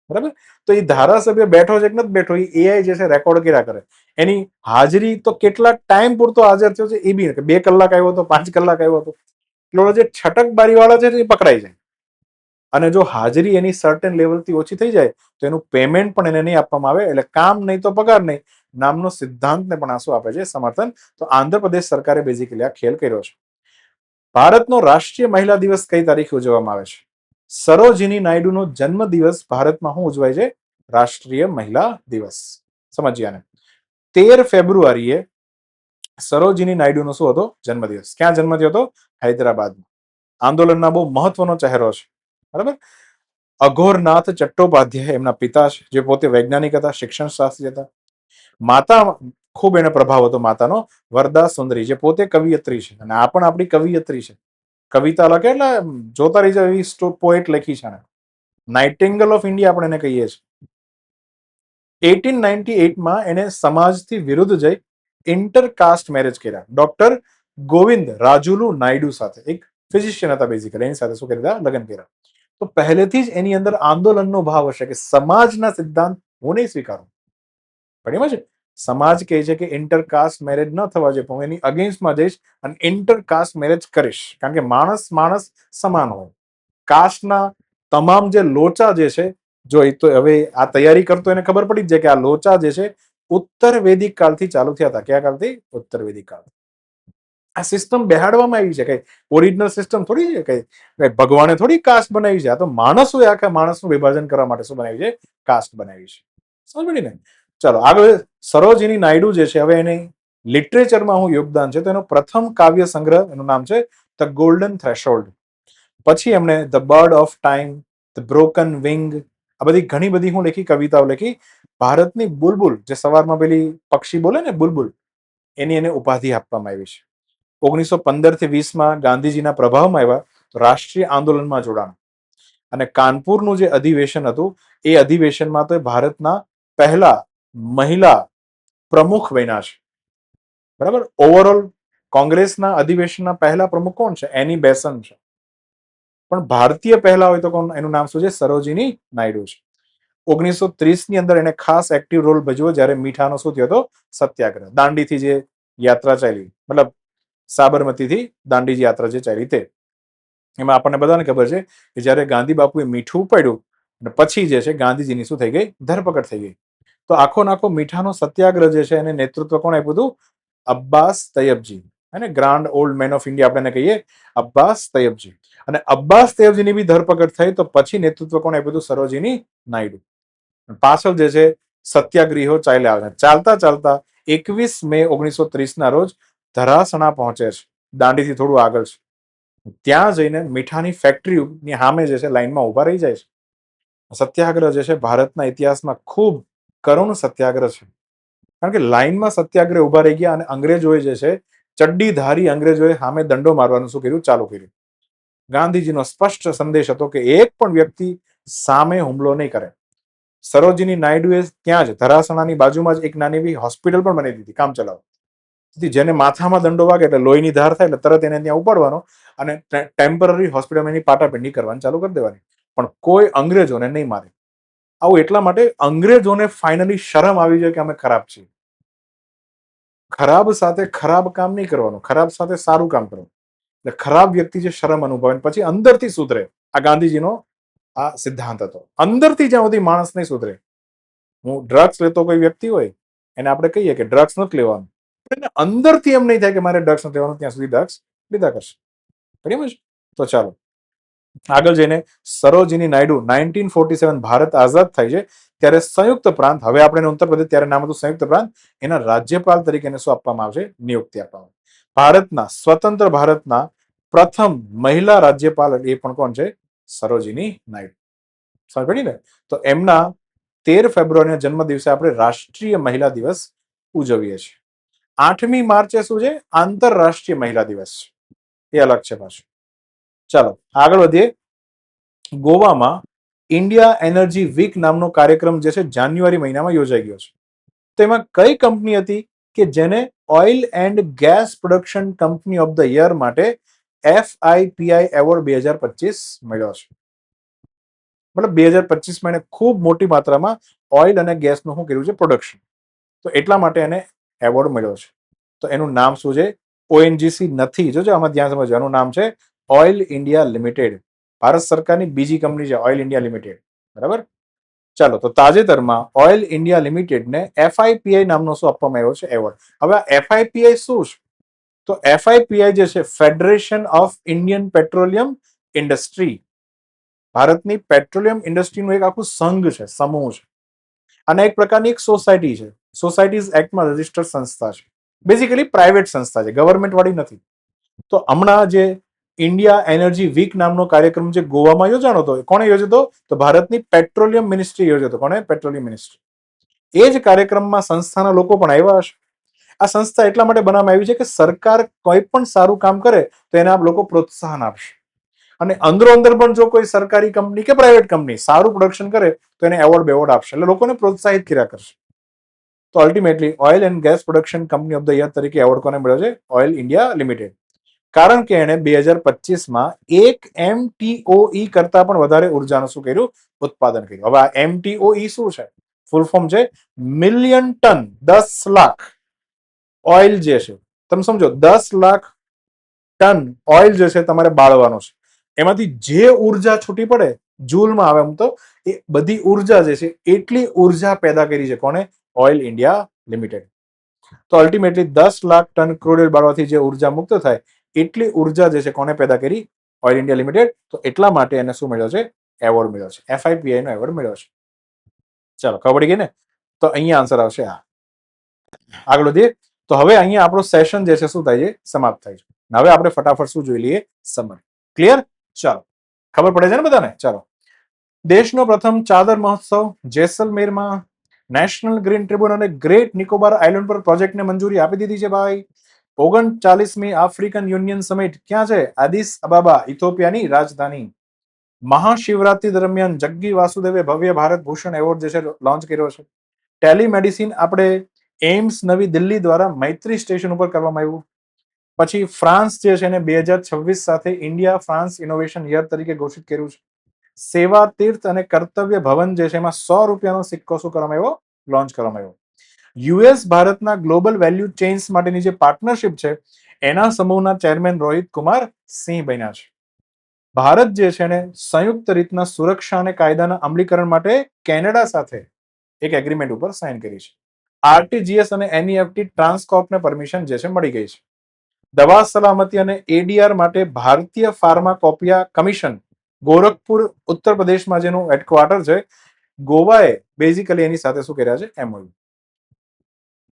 બરાબર. તો એ ધારાસભ્ય બેઠો છે કે નથી બેઠો, એ એઆઈ જે છે રેકોર્ડ કર્યા કરે. એની હાજરી તો કેટલા ટાઈમ પૂરતો હાજર થયો છે એ બી, 2 કલાક આવ્યો હતો, 5 કલાક આવ્યો હતો, એટલે જે છટકબારી વાળા છે એ પકડાઈ જાય. અને જો હાજરી એની સર્ટેન લેવલથી ઓછી થઈ જાય તો એનું પેમેન્ટ પણ એને નહીં આપવામાં આવે. એટલે કામ નહીં તો પગાર નહીં નામનો સિદ્ધાંતને પણ આંસુ આપે છે સમર્થન. તો આંધ્રપ્રદેશ સરકારે બેઝિકલી આ ખેલ કર્યો છે. ભારતનો રાષ્ટ્રીય મહિલા દિવસ કઈ તારીખે ઉજવવામાં આવે છે? સરોજિની નાયડુનો જન્મદિવસ ભારતમાં શું ઉજવાય છે? રાષ્ટ્રીય મહિલા દિવસ. સમજીએ આને. 13 ફેબ્રુઆરીએ સરોજિની નાયડુનો શું હતો? જન્મદિવસ. ક્યાં જન્મ થયો હતો? હૈદરાબાદમાં. આંદોલનના બહુ મહત્વનો ચહેરો છે. બરાબર. અઘોરનાથ ચટ્ટોપાધ્યાય એમના પિતા છે, જે પોતે વૈજ્ઞાનિક હતા, શિક્ષણ શાસ્ત્રી હતા. માતા, ખૂબ એને પ્રભાવ હતો માતાનો, વરદા સુંદરી, જે પોતે કવિયત્રી છે. અને આ પણ આપણી કવિયત્રી છે. કવિતા લખે એટલે જોતા રહી જાય એવી પોએટ લખી છે. નાઇટિંગેલ ઓફ ઇન્ડિયા આપણે એને કહીએ છીએ. 1898માં એને સમાજથી વિરુદ્ધ જઈ ઇન્ટરકાસ્ટ મેરેજ કર્યા ડોક્ટર ગોવિંદ રાજુલુ નાયડુ સાથે. એક ફિઝિશિયન હતા બેઝિકલી, એની સાથે શું કર્યા? લગ્ન કર્યા. તો પહેલેથી જ એની અંદર આંદોલનનો ભાવ હશે કે સમાજના સિદ્ધાંત હું નહીં સ્વીકારું. પણ એમાં છે સમાજ કહે છે કે ઇન્ટરકાસ્ટ મેરેજ ન થવા જોઈએ, હું એની અગેન્સ્ટમાં જઈશ અને ઇન્ટરકાસ્ટ મેરેજ કરીશ. કારણ કે માણસ સમાન હોય. કાસ્ટના તમામ જે લોચા જે છે, જો એ તો હવે આ તૈયારી કરતો એને ખબર પડી જ જાય કે આ લોચા જે છે ઉત્તર વેદિક કાળથી ચાલુ થયા હતા. કયા કાળથી? ઉત્તર વેદિક કાળ. આ સિસ્ટમ બેહાડવામાં આવી છે, કઈ ઓરિજિનલ સિસ્ટમ થોડી છે, કઈ ભગવાને થોડી કાસ્ટ બનાવી છે. આ તો માણસોએ આખા માણસનું વિભાજન કરવા માટે શું બનાવ્યું છે? કાસ્ટ બનાવી છે. સમજ પડી ને? ચલો આગળ. સરોજિની નાયડુ જે છે, હવે એની લિટરેચરમાં હું યોગદાન છે તો એનો પ્રથમ કાવ્ય સંગ્રહ એનું નામ છે ધ ગોલ્ડન થ્રેશોલ્ડ. પછી એમણે the bird of time, the broken wing, આ બધી ઘણી બધી હું લખી કવિતાઓ લખી. ભારતની બુલબુલ, જે સવારમાં પેલી પક્ષી બોલે ને બુલબુલ, એની એને ઉપાધિ આપવામાં આવી છે. 1915 થી 20 ગાંધીજીના પ્રભાવમાં આવ્યા તો રાષ્ટ્રીય આંદોલનમાં જોડાણ. અને કાનપુરનું જે અધિવેશન હતું એ અધિવેશનમાં તો ભારતના પહેલા મહિલા પ્રમુખ બન્યા છે. બરાબર. ઓવરઓલ કોંગ્રેસના અધિવેશનના પહેલા પ્રમુખ કોણ છે? એની બેસન છે. પણ ભારતીય પહેલા હોય તો કોણ? એનું નામ શું છે? સરોજિની નાયડુ છે. 1930 અંદર એને ખાસ એક્ટિવ રોલ ભજવ્યો જ્યારે મીઠાનો શું થયો હતો? સત્યાગ્રહ. દાંડીથી જે યાત્રા ચાલી, મતલબ સાબરમતીથી દાંડી યાત્રા જે ચાલી તે, એમાં આપણને બધાને ખબર છે કે જ્યારે ગાંધી બાપુએ મીઠું ઉપાડ્યું અને પછી જે છે ગાંધીજીની શું થઈ ગઈ? ધરપકડ થઈ ગઈ. તો આખો નાખો મીઠાનો સત્યાગ્રહ જે છે એને નેતૃત્વ કોણ આપ્યું હતું? અબ્બાસ તૈયબજી. અને grand old man of India આપણે કહીએ અબ્બાસ તૈયબજી. અને અબ્બાસ તૈયબજીની બી ધરપકડ થઈ તો પછી નેતૃત્વ કોણ આપ્યું હતું? સરોજિની નાયડુ. પાછળ જે છે સત્યાગ્રહીઓ ચાલ્યા આવે. ચાલતા ચાલતા 21 મે 1930 રોજ ધરાસણા પહોંચે છે. દાંડીથી થોડું આગળ છે. ત્યાં જઈને મીઠાની ફેક્ટરીની સામે જે છે લાઈનમાં ઉભા રહી જાય છે. સત્યાગ્રહ જે છે ભારતના ઇતિહાસમાં ખૂબ કરુણ સત્યાગ્રહ છે. કારણ કે લાઈનમાં સત્યાગ્રહ ઉભા રહી ગયા અને અંગ્રેજોએ જે છે ચડ્ડીધારી અંગ્રેજોએ સામે દંડો મારવાનું શું કર્યું? ચાલુ કર્યું. ગાંધીજીનો સ્પષ્ટ સંદેશ હતો કે એક પણ વ્યક્તિ સામે હુમલો નહીં કરે. સરોજિની નાયડુએ ત્યાં જ ધરાસણાની બાજુમાં જ એક નાની એવી હોસ્પિટલ પણ બનાવી દીધી, કામ ચલાવ. જેને માથામાં દંડો વાગે એટલે લોહીની ધાર થાય એટલે તરત એને ત્યાં ઉપાડવાનો અને ટેમ્પરરી હોસ્પિટલમાં એની પાટાપિંડી કરવાની ચાલુ કરી દેવાની. પણ કોઈ અંગ્રેજોને નહીં મારે. આવું એટલા માટે અંગ્રેજોને ફાઇનલી શરમ આવી જાય કે અમે ખરાબ છીએ. ખરાબ સાથે ખરાબ કામ નહીં કરવાનું, ખરાબ સાથે સારું કામ કરવાનું. એટલે ખરાબ વ્યક્તિ જે શરમ અનુભવે પછી અંદરથી સુધરે. આ ગાંધીજીનો આ સિદ્ધાંત હતો. અંદરથી જ્યાં સુધી માણસ નહીં સુધરે. હું ડ્રગ્સ લેતો કોઈ વ્યક્તિ હોય એને આપણે કહીએ કે ડ્રગ્સ નથી લેવાનું, એને અંદરથી એમ નહીં થાય કે મારે ડ્રગ્સ નથી લેવાનું, ત્યાં સુધી ડ્રગ્સ લીધા કરશે. બરાબર છે? તો ચાલો આગળ જઈને સરોજિની નાયડુ 1947 ભારત આઝાદ થાય છે ત્યારે સંયુક્ત પ્રાંત, હવે આપણે ઉત્તર પ્રદેશ ત્યારે નામ હતું સંયુક્ત પ્રાંત, એના રાજ્યપાલ તરીકે શું આપવામાં આવશે? નિયુક્તિ આપવામાં. ભારતના સ્વતંત્ર ભારતના પ્રથમ મહિલા રાજ્યપાલ એ પણ કોણ છે? સરોજિની નાયડુ. સમજ પડી ને? તો એમના 13 ફેબ્રુઆરીના જન્મ દિવસે આપણે રાષ્ટ્રીય મહિલા દિવસ ઉજવીએ છીએ. 8મી માર્ચે શું છે? આંતરરાષ્ટ્રીય મહિલા દિવસ છે. એ અલગ છે પાછું. ચાલો આગળ વધીએ. ગોવામાં ઇન્ડિયા એનર્જી વીક નામનો કાર્યક્રમ જે છે જાન્યુઆરી મહિનામાં યોજાઈ ગયો છે. તેમાં કઈ કંપની હતી કે જેને oil and gas production company of the year માટે FIPI એવોર્ડ 2025 મળ્યો છે? મતલબ 2025માં એને ખૂબ મોટી માત્રામાં ઓઇલ અને ગેસનું શું કર્યું છે? પ્રોડક્શન. તો એટલા માટે એને એવોર્ડ મળ્યો છે. તો એનું નામ શું છે? ONGC નથી. જોજો આમાં ધ્યાન સમજો. એનું નામ છે ઓઇલ ઇન્ડિયા લિમિટેડ. ભારત સરકારની બીજી કંપની છે ઓઇલ ઇન્ડિયા લિમિટેડ. બરાબર. ચાલો તો તાજેતરમાં ઓઇલ ઇન્ડિયા લિમિટેડને FIPI નામનો શું આપવામાં આવ્યો છે? એવોર્ડ. હવે આ FIPI શું છે? તો FIPI જે છે federation of Indian petroleum industry, ભારતની પેટ્રોલિયમ ઇન્ડસ્ટ્રીનું એક આખું સંઘ છે, સમૂહ છે. અને એક પ્રકારની એક સોસાયટી છે. સોસાયટીઝ એક્ટમાં રજીસ્ટર્ડ સંસ્થા છે. બેઝિકલી પ્રાઇવેટ સંસ્થા છે, ગવર્મેન્ટ વાળી નથી. તો હમણાં જે ઇન્ડિયા એનર્જી વીક નામનો કાર્યક્રમ જે ગોવામાં યોજાનો હતો, કોણે યોજ્યો હતો? તો ભારતની પેટ્રોલિયમ મિનિસ્ટ્રી યોજ્યો હતો. કોણે? Petroleum ministry. એ જ કાર્યક્રમમાં સંસ્થાના લોકો પણ આવ્યા હશે. આ સંસ્થા એટલા માટે બનાવવામાં આવી છે કે સરકાર કોઈ પણ સારું કામ કરે તો એને આ લોકો પ્રોત્સાહન આપશે. અને અંદરો અંદર પણ જો કોઈ સરકારી કંપની કે પ્રાઇવેટ કંપની સારું પ્રોડક્શન કરે તો એને એવોર્ડ આપશે. એટલે લોકોને પ્રોત્સાહિત કર્યા કરશે. તો ultimately oil and gas production company of the year તરીકે એવોર્ડ કોને મળ્યો છે? Oil India limited. કારણ કે એને 2025માં 1 MTOE કરતા પણ વધારે ઉર્જાનું શું કર્યું? ઉત્પાદન કર્યું. હવે આ MTOE શું છે? ફૂલ ફોર્મ છે મિલિયન ટન, 10 લાખ ઓઇલ જે છે. તમે સમજો 10 લાખ ટન ઓઇલ જે છે તમારે બાળવાનો છે. એમાંથી જે ઉર્જા છૂટી પડે જૂલમાં આવે, એમ તો એ બધી ઉર્જા જે છે એટલી ઉર્જા પેદા કરી છે કોને? Oil India limited. તો ultimately 10 lakh ton crude oil બાળવાથી જે ઉર્જા મુક્ત થાય એટલી ઉર્જા જે છે કોને પેદા કરી? Oil India limited. તો એટલા માટે એને શું મળ્યો છે? એવોર્ડ મળ્યો છે, FIPI નો એવોર્ડ મળ્યો છે. ચાલો ખબર પડી ગઈ ને? તો અહીંયા આન્સર આવશે આ. આગળ વધીએ. તો હવે અહીંયા આપણો સેશન જે છે શું થાય છે? સમાપ્ત થાય છે. હવે આપણે ફટાફટ શું જોઈ લઈએ? સમરી. ક્લિયર? ચાલો ખબર પડે છે ને બધાને? ચાલો. દેશનો પ્રથમ ચાદર મહોત્સવ જેસલમેરમાં નેશનલ ગ્રીન ટ્રિબ્યુનલ અને ગ્રેટ નિકોબાર આઇલેન્ડ પર પ્રોજેક્ટને મંજૂરી આપી દીધી છે ભાઈ. 39મી આફ્રિકન યુનિયન સમિટ ક્યાં છે? આદિસ અબાબા, ઇથોપિયાની રાજધાની. મહાશિવરાત્રી દરમિયાન જગ્ગી વાસુદેવે ભવ્ય ભારત ભૂષણ એવોર્ડ જે છે લોન્ચ કર્યો છે. ટેલિમેડિસિન આપણે એમ્સ નવી દિલ્હી દ્વારા મૈત્રી સ્ટેશન ઉપર કરવામાં આવ્યું. પછી ફ્રાન્સ જે છે એને 2026 સાથે ઇન્ડિયા ફ્રાન્સ ઇનોવેશન યર તરીકે ઘોષિત કર્યું છે. સેવા તીર્થ અને કર્તવ્ય ભવન જે છે એમાં 100 રૂપિયાનો સિક્કો શું કરવામાં આવ્યો? લોન્ચ કરવામાં આવ્યો. યુએસ ભારતના ગ્લોબલ વેલ્યુ ચેઇન્સ માટેની જે પાર્ટનરશિપ છે એના સમૂહના ચેરમેન રોહિત કુમાર સિંહ બન્યા છે. ભારત જે છે એને સંયુક્ત રીતના સુરક્ષા અને કાયદાના અમલીકરણ માટે કેનેડા સાથે એક એગ્રીમેન્ટ ઉપર સાઇન કરી છે. આરટીજીએસ અને એનઈએફટી ટ્રાન્સકોર્પને પરમિશન જે છે મળી ગઈ છે. દવા સલામતી અને એડીઆર માટે ભારતીય ફાર્માકોપિયા કમિશન ગોરખપુર ઉત્તર પ્રદેશમાં જેનું હેડક્વાર્ટર છે ગોવાએ બેઝિકલી એની સાથે શું કર્યા છે? એમઓયુ.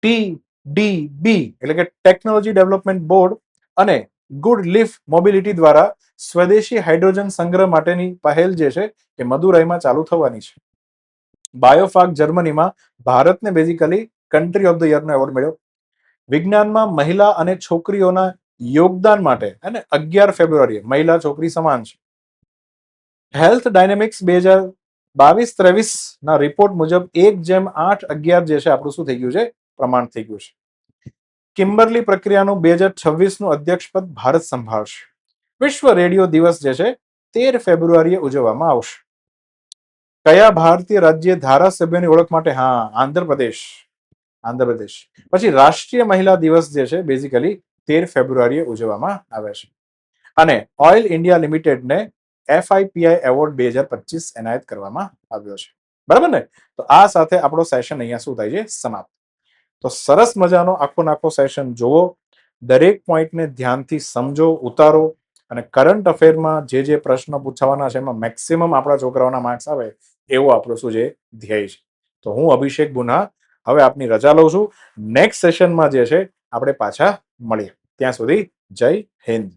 TDB એટલે કે ટેકનોલોજી ડેવલપમેન્ટ બોર્ડ અને ગુડ લીફ મોબિલિટી દ્વારા સ્વદેશી હાઇડ્રોજન સંગ્રહ માટેની પહેલ જે છે એ મદુરાઈમાં ચાલુ થવાની છે. બાયોફાર્ક જર્મનીમાં ભારતને બેઝિકલી કન્ટ્રી ઓફ ધ યરનો એવોર્ડ મળ્યો. વિજ્ઞાનમાં મહિલા અને છોકરીઓના યોગદાન માટે અને 11 ફેબ્રુઆરીએ મહિલા છોકરી સમાન છે. હેલ્થ ડાયનેમિક્સ 2022-23 ના રિપોર્ટ મુજબ 1:8:11 જે છે આપણું શું થઈ ગયું છે? પ્રમાણ થઈ ગયું છે. કિમ્બરલી પ્રક્રિયાનું 2026 નું અધ્યક્ષપદ ભારત સંભાળશે. વિશ્વ રેડિયો દિવસ જે છે 13 ફેબ્રુઆરીએ ઉજવવામાં આવશે. કયા ભારતીય રાજ્ય ધારાસભ્યોની ઓળખ માટે? હા, આંધ્રપ્રદેશ. પછી રાષ્ટ્રીય મહિલા દિવસ જે છે બેઝિકલી 13 ફેબ્રુઆરીએ ઉજવવામાં આવે છે. અને ઓઇલ ઇન્ડિયા લિમિટેડને FIPI એવોર્ડ 2025 એનાયત કરવામાં આવ્યો છે. બરાબર ને? તો આ સાથે આપણો સેશન અહીંયા શું થાય છે? સમાપ્ત. તો સરસ મજાનો આખો સેશન જોવો, દરેક પોઈન્ટને ધ્યાનથી સમજો, ઉતારો અને કરંટ અફેરમાં જે પ્રશ્નો પૂછવાના છે એમાં મેક્સિમમ આપણા છોકરાઓના માર્ક્સ આવે એવો આપણો શું છે? ધ્યેય છે. તો હું અભિષેક ગુના હવે આપની રજા લઉં છું. નેક્સ્ટ સેશનમાં જે છે આપણે પાછા મળીએ. ત્યાં સુધી જય હિન્દ.